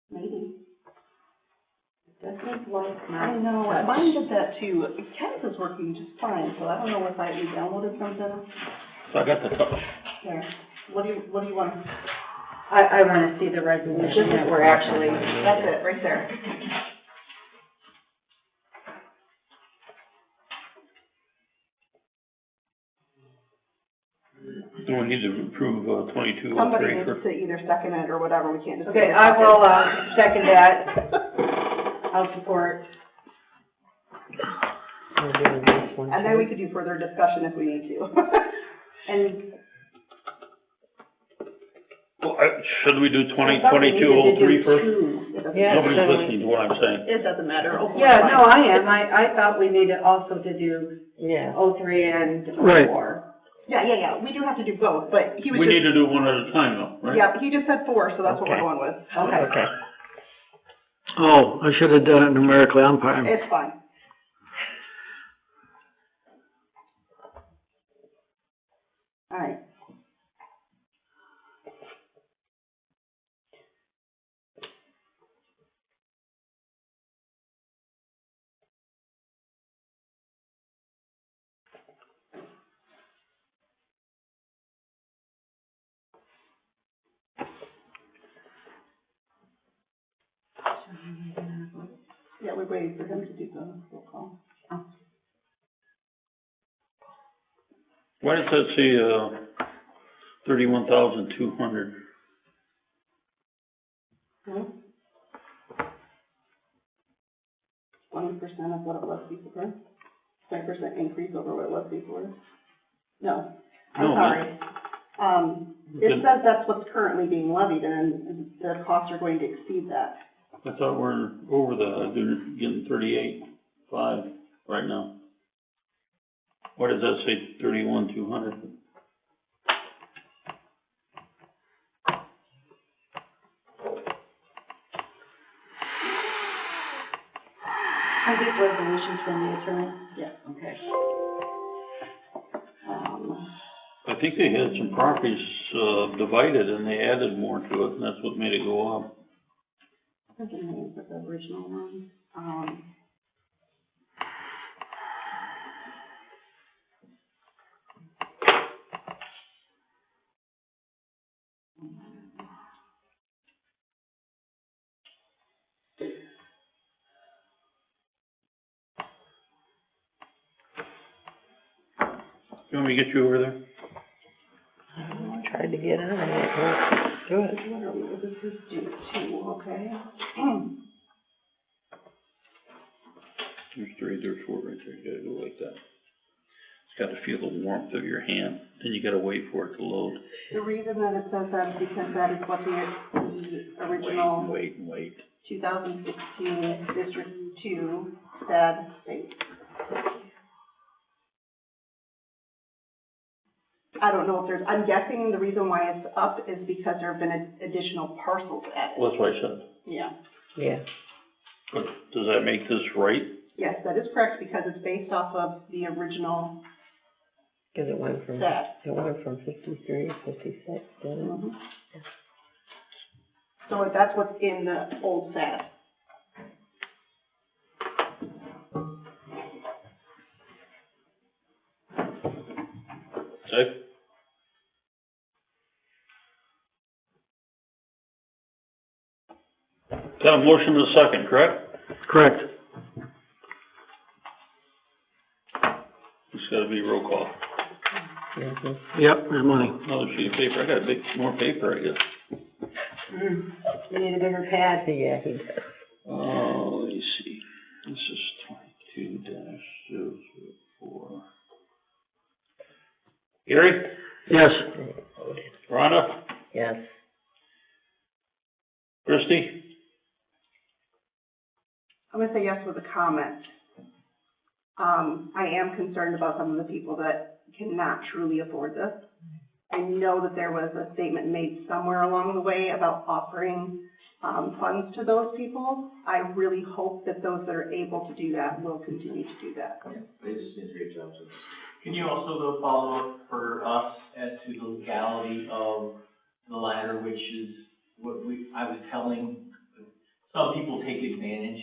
Maybe. Doesn't look I know, mine did that too. Ken's is working just fine, so I don't know if you downloaded something. So I got the touch. There. What do you want? I wanna see the resolution that we're actually. That's it, right there. Do we need to approve, 2203? Somebody needs to either second it or whatever, we can't just. Okay, I will, second that. I'll support. We're doing this one. And then we could do further discussion if we need to. And. Well, should we do 2203 first? Yeah. Nobody's listening to what I'm saying. It doesn't matter. Yeah, no, I am. I thought we needed also to do Yeah. 03 and 04. Right. Yeah, we do have to do both, but he was We just. need to do one at a time though, right? Yeah, he just said 4, so that's what we're Okay. going with. Okay. Oh, I should have done it numerically, I'm fine. It's fine. All right. Yeah, we're waiting for him to do the roll call. Why does that say, 31,200? 20% of what it was before. 20% increase over what it was before. No, I'm No, sorry. It says that's what's currently being levied, and the costs are going to exceed that. I thought we're over they're getting 38.5 right now. Why does that say 31,200? Are these resolutions from the attorney? Yes. Okay. I think they had some properties, divided and they added more to it, and that's what made it go up. I think it was the original one. You want me to get you over there? I tried to get on it, do it. What are we, this is due 2, okay? There's 3, there's 4 right there, you gotta go like that. It's gotta feel the warmth of your hand, then you gotta wait for it to load. The reason that it says that is because that is what the original. Wait. 2016 District 2 SAD states. I don't know if there's, I'm guessing the reason why it's up is because there have been additional parcels added. Well, that's what I said. Yeah. Yeah. But does that make this right? Yes, that is correct, because it's based off of the original Cause it went from set. 53 to 56, didn't it? Mhm. So that's what's in the old set. Okay. Got a motion and a second, correct? Correct. It's gotta be roll call. Yep, there's money. Another sheet of paper, I got a big, more paper, I guess. You need a bigger pad. Yeah, he does. Let me see, this is 22-004. Gary? Yes. Rhonda? Yes. Christie? I'm gonna say yes with a comment. I am concerned about some of the people that cannot truly afford this. I know that there was a statement made somewhere along the way about offering, funds to those people. I really hope that those that are able to do that will continue to do that. They just did a great job. Can you also go follow up for us as to the legality of the ladder, which is what I was telling, some people take advantage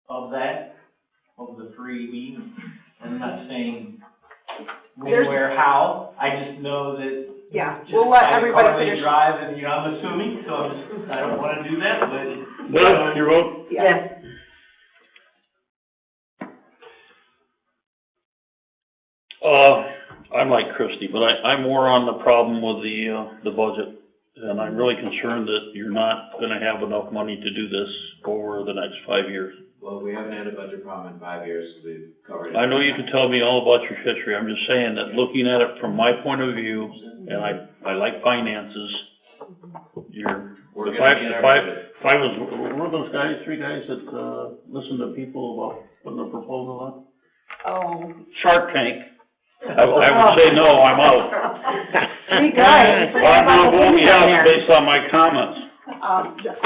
of that, of the free meeting. I'm not saying when, where, how, I just know that. Yeah, Just we'll let by the everybody car they finish. drive, and, I'm assuming, so I don't wanna do that, but. Bill, your vote? Yes. I'm like Christie, but I'm more on the problem with the budget. And I'm really concerned that you're not gonna have enough money to do this over the next 5 years. Well, we haven't had a budget problem in 5 years, we've covered it. I know you can tell me all about your history, I'm just saying that looking at it from my point of view, and I like finances, We're if gonna be in our budget. I was, were those guys, 3 guys that, listened to people about putting a proposal on? Oh. Shark Tank. I would say no, I'm out. 3 guys. Well, I'm gonna vote yes based on my comments.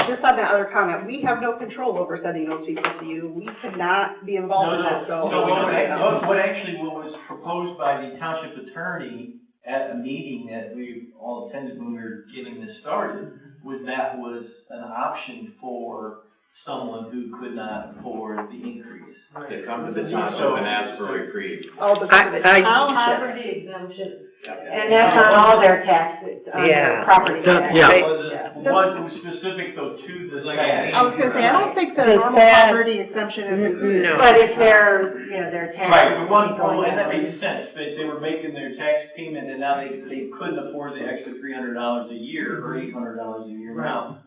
Just on that other comment, we have no control over sending those people to you. We could not be involved in that, so. So what was proposed by the township attorney at a meeting that we all attended when we were getting this started, was that was an option for someone who could not afford the increase. To come to the township and ask for reprieve. Oh, because of the township. Poverty exemption. And that's on all their taxes, on their property taxes. Yeah. It was specific though to the SAD. I was gonna say, I don't think the normal poverty exemption is included. But if they're, their taxes. Right, the one, going that up. makes sense, but they were making their tax payment and now they couldn't afford the extra $300 a year or $800 a year. Now,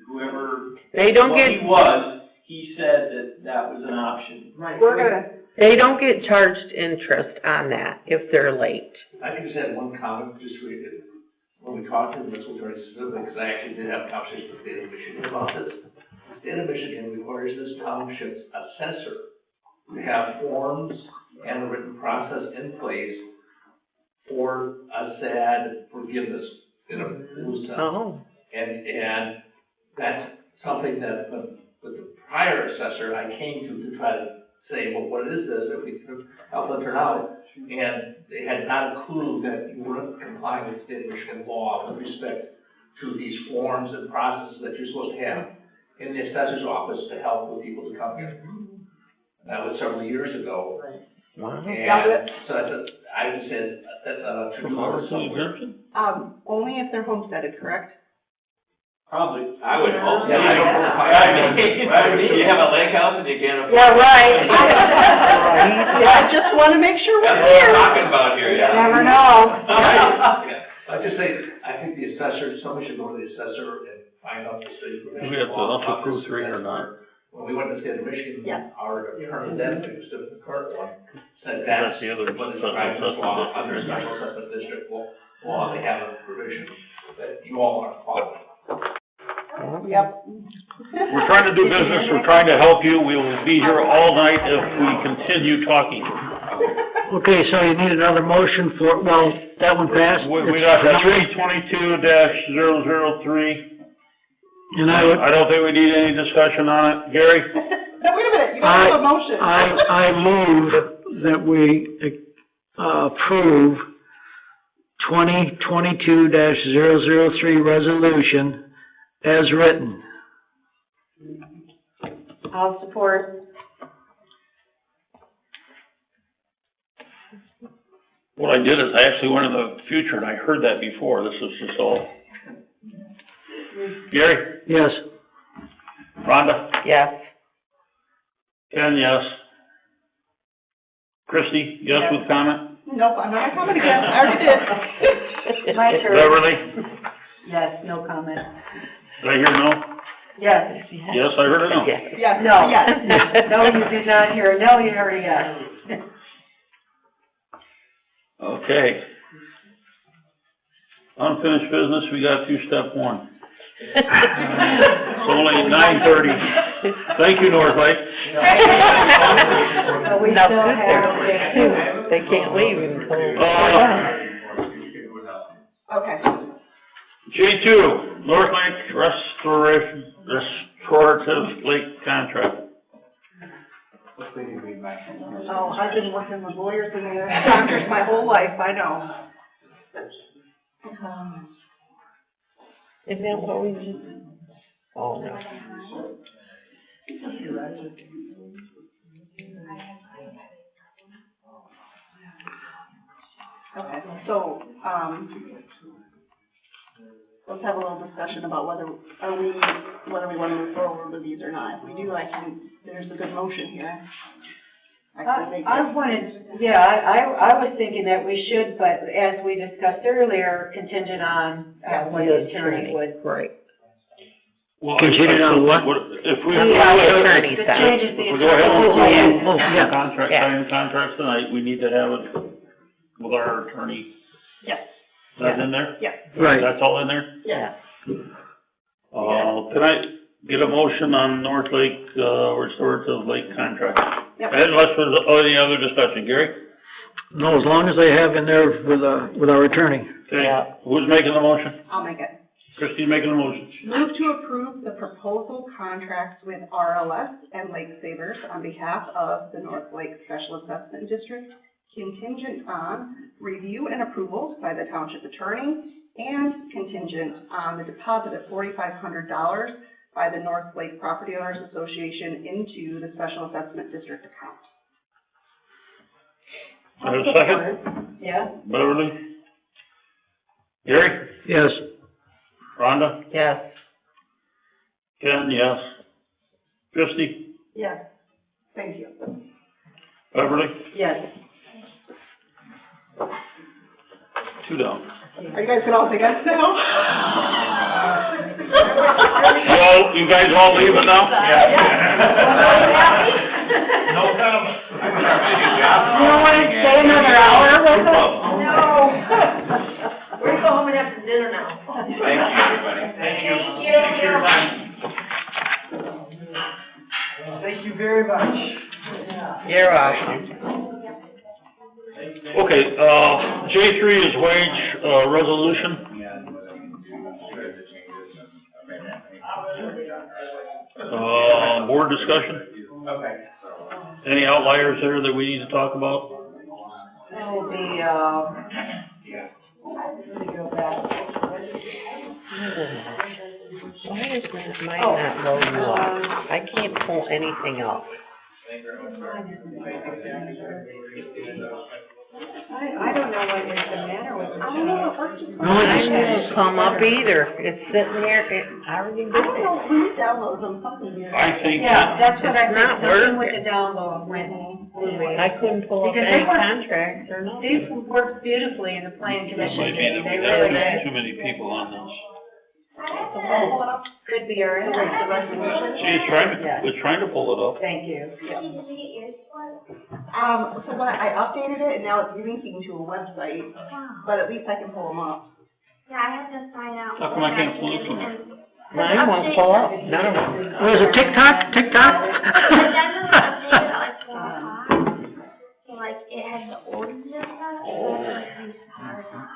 whoever, They don't what get, he was, he said that was an option. Right. We're gonna, they don't get charged interest on that if they're late. I can just add one comment, just when we talked to the municipal attorney specifically, because I actually did have a conversation with the state of Michigan about this. The state of Michigan requires this township's assessor to have forms and a written process in place for a SAD forgiveness in a loose sense. Oh. And that's something that, with the prior assessor, I came to try to say, well, what is this, that we could help them turn out? And they had not a clue that you weren't complying with state of Michigan law with respect to these forms and processes that you're supposed to have in the assessor's office to help with people to come here. That was several years ago. Wow. And so I would say that's a to-do somewhere. only if they're homesteaded, correct? Probably. I would hope. Yeah, I don't know. You have a lake house and you can't afford. Yeah, right. I just wanna make sure we're That's what clear. we're talking about here, yeah. Never know. I just say, I think the assessor, somebody should go to the assessor and find out the state of Do we Michigan have to law. approve 3 or not? When we went to the state of Michigan, Yeah. our attorney then, who's the current one, said That's that's the other what is special practice law, assessment under district. special assessment district law, they have a provision that you all are following. Yep. We're trying to do business, we're trying to help you, we will be here all night if we continue talking. Okay, so you need another motion for, well, that one passed. We got 322-003. And I would, I don't think we need any discussion on it. Gary? No, wait a minute, you don't have a motion. I move that we approve 2022-003 resolution as written. I'll support. What I did is I actually went in the future and I heard that before. This is just all. Gary? Yes. Rhonda? Yes. Ken, yes. Christie, yes with comment? Nope, I'm not coming again, I already did. My turn. Beverly? Yes, no comment. Did I hear no? Yes. Yes, I heard a no. Yes, no. Yes. No, you did not hear, no, you heard a yes. Okay. Unfinished business, we got through step one. It's only 9:30. Thank you, Northlake. So we Now, still sit have. there. They can't leave until. Okay. J2, Northlake Restorative Lake Contract. Oh, I've been working with lawyers and doctors my whole life, I know. Isn't that what we just? Oh, no. Okay, so, let's have a little discussion about whether we want to move forward with these or not. If we do, there's a good motion here. I was thinking that we should, but as we discussed earlier, contingent on, what the attorney would. Right. Well, Contingent on what? If we The attorney The said. changes the If we go ahead and yeah. sign contracts tonight, we need to have it with our attorney. Yes. That's in there? Yes. Right. That's all in there? Yes. Can I get a motion on Northlake, Restorative Lake Contract? Yep. Unless there's any other discussion. Gary? No, as long as they have in there with our attorney. Okay. Who's making the motion? I'll make it. Christie's making the motion. Move to approve the proposal contracts with RLS and Lake Savers on behalf of the North Lake Special Assessment District, contingent on review and approval by the Township Attorney, and contingent on the deposit of $4,500 by the North Lake Property Owners Association into the Special Assessment District account. I have a second? Yeah. Beverly? Gary? Yes. Rhonda? Yes. Ken, yes. Christie? Yes. Thank you. Beverly? Yes. 2 down. Are you guys gonna all say yes now? Well, you guys all leaving now? No comment. You don't want to stay another hour with us? No. We're gonna go home and have some dinner now. Thank you, everybody. Thank you. Thank you. Thanks for your time. Thank you very much. You're welcome. Okay, J3 is wage, resolution. Board discussion. Okay. Any outliers there that we need to talk about? That will be, let me go back. Why is mine not loading up? I can't pull anything up. I don't know what is the matter with it. I don't know, it works. Mine won't come up either. It's sitting there, I already did I don't it. know who downloads them, something weird. I think. Yeah, that's what I It's think, not something with working. the download went away. I couldn't pull up Because any they work- contracts or nothing. These work beautifully in the planning It commission. might be that They we really have did. too many people on this. Could be our invoice, the resolution. She's trying to pull it up. Thank you. So when I updated it, and now it's linking to a website, but at least I can pull them up. Yeah, I have to sign out. How come I can't pull this one up? Mine won't pull up, none of them. Oh, is it TikTok? TikTok? So like, it has the old stuff,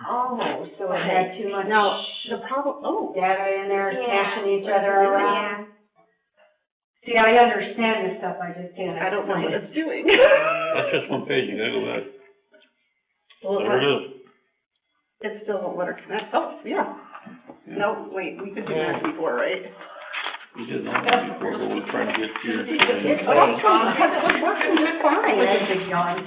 Oh, so it had too much. Now, The problem, data in there, Yeah. cashing each other around. See, I understand this stuff, I just can't I don't know what explain it. it's doing. That's just one page, you gotta go back. Well, There it is. It still won't let her connect. Oh, yeah. No, wait, we could do that before, right? We did all that before, but we're trying to get to your. It's working just fine. Look at the yawn.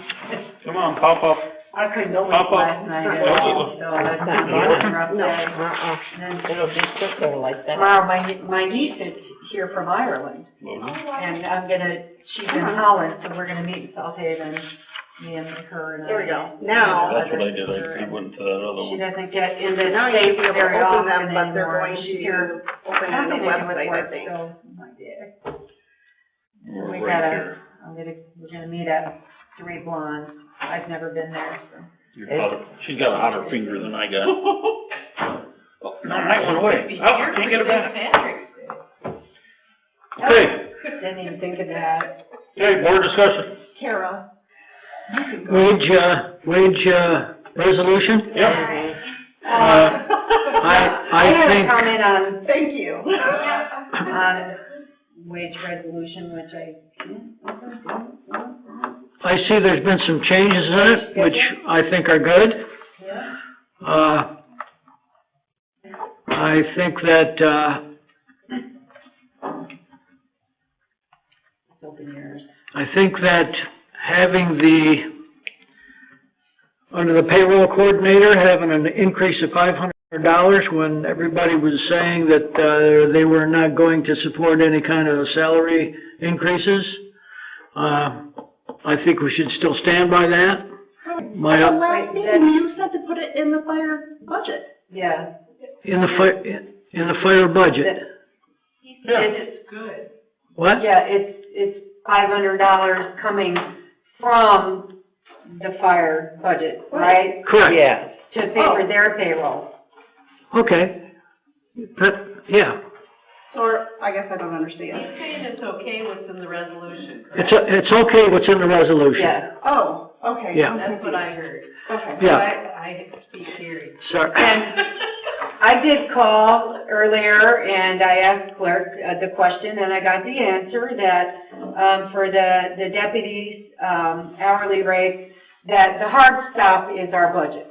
Come on, pop up. I couldn't go Pop up. last night, so that's not a rough day. And then It'll just sit there like that. tomorrow, my niece is here from Ireland, and she's in Holland, so we're gonna meet in South Haven, me and her and. There we go. Now. That's what I did, I went to that other She one. doesn't get in the Now you'll States be able very to open often them, but they're anymore. going She's to here open it on the something to do with website, I work, think. so, my dear. We're We right gotta, here. we're gonna meet at Three Blondes. I've never been there, so. She's got a hotter finger than I got. Oh, no, mine went away. Oh, can't get it back. Okay, Didn't even think of that. okay, board discussion. Kara, you can go. Wage resolution? Yep. I have a think, comment on, Thank you. on wage resolution, which I see there's been some changes in it, which I think are good. I think that, open yours. I think that having under the payroll coordinator, having an increase of $500 when everybody was saying that, they were not going to support any kind of salary increases, I think we should still stand by that. At the last meeting, you said to put it in the fire budget. Yeah. In the fire budget. It's good. What? Yeah, it's $500 coming from the fire budget, right? Correct. Yeah. To pay for their payroll. Okay. Yeah. Or, I guess I don't understand. He's saying it's okay what's in the resolution, correct? It's okay what's in the resolution. Yeah. Oh, okay. Yeah. That's what I heard. Okay. Yeah. I speak theory. Sorry. And I did call earlier and I asked Clerk the question and I got the answer that, for the deputies' hourly rate, that the hard stop is our budget.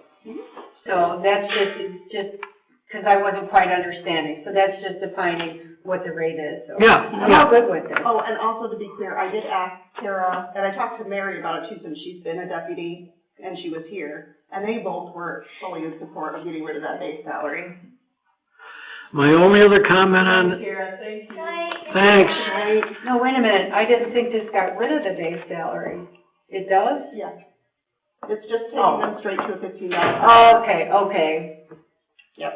So that's just, because I wasn't quite understanding, so that's just defining what the rate is, so. Yeah, I'm all good with it. Oh, and also to be clear, I did ask Kara, and I talked to Mary about it too, since she's been a deputy and she was here, and they both were fully in support of getting rid of that base salary. My only other comment on, Kara, thank you. thanks. No, wait a minute, I didn't think this got rid of the base salary. It does? Yeah. It's just taking them straight to a $15. Oh, okay. Yep.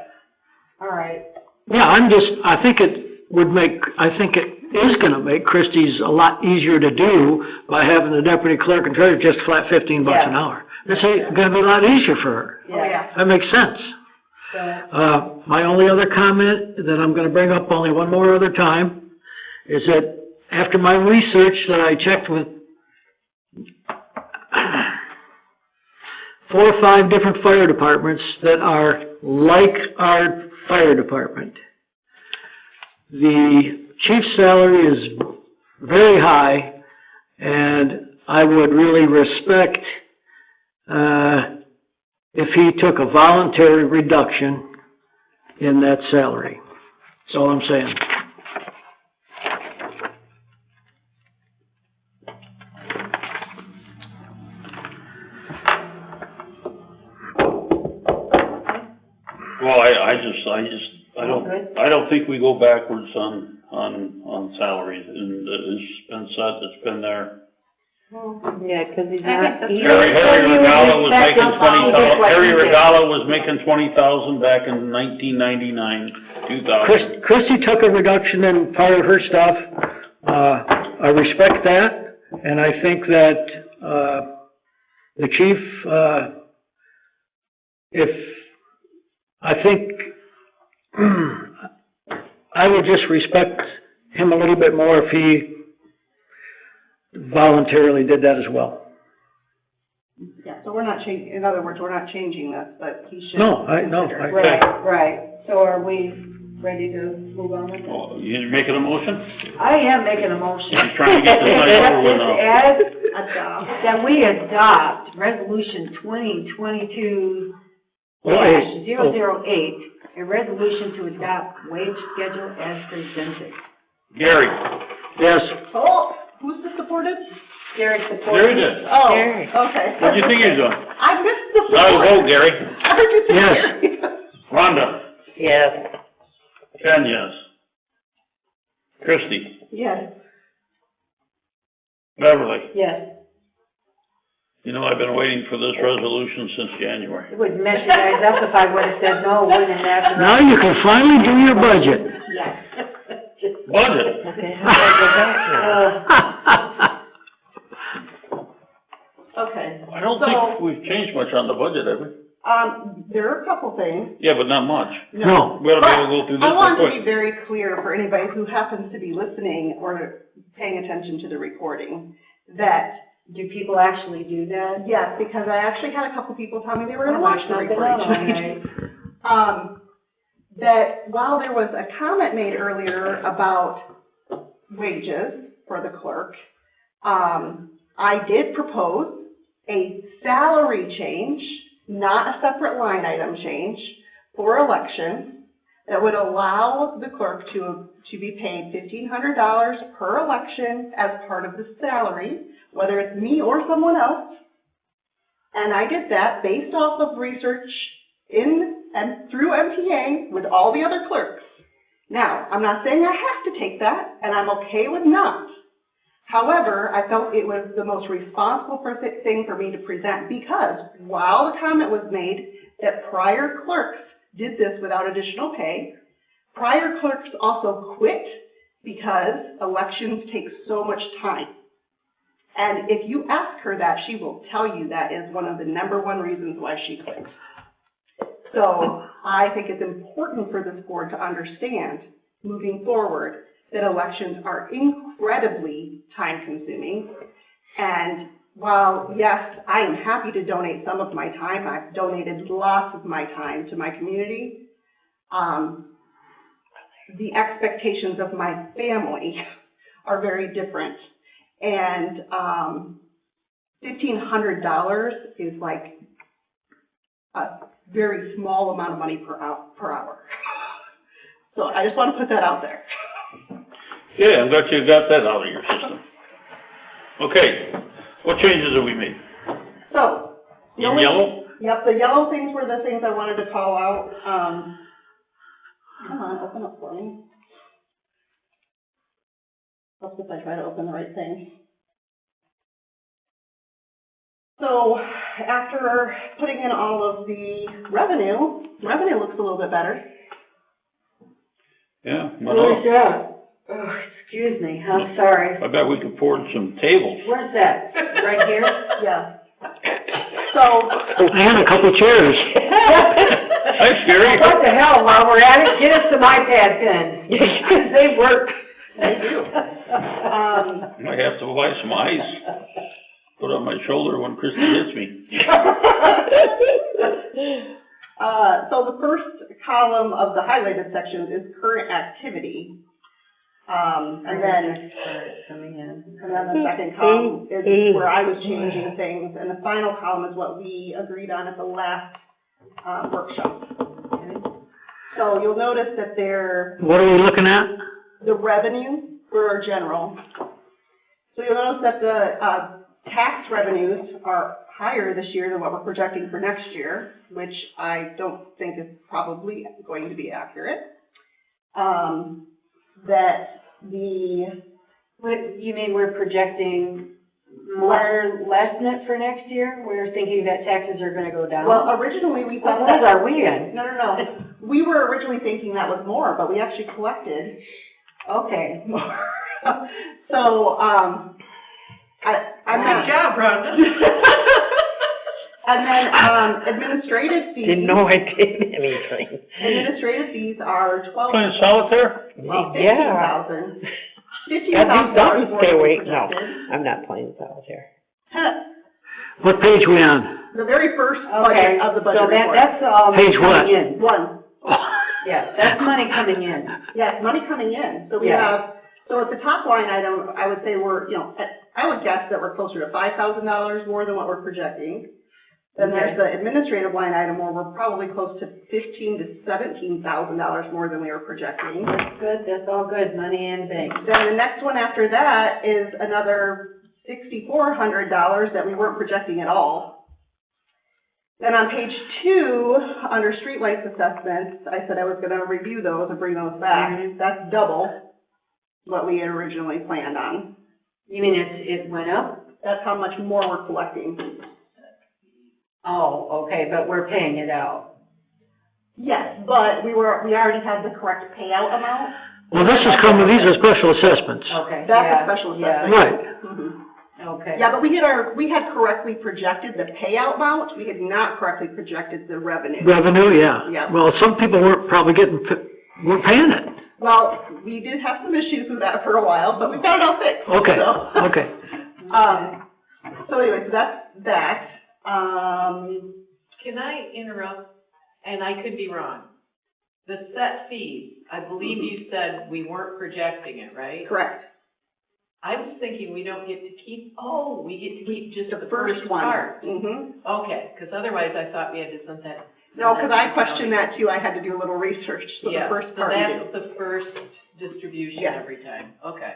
All right. Yeah, I think it is gonna make Christie's a lot easier to do by having the deputy clerk and treasurer just flat $15 an hour. It's gonna be a lot easier for her. Yeah. That makes sense. So, My only other comment that I'm gonna bring up only one more other time is that after my research that I checked with 4 or 5 different fire departments that are like our fire department, the chief's salary is very high, and I would really respect if he took a voluntary reduction in that salary. That's all I'm saying. Well, I don't think we go backwards on salaries, and it's been set, it's been there. Yeah, 'cause he's not. Harry Regala was making $20,000 back in 1999, 2000. Christie took a reduction in part of her stuff. I respect that, and I think that, the chief, I would just respect him a little bit more if he voluntarily did that as well. Yeah, so we're not changing, in other words, we're not changing this, but he should. No, consider it. right. So are we ready to move on with that? Oh, you making a motion? I am making a motion. You're trying to get this night over with now. That we adopt resolution 2022-008, a resolution to adopt wage schedule as presented. Gary? Yes. Oh, who's the supported? Gary Gary supported. did. Oh, Gary. okay. What'd you think he was doing? I missed the Not a support. vote, Gary. I heard you say Yes. Gary. Rhonda? Yes. Ken, yes. Christie? Yes. Beverly? Yes. You know, I've been waiting for this resolution since January. It would mess you guys up if I would have said no, wouldn't it, after? Now you can finally do your budget. Yes. Budget? Okay, how do I go back now? Okay. I don't think we've changed much on the budget, have we? There are a couple things. Yeah, but not much. No. We ought to be able to go through this I want real to be quick. very clear for anybody who happens to be listening or paying attention to the recording, that, Do people actually do that? yes, because I actually had a couple people tell me they were going to Oh, watch the something recording else, tonight. That while there was a comment made earlier about wages for the clerk, I did propose a salary change, not a separate line item change, for election that would allow the clerk to be paid $1,500 per election as part of the salary, whether it's me or someone else. And I did that based off of research and through MTA with all the other clerks. Now, I'm not saying I have to take that, and I'm okay with not. However, I felt it was the most responsible thing for me to present, because while the comment was made that prior clerks did this without additional pay, prior clerks also quit because elections take so much time. And if you ask her that, she will tell you that is one of the #1 reasons why she quit. So I think it's important for this board to understand, moving forward, that elections are incredibly time-consuming. And while, yes, I am happy to donate some of my time, I've donated lots of my time to my community, the expectations of my family are very different. And $1,500 is like a very small amount of money per hour. So I just want to put that out there. Yeah, I'm glad you got that out of your system. Okay, what changes have we made? So. the In only- yellow? Yep, the yellow things were the things I wanted to call out. Come on, open up for me. Let's see if I try to open the right thing. So after putting in all of the revenue looks a little bit better. Yeah, Where's that? Oh, excuse me, I'm sorry. I bet we could afford some tables. Where's that? Right here? Yeah. So. And a couple chairs. Thanks, Gary. What the hell, while we're at it, get us some iPad pens. They work. They do. Might have to buy some ice, put on my shoulder when Christie hits me. So the first column of the highlighted section is current activity. And then the second column is where I was changing things, and the final column is what we agreed on at the last workshop. So you'll notice that What are we looking at? the revenue for our general. So you'll notice that the tax revenues are higher this year than what we're projecting for next year, which I don't think is probably going to be accurate. What, you mean we're projecting less in it for next year? We're thinking that taxes are gonna go down? Well, originally we thought What that. world are we in? No. We were originally thinking that was more, but we actually collected. Okay. More. So, I'm not. Good job, Rhonda. And then, administrative fees. Didn't know I did anything. Administrative fees are Playing solitaire? Yeah. $15,000. Gotta do something, $15,000 stay awake. No, projected. I'm not playing solitaire. What page we on? The very first Okay, budget of the budget so report. that's all Page what? coming in. One. Yeah, that's money coming in. Yes, money coming in. So we Yeah. have, so at the top line item, I would say we're, I would guess that we're closer to $5,000 more than what we're projecting. Then there's the administrative line item where we're probably close to $15,000 to $17,000 more than we were projecting. That's good, that's all good, money in bank. Then the next one after that is another $6,400 that we weren't projecting at all. Then on page 2, under streetlights assessments, I said I was gonna review those and bring those back. That's double what we had originally planned on. You mean it went up? That's how much more we're collecting. Oh, okay, but we're paying it out. Yes, but we already had the correct payout amount. Well, these are special assessments. Okay. That's a special assessment. Right. Okay. Yeah, but we had correctly projected the payout amount, we had not correctly projected the revenue. Revenue, yeah. Yeah. Well, some people weren't probably weren't paying it. Well, we did have some issues with that for a while, but we've got it all fixed. Okay, so. okay. So anyway, so that's that. Can I interrupt? And I could be wrong. The set fees, I believe you said we weren't projecting it, right? Correct. I was thinking we don't get to keep, we get to keep just the First first one. part. Mm-hmm. Okay, because otherwise I thought we had to send that. No, because I questioned that too, I had to do a little research, so the Yeah, first so part we that's do. the first distribution Yeah. every time. Okay.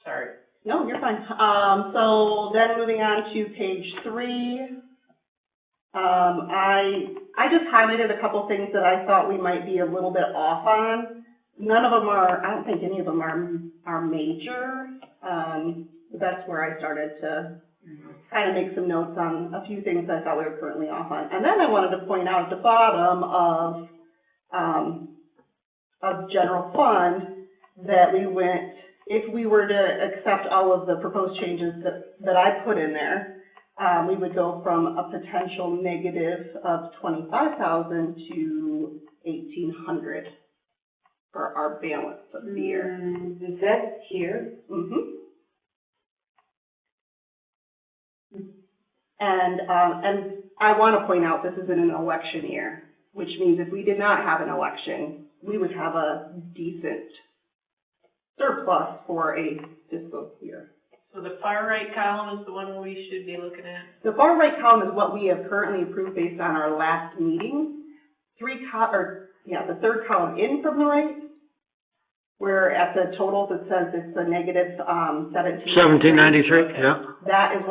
Sorry. No, you're fine. So then moving on to page 3, I just highlighted a couple things that I thought we might be a little bit off on. None of them I don't think any of them are major. But that's where I started to kind of make some notes on a few things I thought we were currently off on. And then I wanted to point out at the bottom of general fund that we went, if we were to accept all of the proposed changes that I put in there, we would go from a potential negative of 25,000 to 1,800 for our balance of the year. Is that here? Mm-hmm. And I want to point out, this isn't an election year, which means if we did not have an election, we would have a decent surplus for a fiscal year. So the far right column is the one we should be looking at? The far right column is what we have currently approved based on our last meeting. The third column in from the right, where at the totals it says it's a negative 1793, yeah. That is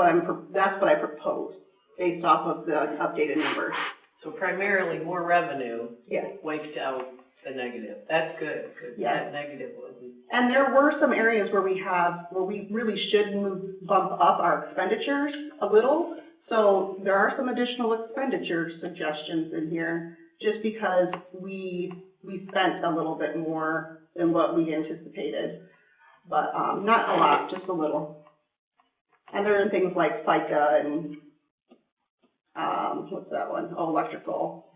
that's what I proposed, based off of the updated numbers. So primarily more revenue. Yes. Wiped out the negative. That's good, because Yes. that negative wasn't. And there were some areas where we really should bump up our expenditures a little. So there are some additional expenditure suggestions in here, just because we spent a little bit more than what we anticipated. But, not a lot, just a little. And there are things like FICA and, what's that one? Oh, electrical.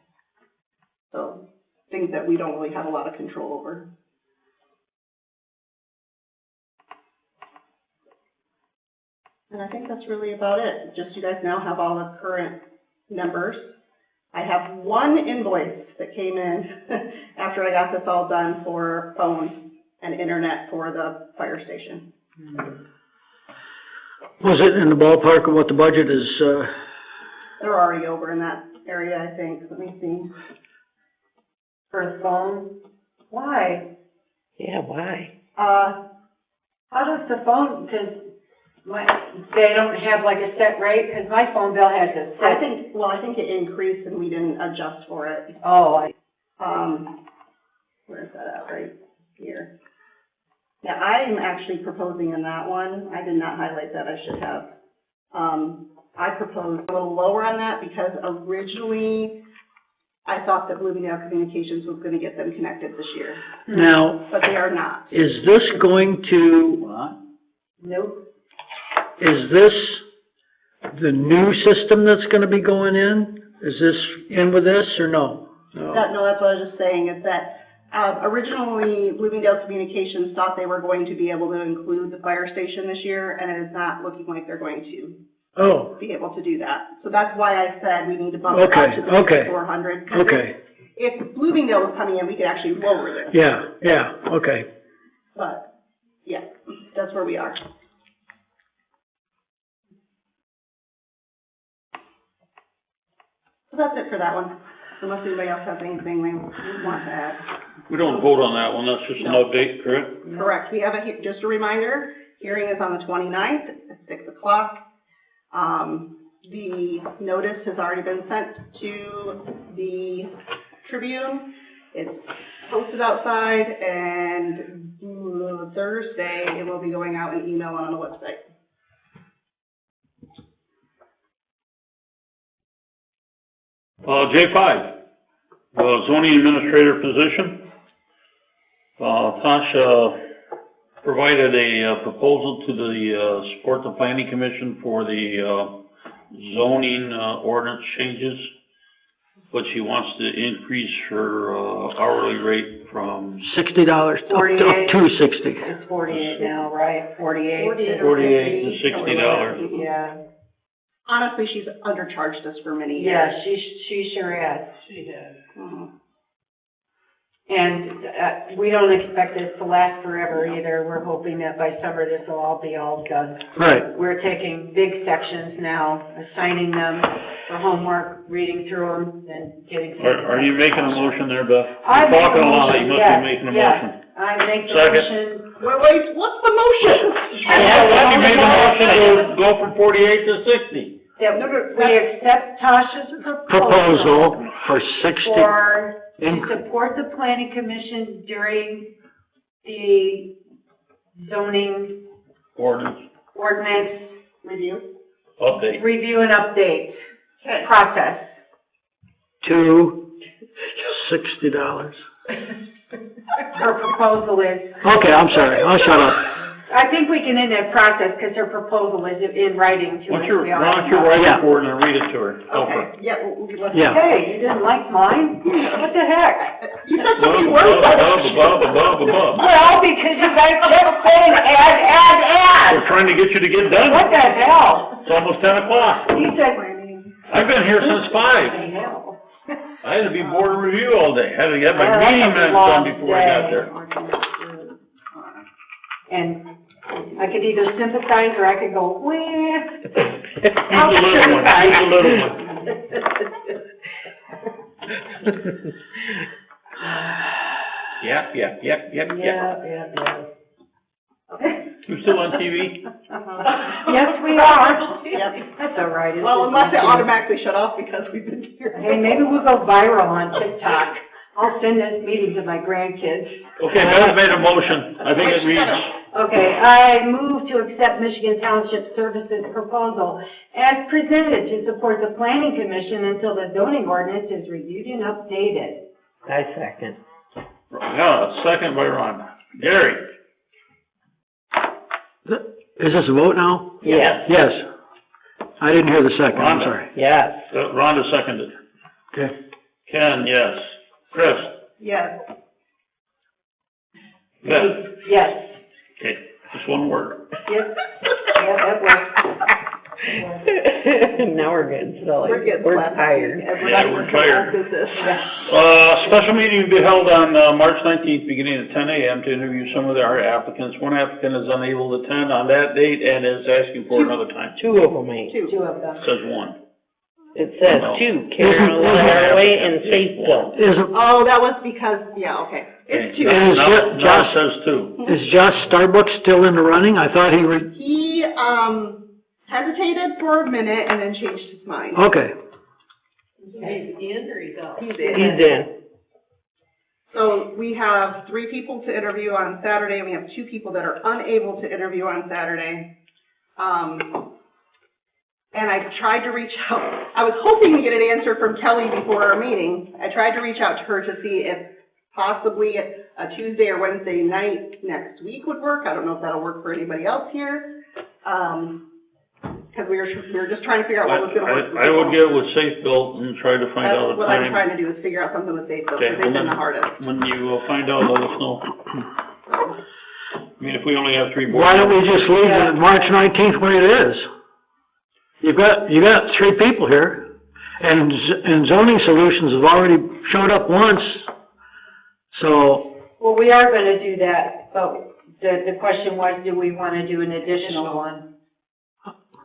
So, things that we don't really have a lot of control over. And I think that's really about it. Just you guys now have all the current numbers. I have one invoice that came in after I got this all done for phone and internet for the fire station. Was it in the ballpark of what the budget is, They're already over in that area, I think. Let me see. For a phone? Why? Yeah, why? How does the phone, they don't have like a set rate? Because my phone bill has a set. I think it increased and we didn't adjust for it. Oh, where is that at? Right here. Yeah, I'm actually proposing in that one. I did not highlight that, I should have. I proposed a little lower on that because originally I thought that Bloomingdale Communications was gonna get them connected this year. now, But they are not. is this going to, Nope. is this the new system that's gonna be going in? Is this in with this or no? No, that's what I was just saying, is that, originally Bloomingdale Communications thought they were going to be able to include the fire station this year, and it is not looking like they're going to Oh, be able to do that. So that's why I said we need to bump it up to the okay. 400. Okay. if Bloomingdale was coming in, we could actually lower this. Yeah, okay. But, yeah, that's where we are. So that's it for that one, unless anybody else has anything they want to add. We don't vote on that one, that's just an update, correct? Correct, we have just a reminder, hearing is on the 29th at 6 o'clock. The notice has already been sent to the Tribune. It's posted outside, and Thursday it will be going out in email on the website. J5, zoning administrator position. Tasha provided a proposal to the support the planning commission for the zoning ordinance changes, but she wants to increase her hourly rate from $60 up to $60. It's 48 now, right? 48 to $60. Yeah. Honestly, she's undercharged us for many years. Yeah, she sure has. She did. And we don't expect this to last forever either. We're hoping that by summer this will all be all done. Right. We're taking big sections now, assigning them for homework, reading through them, and getting. Are you making a motion there, Beth? I'm You're talking a lot, making you a must motion, be making a yes. motion. I make the Second. motion. Wait, what's the motion? You made the motion to go from 48 to 60. That we accept Tasha's Proposal for 60. to support the planning commission during the zoning Ordinance review update. and update process. To $60. Her proposal is. Okay, I'm sorry, I'll shut up. I think we can end that process because her proposal is in writing to us. Why don't you write it for her and read it to her? Help her. Yeah. Hey, you didn't like mine? What the heck? You said so many words. Above. Well, because you guys kept saying add. We're trying to get you to get done. What the hell? It's almost 10 o'clock. He said. I've been here since 5. I had to be board and review all day. Had to get my meeting minutes done before I got there. And I could either sympathize or I could go, wah. He's a little one. He's a little one. Yep. Yeah. You still on TV? Yes, we are. Yep. That's all right. Well, unless it automatically shut off because we've been here. Hey, maybe we'll go viral on TikTok. I'll send this meeting to my grandkids. Okay, Beth made a motion. I think it reads. Okay, I move to accept Michigan Township Services proposal as presented to support the planning commission until the zoning ordinance is reviewed and updated. I second. Yeah, second by Ron. Gary? Is this a vote now? Yes. Yes. I didn't hear the second, I'm Rhonda. sorry. Yes. Rhonda seconded. Okay. Ken, yes. Chris? Yes. Beth? Yes. Okay, just one word. Yep. Yeah, that works. Now we're getting silly. We're tired. We're tired. Business. Special meeting will be held on March 19th, beginning at 10 a.m. to interview some of our applicants. One applicant is unable to attend on that date and is asking for another time. Two of them ain't. Two of them. It says one. It says two, Carol Haraway and Safeville. Oh, that was because, okay. It's two. Now it says two. Is Josh Starbucks still in the running? I thought He, hesitated for a minute and then changed his mind. Okay. He's in or he's out? He's in. He's in. So we have 3 people to interview on Saturday, and we have 2 people that are unable to interview on Saturday. And I tried to reach out, I was hoping to get an answer from Kelly before our meeting. I tried to reach out to her to see if possibly a Tuesday or Wednesday night next week would work. I don't know if that'll work for anybody else here. Because we were just trying to figure out what was going to work. I would get with Safeville and try to find out a time. That's what I'm trying to do, is figure out something with Safeville, because they've been the hardest. When you find out, let us know. I mean, if we only have 3 board. Why don't we just leave it March 19th where it is? You got 3 people here. And zoning solutions have already showed up once, so, Well, we are gonna do that, but the question was, do we wanna do an additional one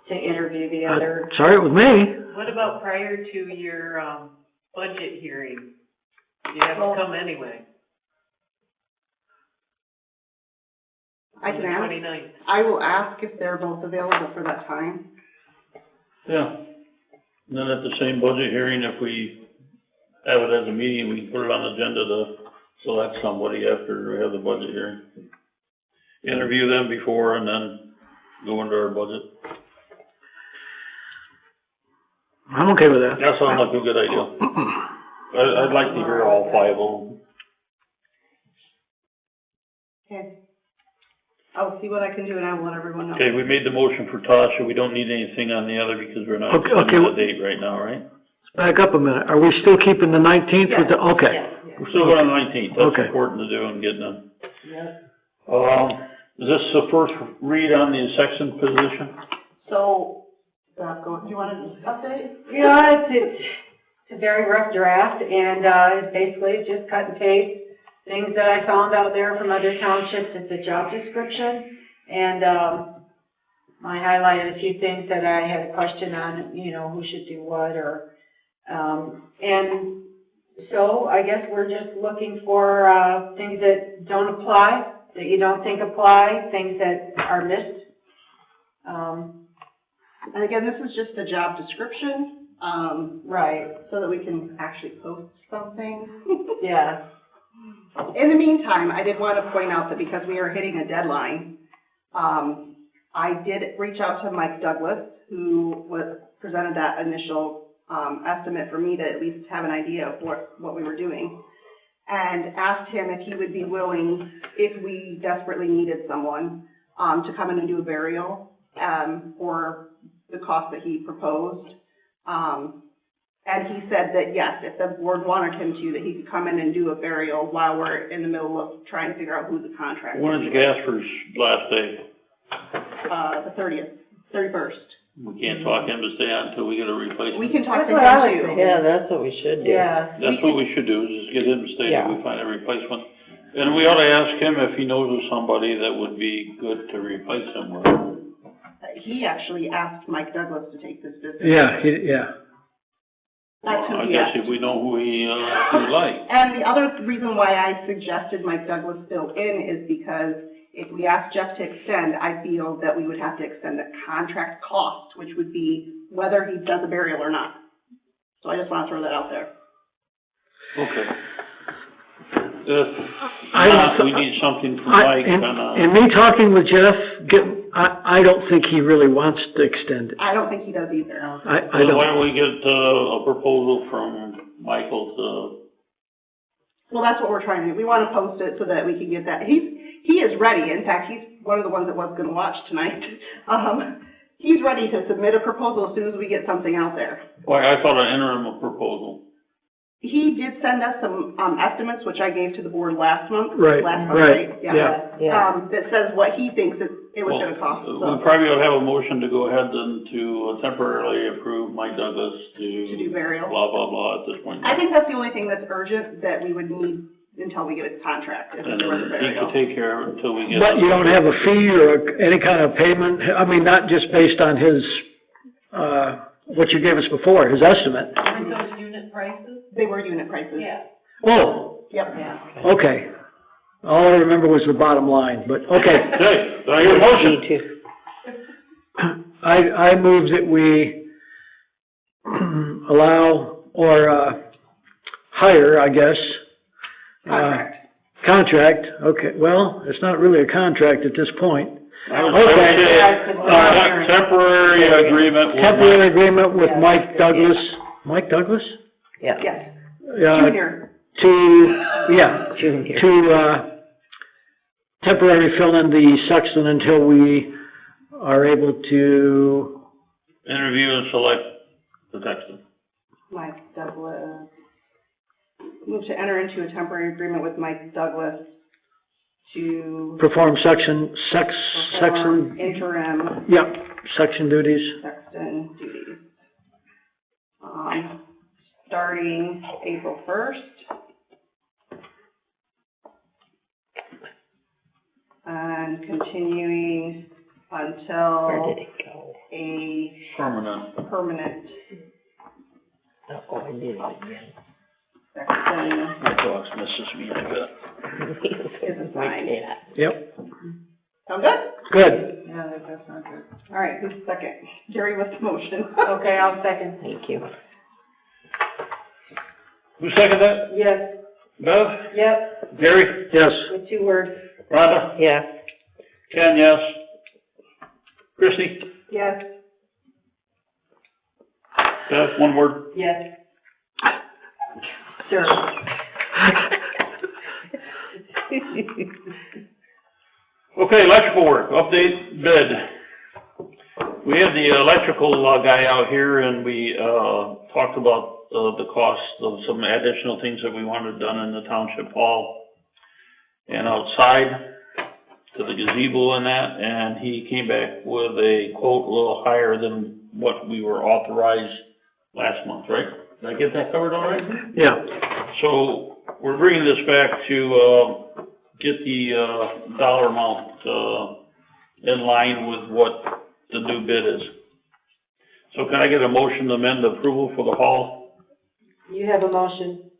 to interview the other? sorry with me. What about prior to your, budget hearing? You have to come anyway. I can ask. 29th. I will ask if they're both available for that time. Yeah. And then at the same budget hearing, if we have it as a meeting, we can put it on the agenda to select somebody after we have the budget hearing. Interview them before and then go into our budget. I'm okay with that. That sounds like a good idea. I'd like to hear all five of them. Okay. I'll see what I can do and I will let everyone know. Okay, we made the motion for Tasha. We don't need anything on the other because we're not Okay, setting the date right now, right? Let's back up a minute. Are we still keeping the 19th with the, okay. We're still going on the 19th. That's Okay. important to do and getting them. Yep. Is this the first read on the section position? So, do you want to update? Yeah, it's a very rough draft, and, it's basically just cut and paste things that I found out there from other townships. It's a job description, and, I highlighted a few things that I had a question on, you know, who should do what, or, and so I guess we're just looking for, things that don't apply, that you don't think apply, things that are missed. And again, this is just a job description, Right. so that we can actually post something. Yeah. In the meantime, I did want to point out that because we are hitting a deadline, I did reach out to Mike Douglas, who presented that initial, estimate for me to at least have an idea of what we were doing, and asked him if he would be willing, if we desperately needed someone, to come in and do a burial, for the cost that he proposed. And he said that yes, if the board wanted him to, that he could come in and do a burial while we're in the middle of trying to figure out who the contractor is. When is Gasper's last day? The 31st. We can't talk him to stay on until we get a replacement. We can talk to That's what I him was too. thinking. Yeah, that's what we should do. Yeah. That's what we should do, is just get him to stay Yeah. till we find a replacement. And we ought to ask him if he knows of somebody that would be good to replace him with. He actually asked Mike Douglas to take this business. Yeah. That's who I he guess asked. if we know who he like. And the other reason why I suggested Mike Douglas fill in is because if we ask Jeff to extend, I feel that we would have to extend the contract cost, which would be whether he does a burial or not. So I just want to throw that out there. Okay. If not, we need something from Mike on, In me talking with Jeff, I don't think he really wants to extend it. I don't think he does either. I Well, why don't. don't we get a proposal from Michael to, Well, that's what we're trying to do. We want to post it so that we can get that. He is ready. In fact, he's one of the ones that was going to watch tonight. He's ready to submit a proposal as soon as we get something out there. why, I thought I'd enter him a proposal. He did send us some estimates, which I gave to the board last month. Right, Last month, right, right? yeah. That says what he thinks it was Well, gonna cost. We So, probably ought to have a motion to go ahead and to temporarily approve Mike Douglas to do burial. blah, blah, blah at this point. I think that's the only thing that's urgent that we would need until we get a contract, is And the then he burial. can take care of it until we get. But you don't have a fee or any kind of payment, I mean, not just based on his, what you gave us before, his estimate. Aren't those unit prices? They were unit prices. Yeah. Oh, Yep. okay. All I remember was the bottom line, but, okay. Hey, do I hear a motion? I move that we allow or hire, I guess. Contract, okay, well, it's not really a contract at this point. Okay. Temporary agreement with. Temporary agreement with Mike Douglas. Mike Douglas? Yeah. Yes. Junior. To temporarily fill in the section until we are able to Interview and select the Texan. Mike Douglas. Move to enter into a temporary agreement with Mike Douglas to perform section interim section duties. sexton duties. starting April 1st. And continuing until Where did it go? a Permanent. Oh, I did it again. section My boss misses me like that. isn't signed. Yep. Sound good? Good. Yeah, that's not good. All right, who's second? Gary with the motion. Okay, I'll second. Thank you. Who seconded that? Yes, Bev? yep, Gary? Yes. with 2 words. Rhonda? Yes. Ken, yes. Christie? Yes. Bev, one word? Yes. Sure. Okay, electrical work, update bid. We had the electrical guy out here and we, talked about, the cost of some additional things that we wanted done in the township hall and outside to the gazebo and that, and he came back with a quote a little higher than what we were authorized last month, right? Did I get that covered all right? Yeah. So, we're bringing this back to, get the, dollar amount, in line with what the new bid is. So can I get a motion to amend the approval for the hall? You have a motion.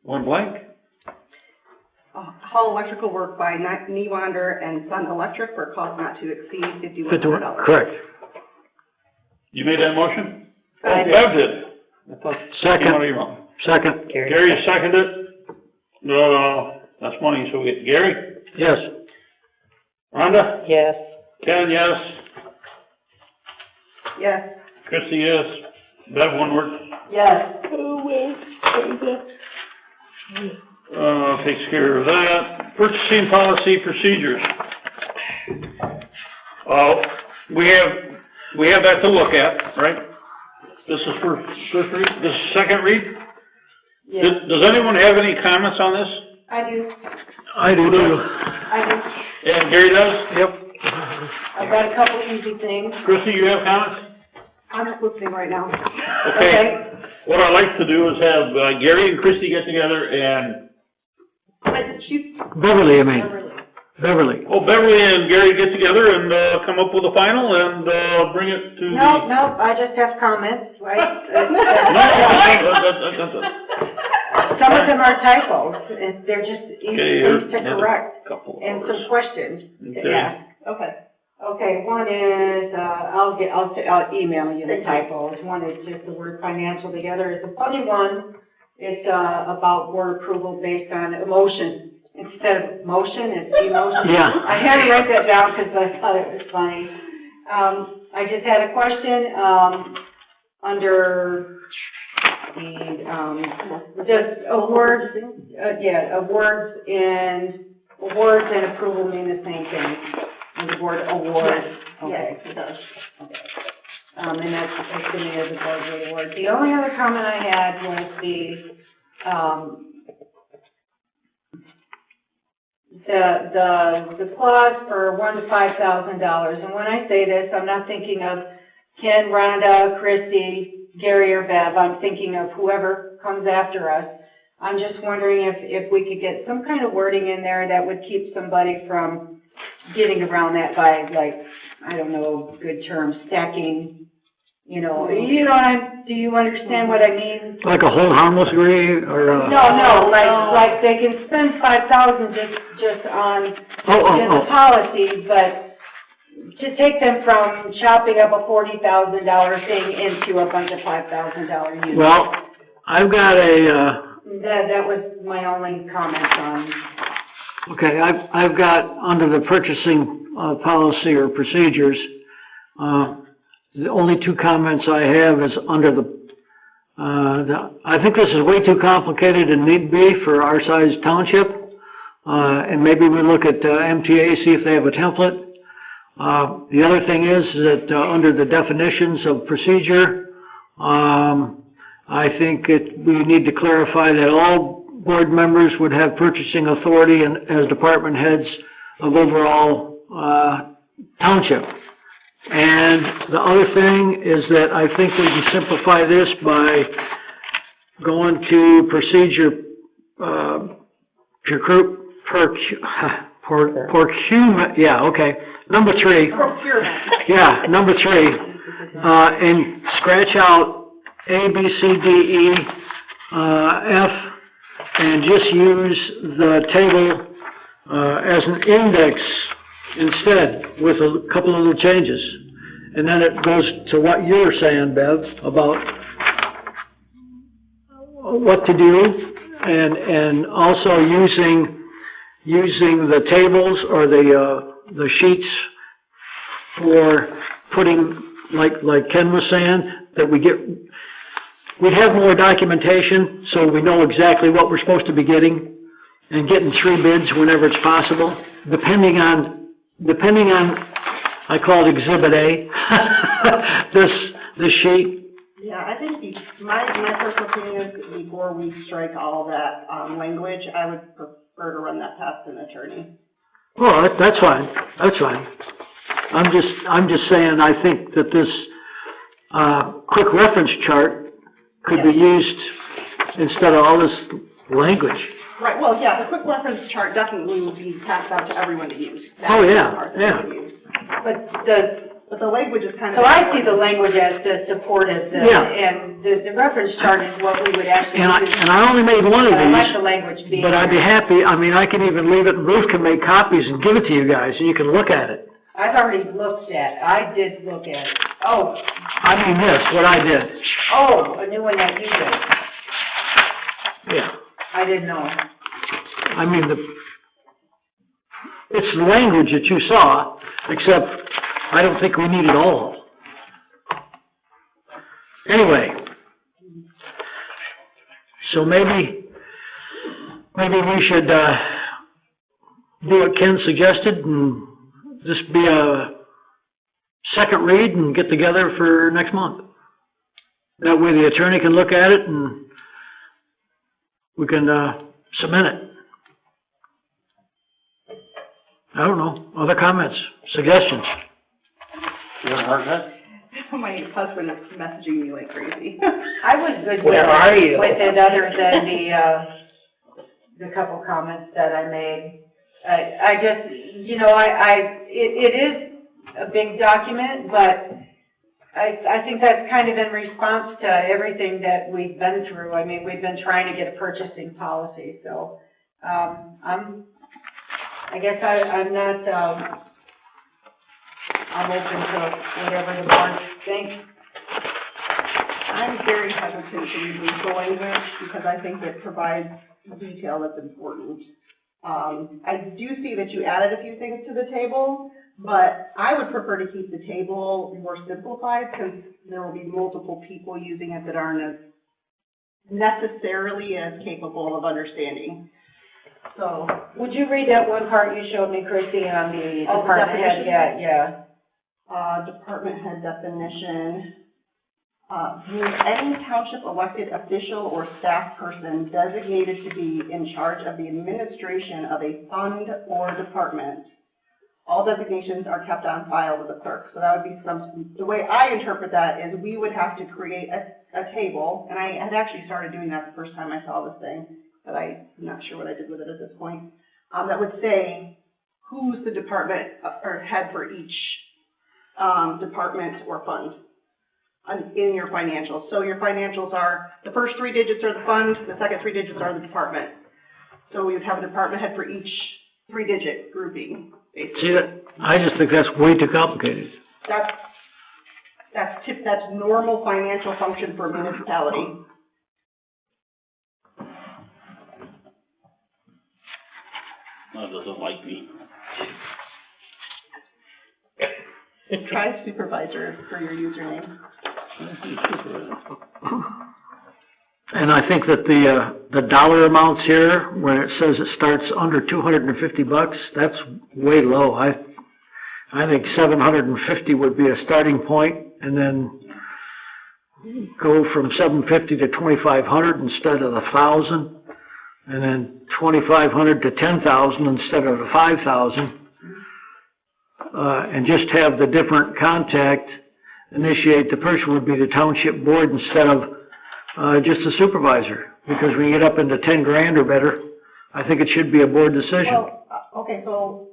One blank? Hall electrical work by Newander and Sun Electric for a cost not to exceed $5,100. Correct. You made that motion? I did. Bev did. I thought Second. came out of your mouth. Second. Gary, you seconded it? No, that's money, so we get Gary? Yes. Rhonda? Yes. Ken, yes. Yes. Christie, yes. Bev, one word? Yes. Takes care of that. Purchasing policy procedures. We have that to look at, right? This is for first read, this is second read? Yes. Does anyone have any comments on this? I do. I do too. I do. And Gary does? Yep. I've got a couple easy things. Christie, you have comments? I'm just listening right now. Okay. What I'd like to do is have Gary and Christie get together and... Beverly, I mean. Beverly. Oh, Beverly and Gary get together and come up with a final and bring it to the... No, I just have comments, right? Some of them are typos, and they're just easy things to correct, and some questions to ask. Okay. Okay, one is, I'll email you the typos. One is just the word financial together. It's a funny one. It's, about board approval based on emotion. Instead of motion, it's emotion. Yeah. I had to write that down because I thought it was funny. I just had a question, under the, just awards, awards and approval mean the same thing. And the word award, okay. Yes, it does. And that's assuming as a board award. The only other comment I had was the clause for $1,000 to $5,000. And when I say this, I'm not thinking of Ken, Rhonda, Christie, Gary, or Bev. I'm thinking of whoever comes after us. I'm just wondering if we could get some kind of wording in there that would keep somebody from getting around that by, like, I don't know, good term, stacking, do you understand what I mean? Like a hold harmless agree or? No, like they can spend $5,000 just on the policy, but to take them from chopping up a $40,000 thing into a bunch of $5,000 units. Well, I've got That was my only comment on. Okay, I've got under the purchasing policy or procedures, the only two comments I have is under I think this is way too complicated and need be for our size township. And maybe we look at MTA, see if they have a template. The other thing is that under the definitions of procedure, I think we need to clarify that all board members would have purchasing authority and as department heads of overall township. And the other thing is that I think we can simplify this by going to procedure, procurement, yeah, okay. Number 3. Procurement. Yeah, number 3. And scratch out A, B, C, D, E, F, and just use the table, as an index instead with a couple of little changes. And then it goes to what you were saying, Bev, about what to do, and also using the tables or the sheets for putting, like Ken was saying, that we'd have more documentation so we know exactly what we're supposed to be getting, and getting 3 bids whenever it's possible, depending on, I call it Exhibit A, this sheet. Yeah, I think my personal opinion is before we strike all that, language, I would prefer to run that past an attorney. Well, that's fine, I'm just saying, I think that this, quick reference chart could be used instead of all this language. Right, well, yeah, the quick reference chart definitely will be passed out to everyone to use. Oh, yeah, yeah. But the language is kind of... So I see the language as to support it, and the reference chart is what we would actually use. And I only made one of But I these. like the language being But I'd be there. happy, I mean, I can even leave it, and Ruth can make copies and give it to you guys, and you can look at it. I've already looked at, I did look at it. Oh, I mean this, what I did. a new one that you did. Yeah. I didn't know. I mean, it's the language that you saw, except I don't think we need it all. Anyway, so maybe we should, do what Ken suggested and just be a second read and get together for next month. That way the attorney can look at it and we can, submit it. I don't know, other comments, suggestions? You haven't heard that? My husband is messaging me like crazy. I was good Where are you? with it, other than the couple comments that I made. I just, it is a big document, but I think that's kind of in response to everything that we've been through. I mean, we've been trying to get a purchasing policy, so, I'm open to whatever the board thinks. I'm very hesitant to remove the language because I think it provides detail that's important. I do see that you added a few things to the table, but I would prefer to keep the table more simplified because there will be multiple people using it that aren't as necessarily as capable of understanding. So, would you read that one part you showed me, Chrissy, on the department head? Yeah. Department head definition. Any township elected official or staff person designated to be in charge of the administration of a fund or department. All designations are kept on file with the clerk. So that would be the way I interpret that is we would have to create a table, and I had actually started doing that the first time I saw this thing, but I'm not sure what I did with it at this point, that would say who's the department or head for each department or fund in your financials. So your financials are, the first 3 digits are the fund, the second 3 digits are the department. So we would have a department head for each 3-digit grouping, basically. See, I just think that's way too complicated. That's normal financial function for a municipality. That doesn't like me. Try Supervisor for your username. And I think that the dollar amounts here, when it says it starts under $250, that's way low. I think 750 would be a starting point, and then go from 750 to 2,500 instead of 1,000, and then 2,500 to 10,000 instead of the 5,000. and just have the different contact initiate the person would be the township board instead of, just the supervisor. Because when you get up into 10 grand or better, I think it should be a board decision. Well, okay, so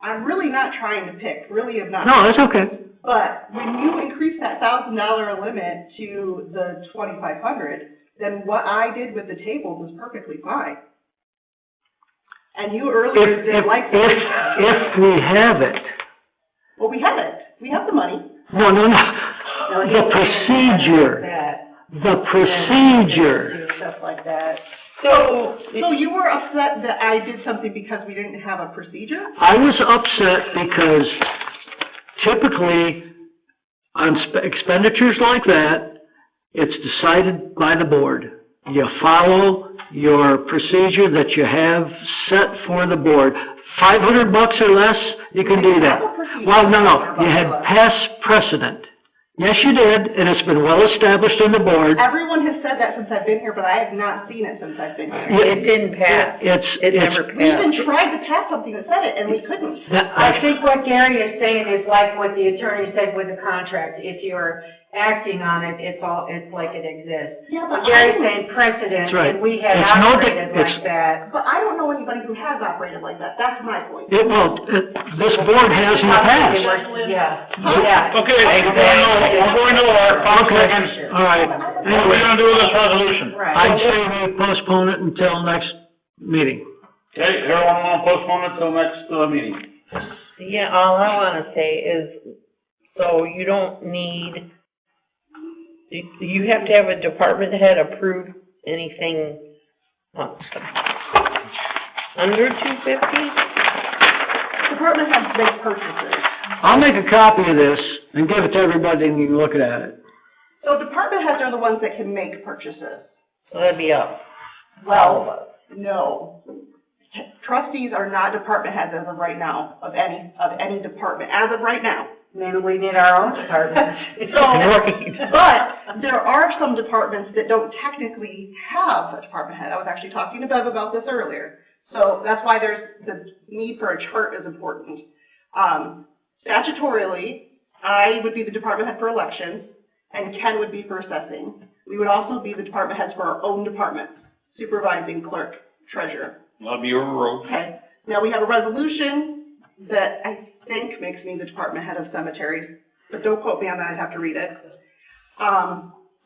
I'm really not trying to pick, really am not. No, that's okay. But when you increase that $1,000 limit to the 2,500, then what I did with the tables is perfectly fine. And you earlier didn't like that. If we have it. Well, we have it. We have the money. No. The procedure. The procedure. Stuff like that. So you were upset that I did something because we didn't have a procedure? I was upset because typically on expenditures like that, it's decided by the board. You follow your procedure that you have set for the board. $500 or less, you can do that. Well, no, you had past precedent. Yes, you did, and it's been well established in the board. Everyone has said that since I've been here, but I have not seen it since I've been here. It didn't pass. It never passed. We even tried to pass something that said it, and we couldn't. I think what Gary is saying is like what the attorney said with the contract. If you're acting on it, it's like it exists. Yeah, but Gary's saying precedent, That's right. and we had operated like that. But I don't know anybody who has operated like that. That's my point. This board has in the past. Yeah. Okay, we're going to our Okay, all right. What are we gonna do with this resolution? I'd say we postpone it until next meeting. Okay, everyone wanna postpone it till next, meeting? Yeah, all I wanna say is, so you don't need, you have to have a department head approve anything under 250? Department heads make purchases. I'll make a copy of this and give it to everybody and you can look at it. So department heads are the ones that can make purchases. So that'd be up. Well, no. Trustees are not department heads as of right now, of any department, as of right now. Maybe we need our own department. But there are some departments that don't technically have a department head. I was actually talking to Bev about this earlier. So that's why there's the need for a chart is important. Statutorily, I would be the department head for elections, and Ken would be for assessing. We would also be the department heads for our own departments, supervising, clerk, treasurer. That'll be your road. Okay. Now, we have a resolution that I think makes me the department head of cemeteries, but don't quote me on that, I'd have to read it.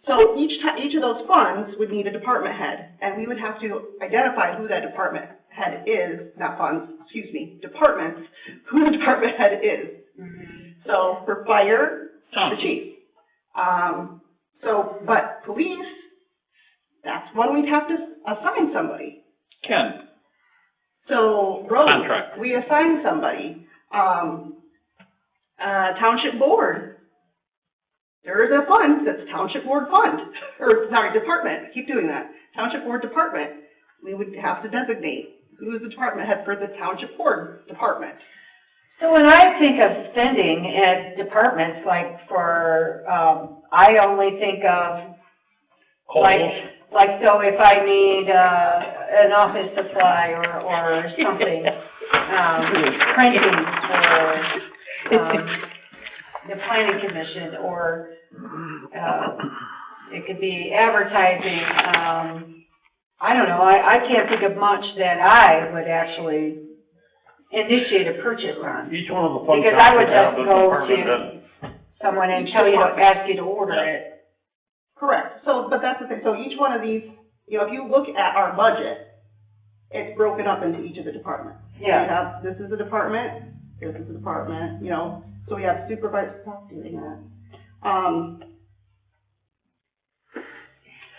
So each of those funds would need a department head, and we would have to identify who that department head is, not funds, excuse me, departments, who the department head is. So for fire, the chief. But police, that's one we'd have to assign somebody. Ken. So roads, Contract. we assign somebody. Township board. There is a fund that's township board fund, or sorry, department, keep doing that. Township board department. We would have to designate who is the department head for the township board department. So when I think of spending at departments, like for, I only think of, like, so if I need, an office supply or something, printing for, the planning commission, or, it could be advertising, I don't know, I can't think of much that I would actually initiate a purchase on. Each one of the funds. Because I would just go department to head. someone and tell you, ask you to order it. Correct. So, but that's the thing. So each one of these, you know, if you look at our budget, it's broken up into each of the departments. Yeah. We have, this is a department, this is a department, you know, so we have supervisor, stop doing that.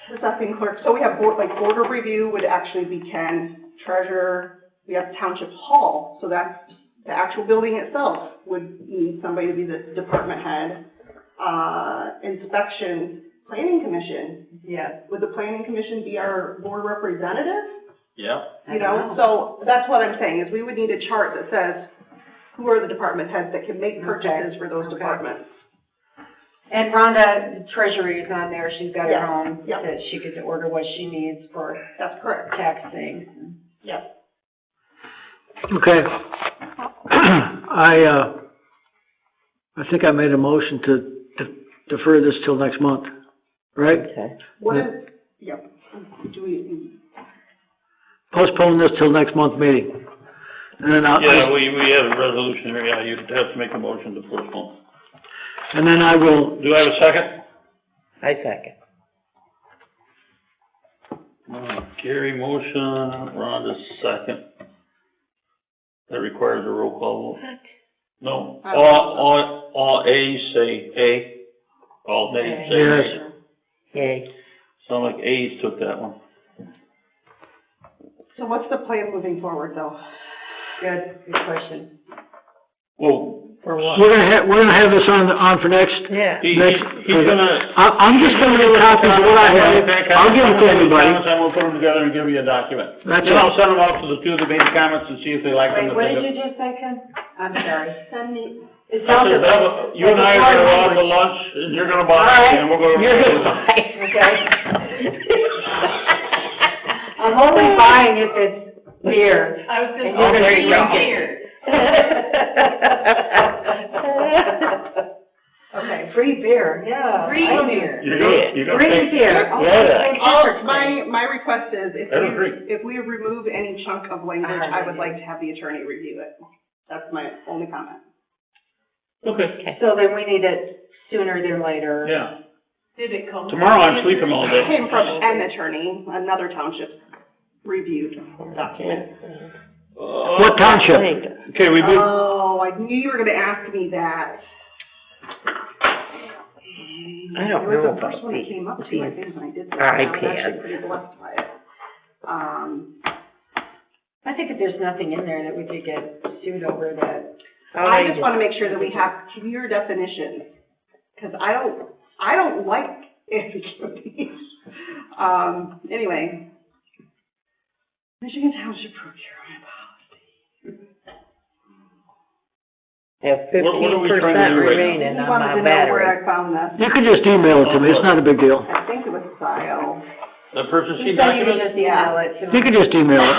Assessing clerk, so we have board of review would actually be Ken, treasurer, we have township hall, so that's the actual building itself would need somebody to be the department head. Inspection, planning commission. Yeah. Would the planning commission be our board representative? Yeah. You know, so that's what I'm saying, is we would need a chart that says who are the department heads that can make purchases for those departments. And Rhonda, treasury is on there, she's got her Yeah. own, Yeah. that she could order what she needs for That's correct. tax things. Yep. Okay. I think I made a motion to defer this till next month, right? Okay. What is, yep, do we, Postpone this till next month meeting. And then Yeah, we have a resolution here, yeah, you'd have to make a motion to postpone. and then I will, Do I have a second? I second. Gary motion, Rhonda second. That requires a roll call vote? No, all A's say A, all nays say yes. Yay. Sound like A's took that one. so what's the plan moving forward though? Good question. Well, For what? We're gonna have this on for next. Yeah. he's Next, gonna. I'm just gonna get copies of what I have. I'll give it to everybody. I'm gonna put them together and give you a document. That's Then it. I'll send them out to the two that made the comments and see if they like them. Wait, what did you just say, Ken? I'm sorry. Send me, It sounded like. You and I are gonna go out to lunch, and you're gonna buy, and we'll go. You're gonna buy. Okay. I'm only buying if it's beer. I was And gonna you're gonna say, drink it. here. Okay, free beer, yeah. Free I don't beer. You're gonna Free take- beer. Oh, Yeah. thank you for my request is, Evergreen. if we remove any chunk of language, I would like to have the attorney review it. That's my only comment. Okay. So then we need it sooner than later. Yeah. Did it come? Tomorrow I'm sleeping all It day. came from an attorney, another township reviewed document. What township? Okay, we moved. Oh, I knew you were gonna ask me that. I don't It was know the first about one that came up to me, I think, when I did this. I was iPads. actually pretty blessed by it. I think if there's nothing in there that we could get sued over that. I just wanna make sure that we have clear definitions, cause I don't like ambiguities. Anyway. Michigan Township procurement policy. Have What are we trying to 15% do right now? remaining He on wanted my to know where battery. I found this. You can just email it to me, it's not a big deal. I think it was SIO. The purchasing You said you could document? just email it to You me. can just email it.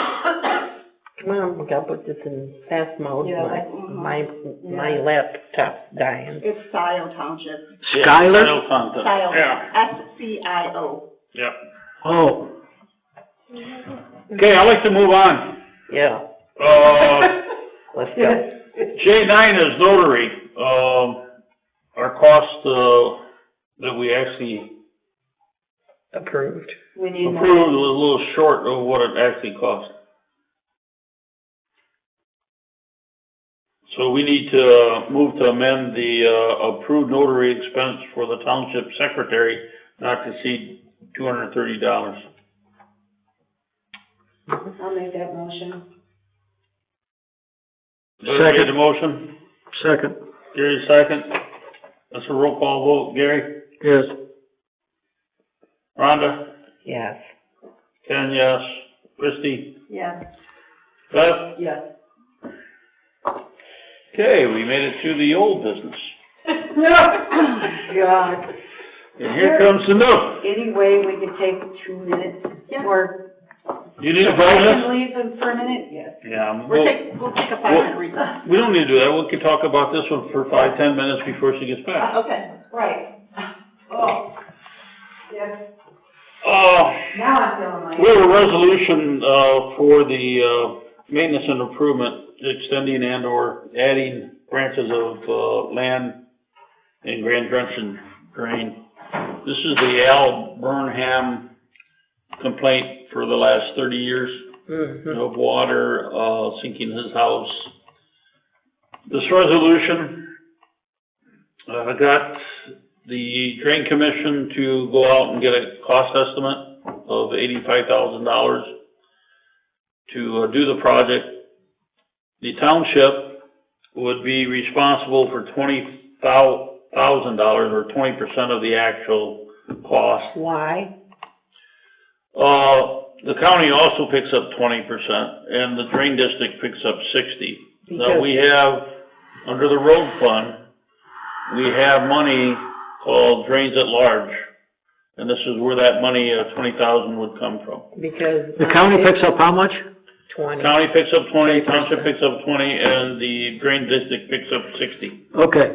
Come on, we gotta put this in fast mode. Yeah, My laptop's dying. It's SIO Township. Skylar? Yeah, content. SIO, Yeah, SCIO. yeah. Oh, Okay, I'd like to move on. Yeah, let's go. J9 is notary. Our cost, that we actually Approved. We need more. approved was a little short of what it actually cost. So we need to move to amend the, approved notary expense for the township secretary not to exceed $230. I'll make that motion. Doug made the motion, second, Gary second. That's a roll call vote. Gary? yes. Rhonda? Yes. Ken, yes. Christie? Yes. Beth? Yes. Okay, we made it to the old business. God. And here comes the new. Any way we could take 2 minutes or You need a I bonus? can leave them for a minute? Yes. Yeah, We'll take a 5-minute recess. we don't need to do that. We can talk about this one for 5-10 minutes before she gets back. Okay. Right. Oh. Yes. Now I'm feeling my. We have a resolution, for the, maintenance and improvement, extending and or adding branches of, land in Grand Junction Drain. This is the Al Burnham complaint for the last 30 years of water, sinking his house. This resolution, got the Drain Commission to go out and get a cost estimate of $85,000 to do the project. The township would be responsible for $20,000 or 20% of the actual cost. Why? The county also picks up 20% and the drain district picks up 60%. Now we have, under the road fund, we have money called drains at large. And this is where that money, $20,000 would come from. Because. The county picks up how much? 20. County picks up 20, township picks up 20, and the drain district picks up 60. Okay,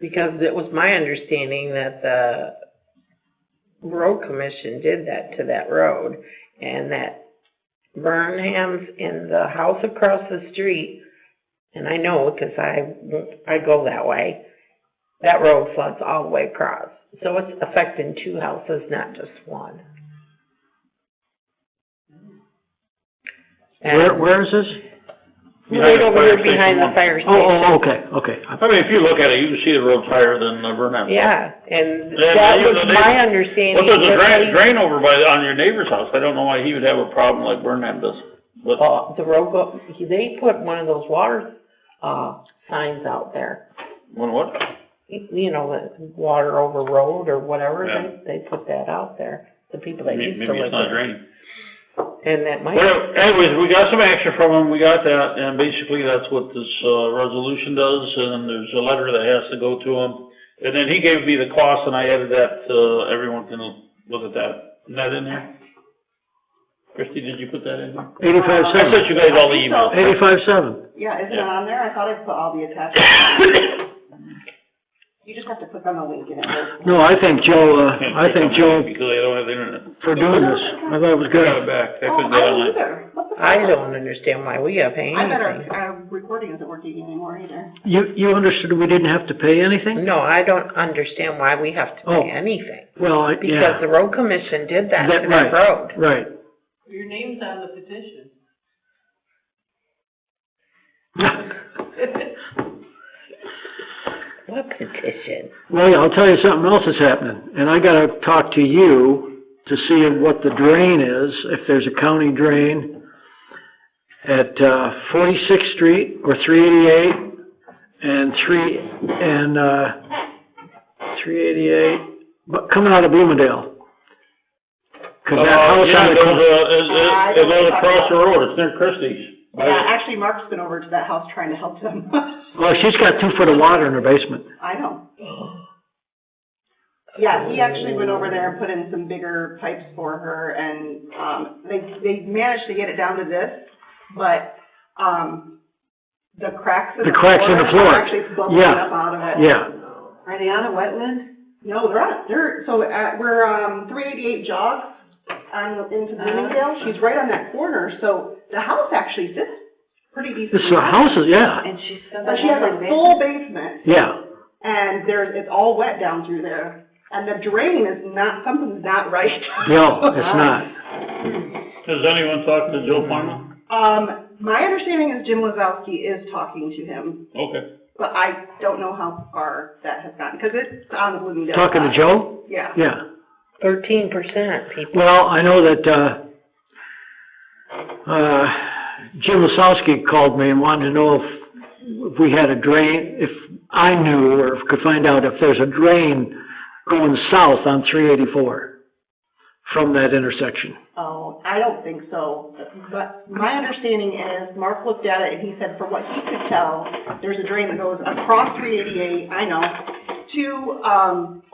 Because it was my understanding that the road commission did that to that road, and that Burnham's in the house across the street, and I know because I go that way, that road floods all the way across. So it's affecting two houses, not just one. Where is this? Right over here behind the fire station. Oh, okay. I mean, if you look at it, you can see the road's higher than Burnham. Yeah, and that was my understanding. Well, there's a drain over on your neighbor's house. I don't know why he would have a problem like Burnham does. But the road they put one of those water, signs out there. One what? You know, the water over road or whatever, Yeah. they put that out there, the people that used to Maybe live it's not there. draining. And that might. Well, anyways, we got some action from him, we got that, and basically that's what this, resolution does, and there's a letter that has to go to him. And then he gave me the cost, and I added that, everyone can look at that. Isn't that in there? Christie, did you put that in there? 85.7. I sent you guys all the emails. 85.7. Yeah, isn't it on there? I thought I put all the attachments. You just have to click on the link and it will. No, I thank Joe, Because I don't have the internet. for doing this. I thought it was good. I got it back, I couldn't I get don't online. either. What the fuck? I don't understand why we gotta pay I bet anything. our recording isn't working anymore either. You understood we didn't have to pay anything? No, I don't understand why we have to Oh. pay anything. Well, Because the road commission did that to that right, road. right. Your name's on the petition. What petition? Well, yeah, I'll tell you something else that's happening, and I gotta talk to you to see what the drain is, if there's a county drain at, 46th Street or 388 and 388, but coming out of Bloomingdale. 'Cause that house Yeah, on the corner. it goes across the road, it's near Christie's. Yeah, actually, Mark's been over to that house trying to help them. Well, she's got 2 foot of water in her basement. I know. Yeah, he actually went over there and put in some bigger pipes for her, and, they managed to get it down to this, but, the cracks in the floor are actually bubbling up out of it. Yeah. Are they on a wetland? No, they're on dirt, so, we're, 388 jogs into Bloomingdale, she's right on that corner, so the house actually sits pretty decent. This house is, yeah. And she's still. So she has a full basement, Yeah. and it's all wet down through there, and the drain is something's not right. No, it's not. Has anyone talked to Joe Farmer? My understanding is Jim Lazowski is talking to him, Okay. but I don't know how far that has gotten, because it's on the Bloomingdale Talking to side. Joe? Yeah. Yeah. 13% people. Well, I know that, Jim Wasowski called me and wanted to know if we had a drain, if I knew or could find out if there's a drain going south on 384 from that intersection. Oh, I don't think so, but my understanding is, Mark looked at it and he said, from what he could tell, there's a drain that goes across 388, I know, to,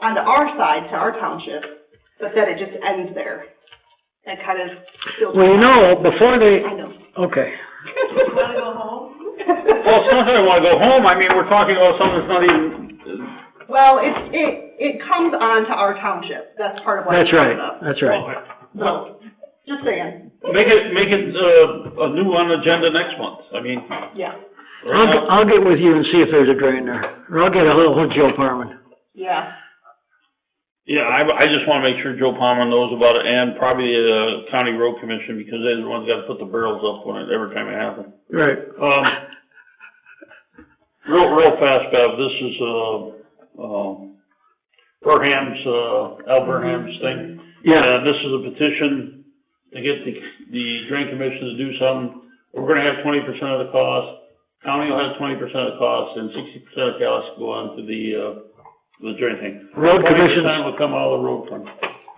onto our side, to our township, but that it just ends there. It kind of feels. Well, you know, before they, I know. okay. Wanna go home? Well, it's not that I wanna go home, I mean, we're talking about something that's not even. Well, it comes on to our township, that's part of why. That's right, that's right. So, just saying. Make it, a new on agenda next month, I mean. Yeah. I'll get with you and see if there's a drain there, or I'll get a little Joe Parman. Yeah. Yeah, I just wanna make sure Joe Palmer knows about it, and probably the county road commission, because they're the ones that gotta put the barrels up every time it happens. Right. Real fast, Bev, this is, Burnham's, Al Burnham's thing. Yeah. And this is a petition to get the drain commission to do something. We're gonna have 20% of the cost, county will have 20% of the cost, and 60% of the cost go on to the drain thing. Road commission. 20% will come out of the road fund.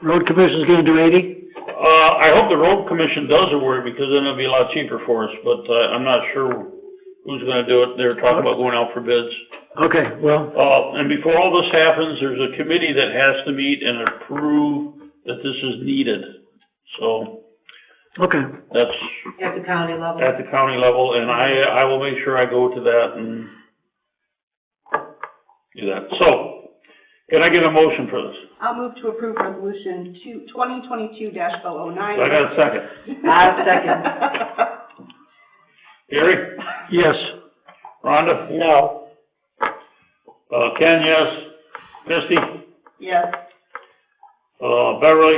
Road commission's gonna do 80? I hope the road commission does the work, because then it'll be a lot cheaper for us, but, I'm not sure who's gonna do it. They're talking about going out for bids. Okay, well. And before all this happens, there's a committee that has to meet and approve that this is needed. So. Okay. That's. At the county level? At the county level, and I will make sure I go to that and do that. So, can I get a motion for this? I'll move to approve resolution 2022-009. I got a second. I'll second. Gary? Yes. Rhonda? No. Ken, yes. Christie? Yes. Beverly?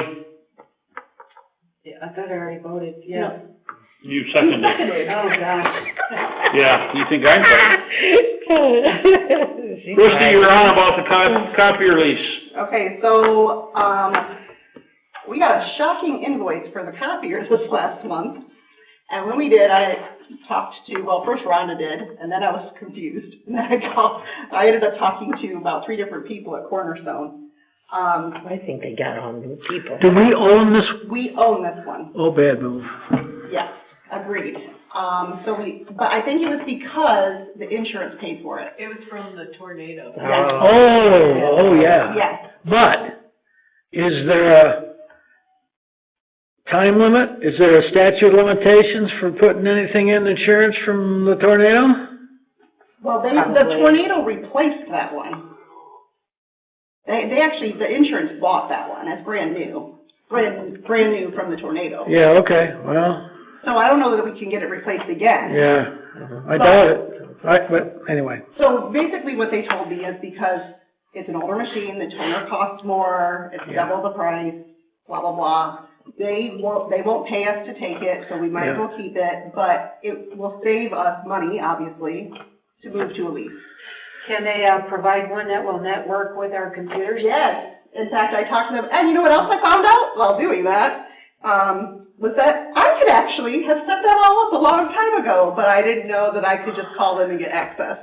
Yeah, I thought I already voted, yeah. You seconded. Oh, gosh. Yeah, you think I'm right? Christie, you're on about the copier lease. Okay, so, we got a shocking invoice for the copiers this last month. And when we did, I talked to, well, first Rhonda did, and then I was confused. And then I ended up talking to about 3 different people at Cornerstone. I think they got on new people. Do we own this? We own this one. Oh, bad move. Yes, agreed. But I think it was because the insurance paid for it. It was from the tornado. Oh, yeah. Yes. But, is there a time limit? Is there a statute of limitations for putting anything in insurance from the tornado? Well, the tornado replaced that one. They actually, the insurance bought that one. It's brand new. Brand new from the tornado. Yeah, okay, well, So I don't know that we can get it replaced again. yeah, I doubt it. But anyway. So basically what they told me is because it's an older machine, the toner costs more, it's double the price, blah, blah, blah. They won't pay us to take it, so we might as well keep it, but it will save us money, obviously, to move to a lease. Can they, provide one that will network with our computers? Yes. In fact, I talked to them, and you know what else I found out while doing that? Was that I could actually have set that all up a long time ago, but I didn't know that I could just call them and get access.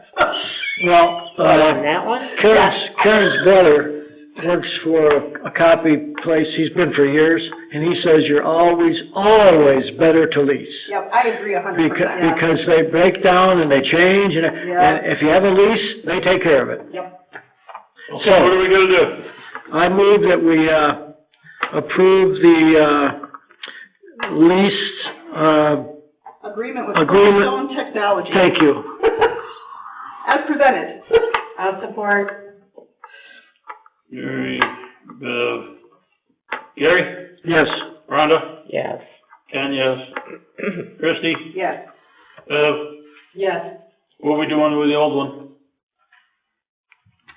Well, on that one? Karen's brother works for a copy place, he's been for years, and he says you're always better to lease. Yep, I agree 100%. Because they break down and they change, and if you have a lease, they take care of it. Yep. So, what are we gonna do? I move that we, approve the, lease, Agreement with Agreement. Cornerstone Technology. thank you. As presented. I'll support. Gary, Gary? Yes. Rhonda? Yes. Ken, yes. Christie? Yes. Yes. What are we doing with the old one?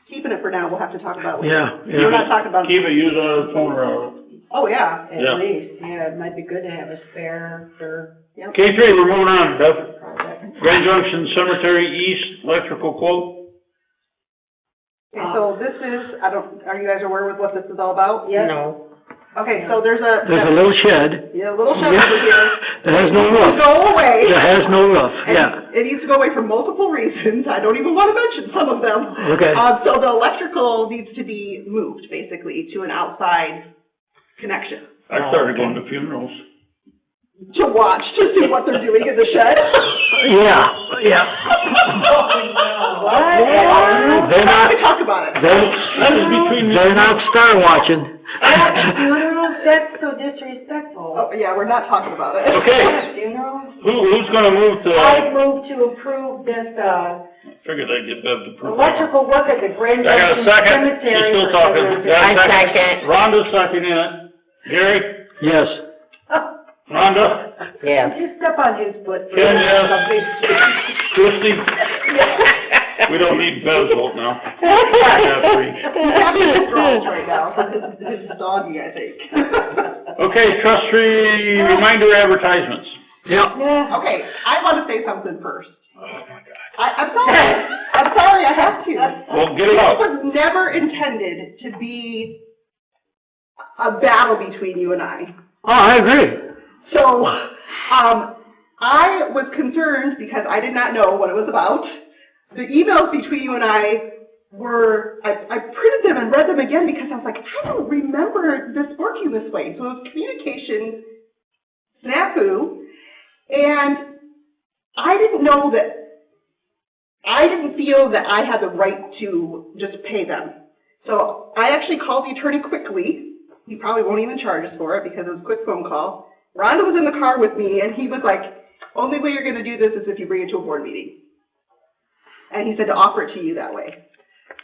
Keeping it for now, we'll have to talk about it. Yeah. We're not talking about. Keep it, use it as a toner out. Oh, yeah. Yeah. At least, yeah, it might be good to have a spare for. Yep. K3, we're moving on, Beth. Grand Junction Cemetery East electrical quote. Okay, so this is, are you guys aware with what this is all about? Yes. No. Okay, so there's a little shed. Yeah, a little shed over here. That has no roof. Go away. That has no roof, And yeah. it needs to go away for multiple reasons. I don't even want to mention some of them. Okay. So the electrical needs to be moved, basically, to an outside connection. I started going to funerals. To watch, to see what they're doing in the shed. Yeah. What? They're not. We talk about it. They're not star watching. Funerals, that's so disrespectful. Oh, yeah, we're not talking about it. Okay. Funerals? Who's gonna move to? I move to approve this, Figured I'd get Bev to prove. electrical work at the Grand I got a Junction second. Cemetery. You're still for talking. February Got a I second. Rhonda's seconding it. Gary? Yes. Rhonda? Yes. Just step on his foot. for Ken, yes. something. Christie? We don't need Bev's vote now. I got 3. He's having withdrawals right now, so his doggy, I think. Okay, trustee reminder advertisements. Yep. Okay, I want to say something first. Oh, my God. I'm sorry, I have to. Well, get it out. This was never intended to be a battle between you and I. Oh, I agree. So, I was concerned because I did not know what it was about. The emails between you and I were, I printed them and read them again because I was like, I don't remember this working this way. So it was communication snafu, and I didn't feel that I had the right to just pay them. So I actually called the attorney quickly. He probably won't even charge us for it because it was a quick phone call. Rhonda was in the car with me, and he was like, only way you're going to do this is if you bring it to a board meeting. And he said to offer it to you that way.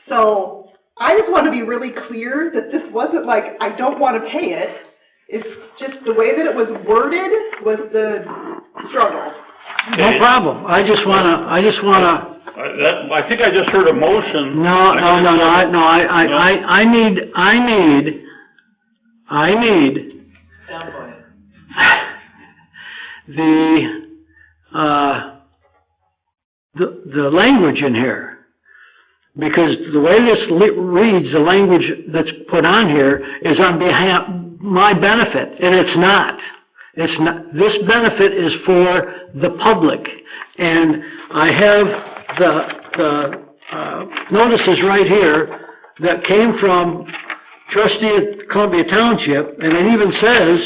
So, I just want to be really clear that this wasn't like, I don't want to pay it. It's just the way that it was worded was the struggle. No problem. I just wanna, I think I just heard a motion. I need the language in here. Because the way this reads, the language that's put on here is on my benefit, and it's not. It's not, this benefit is for the public. And I have the notices right here that came from trustee at Columbia Township, and it even says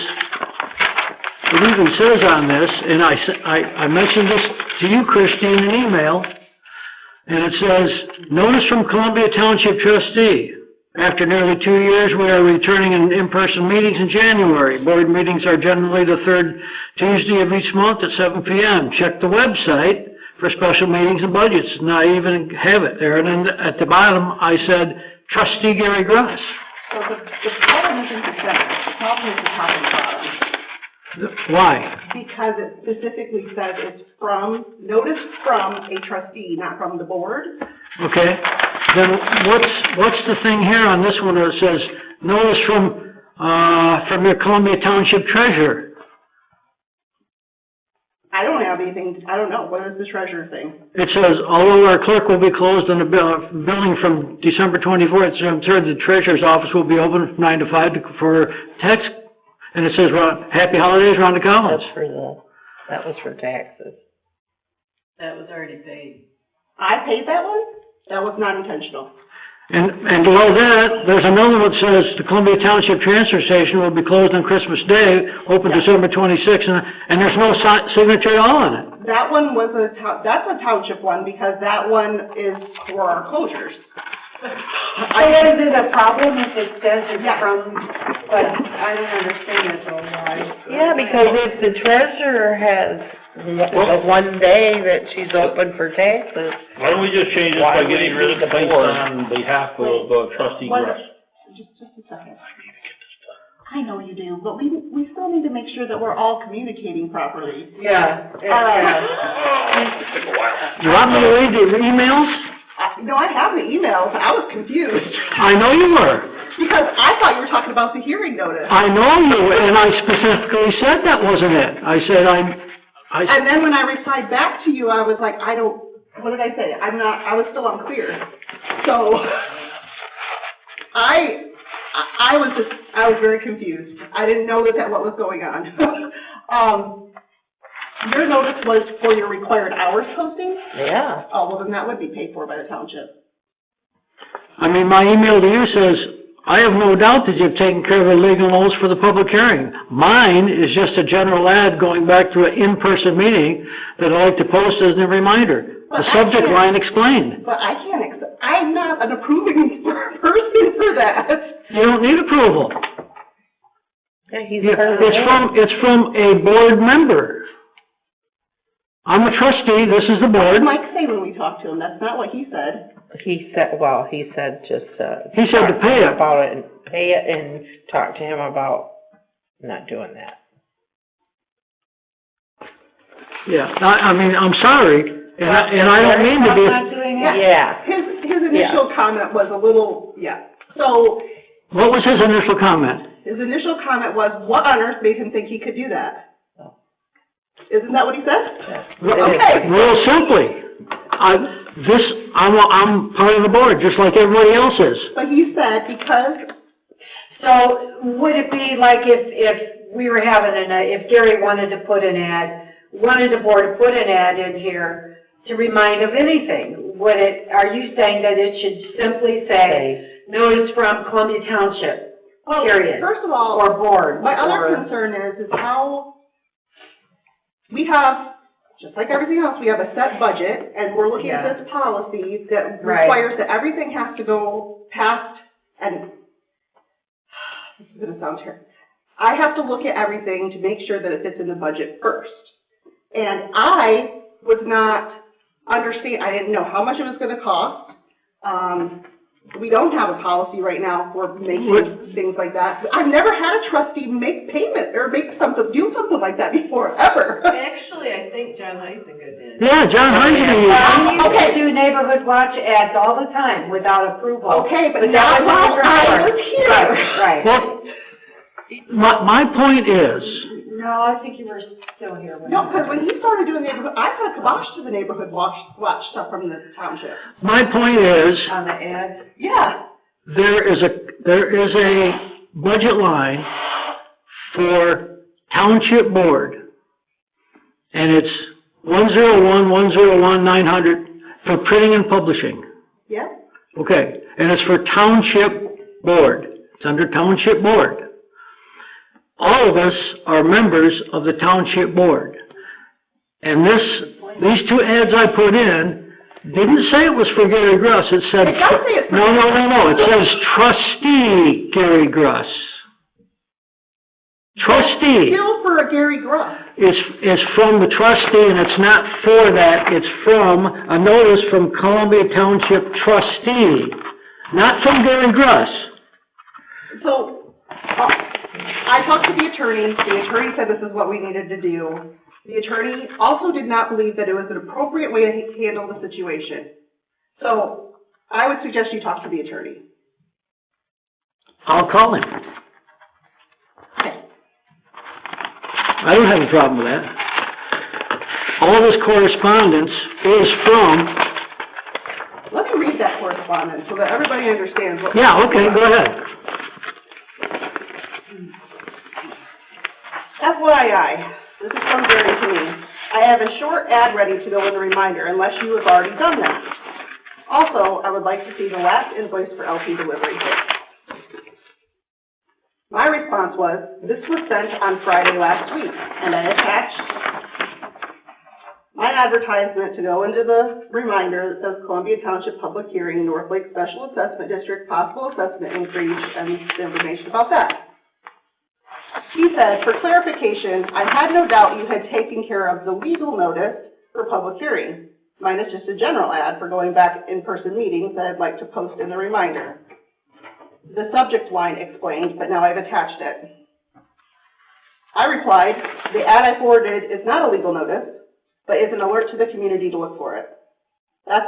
on this, and I mentioned this to you, Christine, in an email, and it says, notice from Columbia Township trustee. After nearly 2 years, we are returning in-person meetings in January. Board meetings are generally the third Tuesday of each month at 7 p.m. Check the website for special meetings and budgets. And I even have it there. And then at the bottom, I said, Trustee Gary Gruss. So the problem isn't the sentence, the problem is the top and bottom. Why? Because it specifically says it's notice from a trustee, not from the board. Okay, then what's the thing here on this one that says, notice from your Columbia Township treasurer? I don't have anything, I don't know, what is the treasurer thing? It says, although our clerk will be closed on the billing from December 24th to 3rd, the treasurer's office will be open from 9 to 5 for tax, and it says, happy holidays, Rhonda Collins. That was for taxes. That was already paid. I paid that one? That was not intentional. And below that, there's another one that says, the Columbia Township Transfer Station will be closed on Christmas Day, open December 26th, and there's no signature at all on it. That one was that's a township one, because that one is for our closures. Is it a problem if it says it's from, but I don't understand it though, why? Yeah, because if the treasurer has the one day that she's open for taxes. Why don't we just change this by getting rid of the place on behalf of Trustee Gruss? Just a second. I know you do, but we still need to make sure that we're all communicating properly. Yeah. All right. You want me to read the emails? No, I have the emails. I was confused. I know you were. Because I thought you were talking about the hearing notice. I know you, and I specifically said that wasn't it. I said and then when I replied back to you, I was like, what did I say? I was still unclear. So, I was very confused. I didn't know what was going on. Your notice was for your required hours posting? Yeah. Oh, well then that would be paid for by the township. I mean, my email to you says, I have no doubt that you've taken care of the legal notice for the public hearing. Mine is just a general ad going back to an in-person meeting that I'd like to post as a reminder. The subject line explained. But I'm not an approving person for that. You don't need approval. Yeah, it's from a board member. I'm a trustee, this is the board. What did Mike say when we talked to him? That's not what he said. He said just, he said to pay it. About it and pay it and talk to him about not doing that. Yeah, I mean, I'm sorry, and I don't mean to be. Yeah. His initial comment was a little, So. What was his initial comment? His initial comment was, what on earth made him think he could do that? Isn't that what he said? Yeah. Okay. Real simply, I'm part of the board, just like everybody else is. But he said because. So would it be like if we were having if Gary wanted to put wanted the board to put an ad in here to remind of anything, are you saying that it should simply say, notice from Columbia Township, period? First of all, or board? My other concern is how we have, just like everything else, we have a set budget, and we're looking at this policy that requires that everything has to go past, and this is going to sound terrible. I have to look at everything to make sure that it fits in the budget first. And I was not I didn't know how much it was going to cost. We don't have a policy right now for making things like that. I've never had a trustee make payment or do something like that before, ever. Actually, I think John Heisinger did. Yeah, John Heisinger. We used to do neighborhood watch ads all the time without approval. Okay, but not while I was here. Right. Well, my point is, No, I think you were still here. No, because when he started doing neighborhood, I put a kibosh to the neighborhood watch stuff from the township. my point is, On the ad? Yeah. there is a budget line for township board, and it's 101,101,900 for printing and publishing. Yeah. Okay, and it's for township board. It's under township board. All of us are members of the township board. And these two ads I put in didn't say it was for Gary Gruss. It said... It does say it's for... No. It says Trustee Gary Gruss. Trustee. Still for Gary Gruss. It's from the trustee, and it's not for that. It's from a notice from Columbia Township trustee, not from Gary Gruss. So, I talked to the attorney said this is what we needed to do. The attorney also did not believe that it was an appropriate way to handle the situation. So, I would suggest you talk to the attorney. I'll call him. I don't have a problem with that. All this correspondence is from... Let me read that correspondence so that everybody understands what... Yeah, okay, go ahead. FYI, this is from Gary to me. I have a short ad ready to go in the reminder unless you have already done that. Also, I would like to see the last invoice for LP delivery. My response was, this was sent on Friday last week, and I attached my advertisement to go into the reminder that says Columbia Township Public Hearing, North Lake Special Assessment District, possible assessment increase, and the information about that. He said, for clarification, I had no doubt you had taken care of the legal notice for public hearing. Mine is just a general ad for going back in-person meetings that I'd like to post in the reminder. The subject line explained, but now I've attached it. I replied, the ad I forwarded is not a legal notice, but is an alert to the community to look for it. That's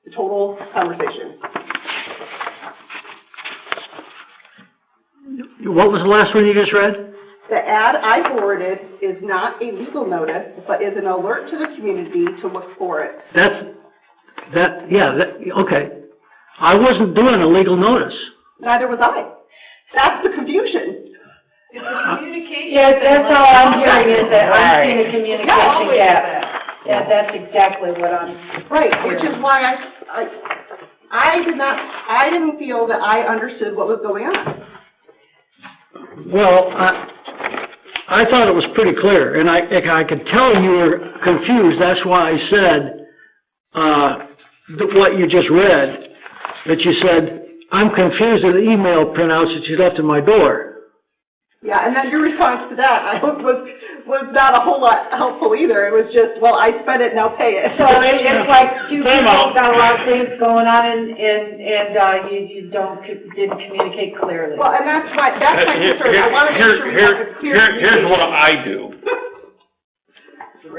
the total conversation. What was the last one you just read? The ad I forwarded is not a legal notice, but is an alert to the community to look for it. Okay. I wasn't doing a legal notice. Neither was I. That's the confusion. It's a communication. Yeah, that's all I'm hearing is that I'm seeing a communication gap. Yeah, that's exactly what I'm Right, which is why I didn't feel that I understood what was going on. Well, I thought it was pretty clear, and I could tell you were confused. That's why I said what you just read, that you said, I'm confused at the email printouts that you left in my door. Yeah, and then your response to that, I hope, was not a whole lot helpful either. It was just, well, I spent it, now pay it. So it's like two people got a lot of things going on and you didn't communicate clearly. Well, and that's my concern. I want to make sure we have a clear Here's what I do.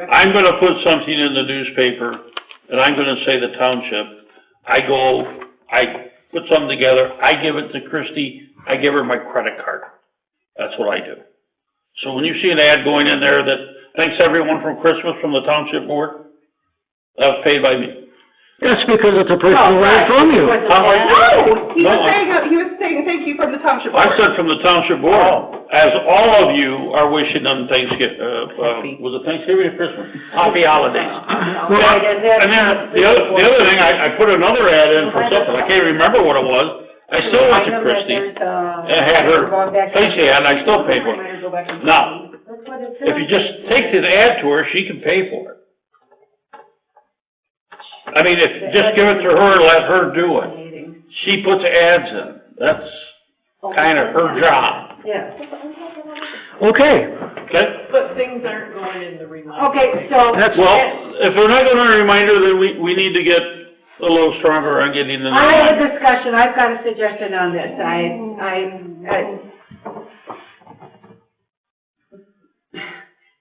I'm gonna put something in the newspaper, and I'm gonna say the township. I put something together, I give it to Christie, I give her my credit card. That's what I do. So when you see an ad going in there that thanks everyone from Christmas from the township board, that was paid by me. That's because it's a personal ad from you. He was saying thank you from the township board. I said from the township board, as all of you are wishing them Thanksgiving, was it Thanksgiving or Christmas? Happy holidays. And then the other thing, I put another ad in for something, I can't remember what it was. I still went to Christie, and I had her face the ad, and I still paid for it. Now, if you just take the ad to her, she can pay for it. I mean, if you just give it to her, let her do it. She puts ads in. That's kind of her job. Yeah. Okay. Okay? But things aren't going in the reminder. Okay, so... Well, if they're not going to reminder, then we need to get a little stronger on getting the. I have a discussion, I've got a suggestion on this,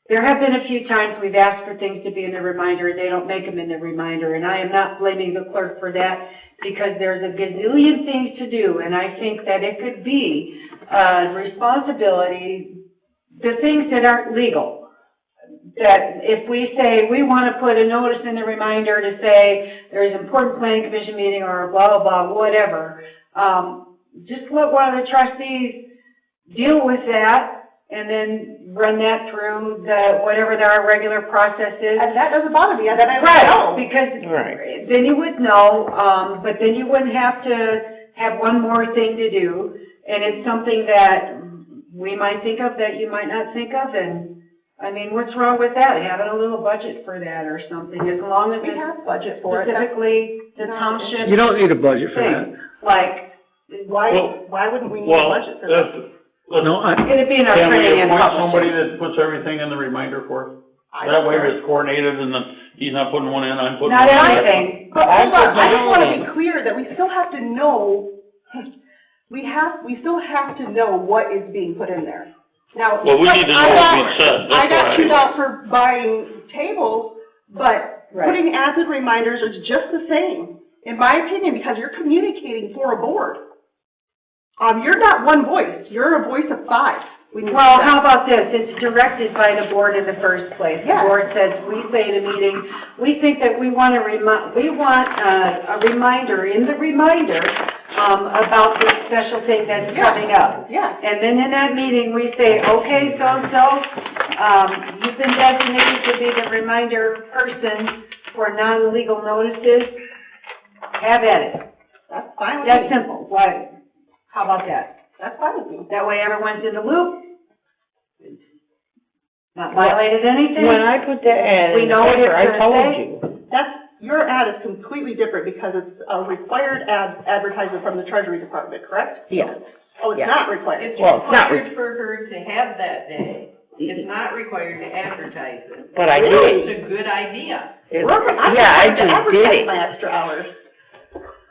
there have been a few times we've asked for things to be in the reminder, and they don't make them in the reminder, and I am not blaming the clerk for that, because there's a gazillion things to do, and I think that it could be responsibility, the things that aren't legal. That if we say, we want to put a notice in the reminder to say there's an important planning commission meeting or blah, blah, blah, whatever, just let one of the trustees deal with that, and then run that through whatever our regular process is. And that doesn't bother me, then I would Right, know. because then you would know, but then you wouldn't have to have one more thing to do, and it's something that we might think of that you might not think of, and, I mean, what's wrong with that? Having a little budget for that or something, as long as We it's have budget for it. specifically the township You don't need a budget for that. thing. Like, Why wouldn't we need a budget for that? No, it'd be in our Can we printing and appoint publishing. somebody that puts everything in the reminder for us? That way it's coordinated and then he's not putting one in, I'm putting one Not in. everything. But hold on, I just wanna be clear that we still have to know, we still have to know what is being put in there. Now, Well, we need to know what's being said, I that's got why. chewed out for buying tables, but putting added reminders is just the same, in my opinion, because you're communicating for a board. You're not one voice, you're a voice of five. Well, how about this? It's directed by the board in the first place. The Yeah. board says, we say at a meeting, we think that we want a reminder in the reminder, about this special thing that's coming up. Yeah. And then in that meeting, we say, okay, so-and-so, you've been designated to be the reminder person for non-legal notices. Have at it. That's fine with me. That's simple. Why? How about that? That's fine with me. That way everyone's in the loop. Not violated anything. When I put that ad We in the know what paper, it's I gonna told say. you. Your ad is completely different because it's a required advertisement from the Treasury Department, correct? Yes. Oh, it's Yeah. not required? It's Well, it's not required for her to have that day. It's not required to advertise it. But I Really? did. It's a good idea. It- I'm Yeah, I required to just did advertise it. my extra hours.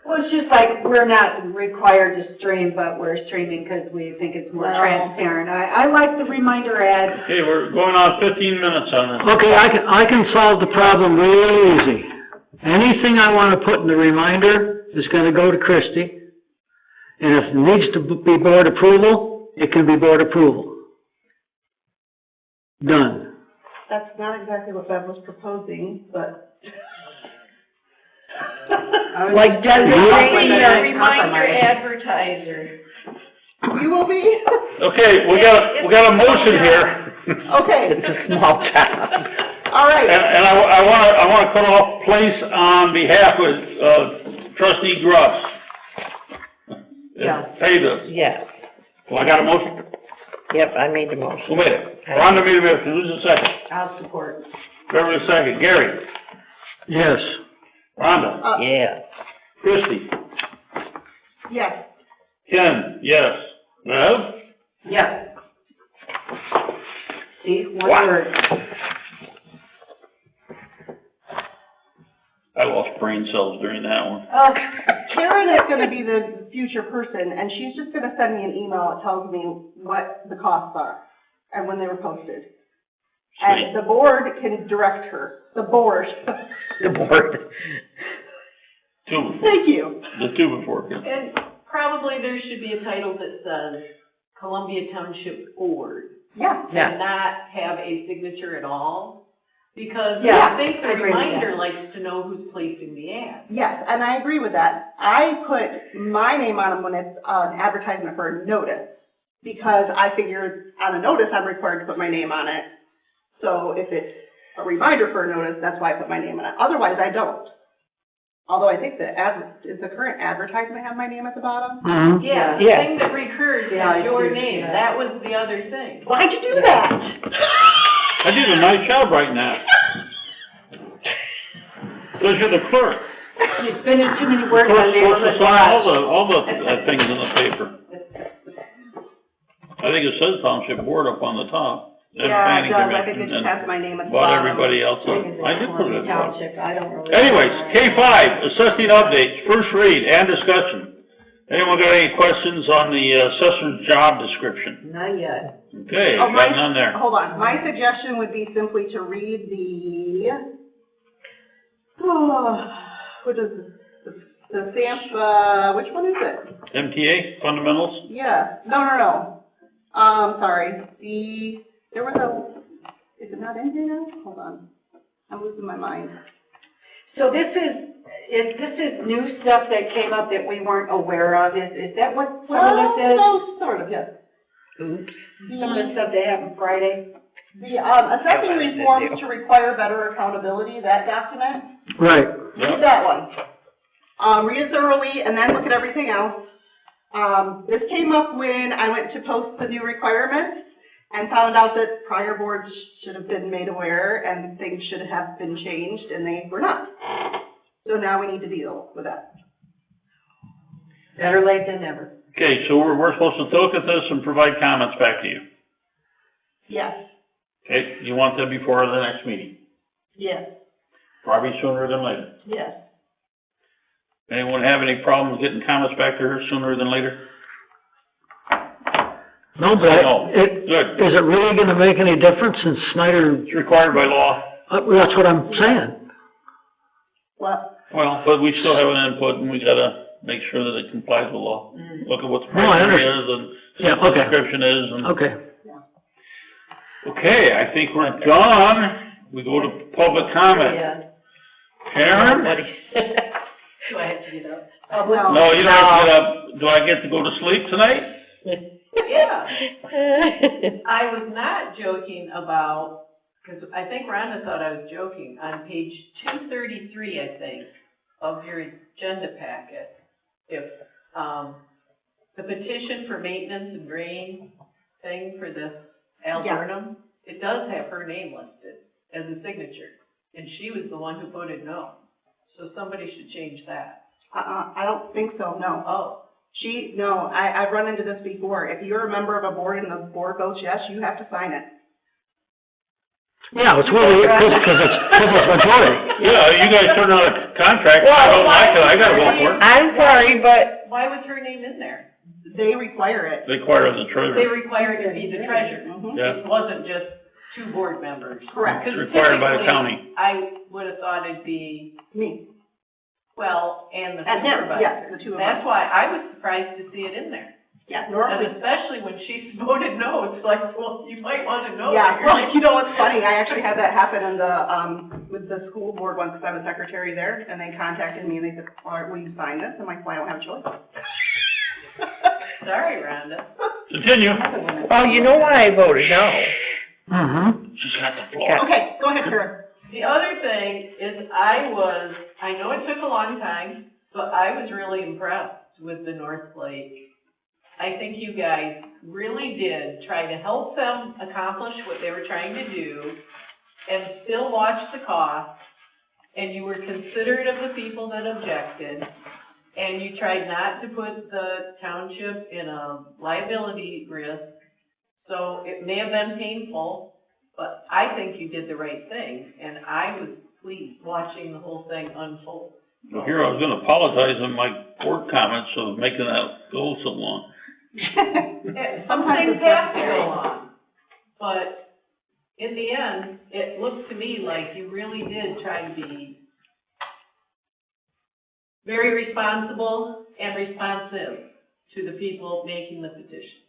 Well, it's just like, we're not required to stream, but we're streaming because we think it's more No. transparent. I like the reminder ad. Okay, we're going on 15 minutes on this. Okay, I can solve the problem real easy. Anything I want to put in the reminder is going to go to Christie. And if it needs to be board approval, it can be board approval. Done. That's not exactly what Bev was proposing, but. Like designating Be a a reminder advertiser. You will be? Okay, we got a motion here. Okay. It's a small town. All right. And I wanna cut off place on behalf of Trustee Gruss. Yeah. Pay this. Yes. Well, I got a motion? Yep, I made the motion. Who made it? Rhonda made a motion, who's the second? I'll support. Beverly second, Gary? Yes. Rhonda? Yeah. Christie? Yes. Ken? Yes. Bev? Yes. See, one Wow. word. I lost brain cells during that one. Karen is gonna be the future person, and she's just gonna send me an email that tells me what the costs are and when they were posted. And the board can direct her, the board. The board. Two before. Thank you. The two before, Ken. And probably there should be a title that says Columbia Township Board. Yeah. And not have a signature at all. Because Yeah, I think the I agree with reminder that. likes to know who's placing the ad. Yes, and I agree with that. I put my name on them when it's an advertisement for a notice, because I figured on a notice, I'm required to put my name on it. So if it's a reminder for a notice, that's why I put my name on it. Otherwise, I don't. Although I think does the current advertisement have my name at the bottom? Mm-hmm. Yeah, the Yeah. thing that recurs Yeah, I is your see. name. Yeah. That was the other thing. Why'd you do that? I did a nice job writing that. Because you're the clerk. You're spending too many words Clerk's on supposed to neighborhood sign watch. all the things in the paper. I think it says Township Board up on the top. and Yeah, planning it does, I think commission it just and has my name at the about bottom. everybody else. I did put it at the bottom. Township, I don't really. Anyways, K5, assessing updates, first read and discussion. Anyone got any questions on the assessor's job description? Not yet. Okay, Oh, got none there. Hold on, my suggestion would be simply to read what is this? The SAMP, which one is it? MTA, fundamentals? Yeah, no. Sorry, there was is it not in here now? Hold on, I'm losing my mind. So this is new stuff that came up that we weren't aware of, is that what some of this is? No, sort of, yes. Oops. Some of the stuff that happened Friday? The, assessing reforms to require better accountability, that document, Right. read that one. Read it thoroughly and then look at everything else. This came up when I went to post the new requirements and found out that prior boards should have been made aware and things should have been changed and they were not. So now we need to deal with that. Better late than never. Okay, so we're supposed to look at this and provide comments back to you. Yes, Okay, you want that before the next meeting? yes, Probably sooner than later. yes. Anyone have any problems getting comments back to her sooner than later? No, but No. Good. is it really gonna make any difference since Snyder, It's required by law. that's what I'm saying. What? Well, but we still have an input and we gotta make sure that it complies with law. Look at what the No, I criteria understand. is and Yeah, what the okay. description is and. Okay. Okay, I think we're done. We go to public comment. Yeah. Karen? Do I have to get up? No, you don't have to get up. Do I get to go to sleep tonight? Yeah. I was not joking about, because I think Rhonda thought I was joking, on page 233, I think, of your agenda packet, if, the petition for maintenance and drain thing for this Al Yeah. Burnham, it does have her name listed as a signature, and she was the one who voted no. So somebody should change that. I don't think so, no. Oh. I've run into this before. If you're a member of a board and the board votes yes, you have to sign it. Yeah, it's really, because it's majority. Yeah, you guys turned out a contract. I don't like it. I gotta vote for it. I'm sorry, but Why was her name in there? They require it. They require the treasurer. They required to be the treasurer. Yeah. It wasn't just two board members. Correct. It's required by the Typically, county. I would have thought it'd be, Me. well, and the And him, supervisor. yes, the two of That's us. why I was surprised to see it in there. Yeah, And normally. especially when she voted no, it's like, well, you might want to know. Yeah, that well, you're- you know what's funny? I actually had that happen in the, with the school board once, because I was secretary there, and they contacted me and they said, will you sign this? I'm like, well, I don't have a choice. Sorry, Rhonda. Continue. well, you know why I voted no. Mm-hmm. She's got the floor. Okay, go ahead, Karen. The other thing is I know it took a long time, but I was really impressed with the North Lake. I think you guys really did try to help them accomplish what they were trying to do and still watch the cost, and you were considerate of the people that objected, and you tried not to put the township in a liability risk. So it may have been painful, but I think you did the right thing, and I was pleased watching the whole thing unfold. Well, here I was gonna apologize on my board comments of making that go so long. Some things have to go on, but in the end, it looks to me like you really did try to be very responsible and responsive to the people making the petition.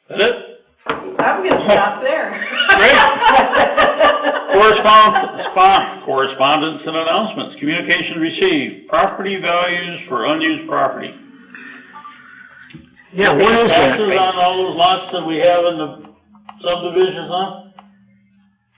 That's it? I'm gonna stop there. Great. Correspondence and announcements. Communication received. Property values for unused property. Yeah, what is that? Taxes on all those lots that we have in the subdivisions on?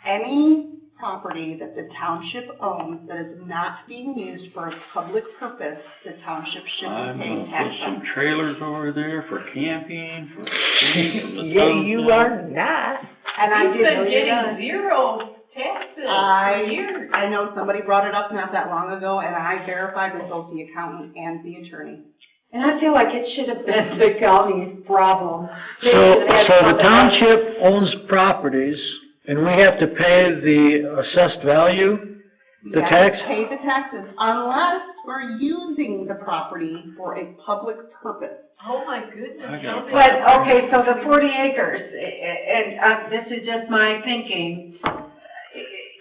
Any property that the township owns that is not being used for a public purpose, the township should I'm be paying gonna tax put some on. trailers over there for camping, for food from the Yeah, you township. are not. And I You've did. been getting zero taxes for years. I know somebody brought it up not that long ago, and I verified with both the accountant and the attorney. And I feel like it should have been the county's problem. They So should have had the something else. township owns properties, and we have to pay the assessed value, the tax? You have to pay the taxes unless we're using the property for a public purpose. Oh, my goodness. But, okay, so the 40 acres, and this is just my thinking.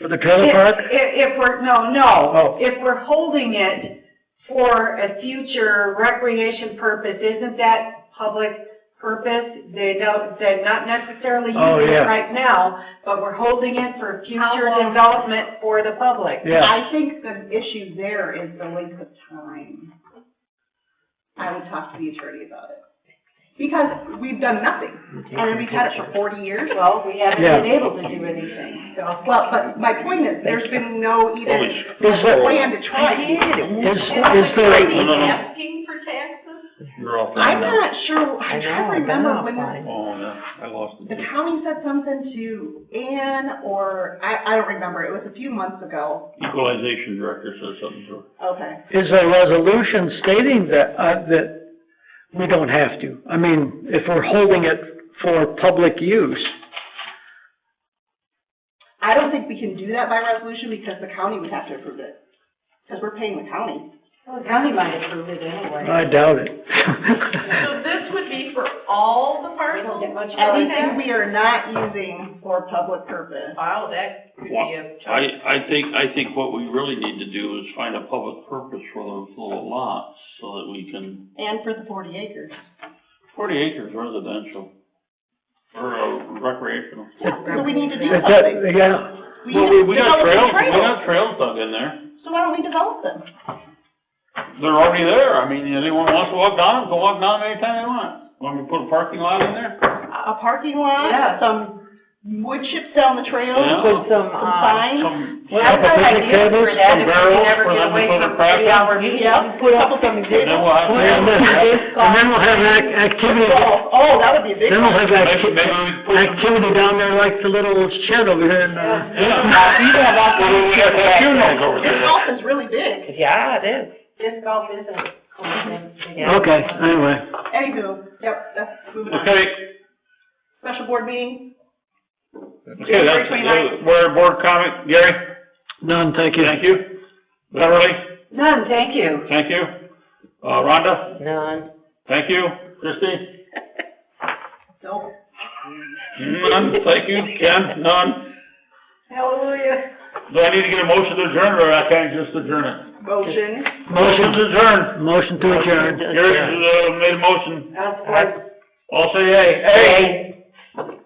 For the trailer park? If we're, Oh. if we're holding it for a future recreation purpose, isn't that public purpose? They're not necessarily using it right now, but we're holding it for future development for the public. Yeah. I think the issue there is the length of time. I would talk to the attorney about it. Because we've done nothing, and we've had it for 40 years. Well, we haven't been able to do anything, so. Well, but my point is, there's been no even Holy plan to try. Is Are they No. asking for taxes? You're all I'm fine now. not sure, I'm trying to remember when Oh, no, I lost it. the county said something to Ann, or, I don't remember, it was a few months ago. Equalization director said something to her. Okay. Is a resolution stating that we don't have to? I mean, if we're holding it for public use. I don't think we can do that by resolution because the county would have to approve it, because we're paying the county. Well, the county might approve it anyway. I doubt it. So this would be for all the parcels? Everything we are not using for public purpose. Wow, that could be a. I think what we really need to do is find a public purpose for those little lots so that we can, And for the 40 acres. 40 acres residential or recreational. So we need to do Is that- something. Yeah. Well, we got develop trails, we got trails dug in there. So why don't we develop them? They're already there. I mean, anyone wants to walk down them, go walk down them anytime they want. Want me to put a parking lot in there? A parking lot, Yeah. some wood chips down the trail, Yeah. put some signs. Well, I've got ideas for that, if we can barrels ever for get them to away put from a crack in. 3-hour meetings. Yeah, Put up couple some things. And then we'll have. And then we'll have activity. Oh, that would be a big Then one. we'll have Maybe we put some. activity down there like the little shed over here in, Yeah. Well, we got the funerals over This there. golf is really big. Yeah, it is. Disc golf isn't. Okay, anyway. Anywho, yep, that's moving on. Okay, Special board meeting, okay, that's, where board comment, Gary? None, thank you. Thank you. Beverly? None, thank you. Thank you. Rhonda? None. Thank you. Christie? so, None. Thank you. Ken? None. Hallelujah. Do I need to get a motion to adjourn, or I can't just adjourn it? motion. Motion to adjourn. Motion to adjourn. Gary, made a motion. I'll support. All say aye. Aye.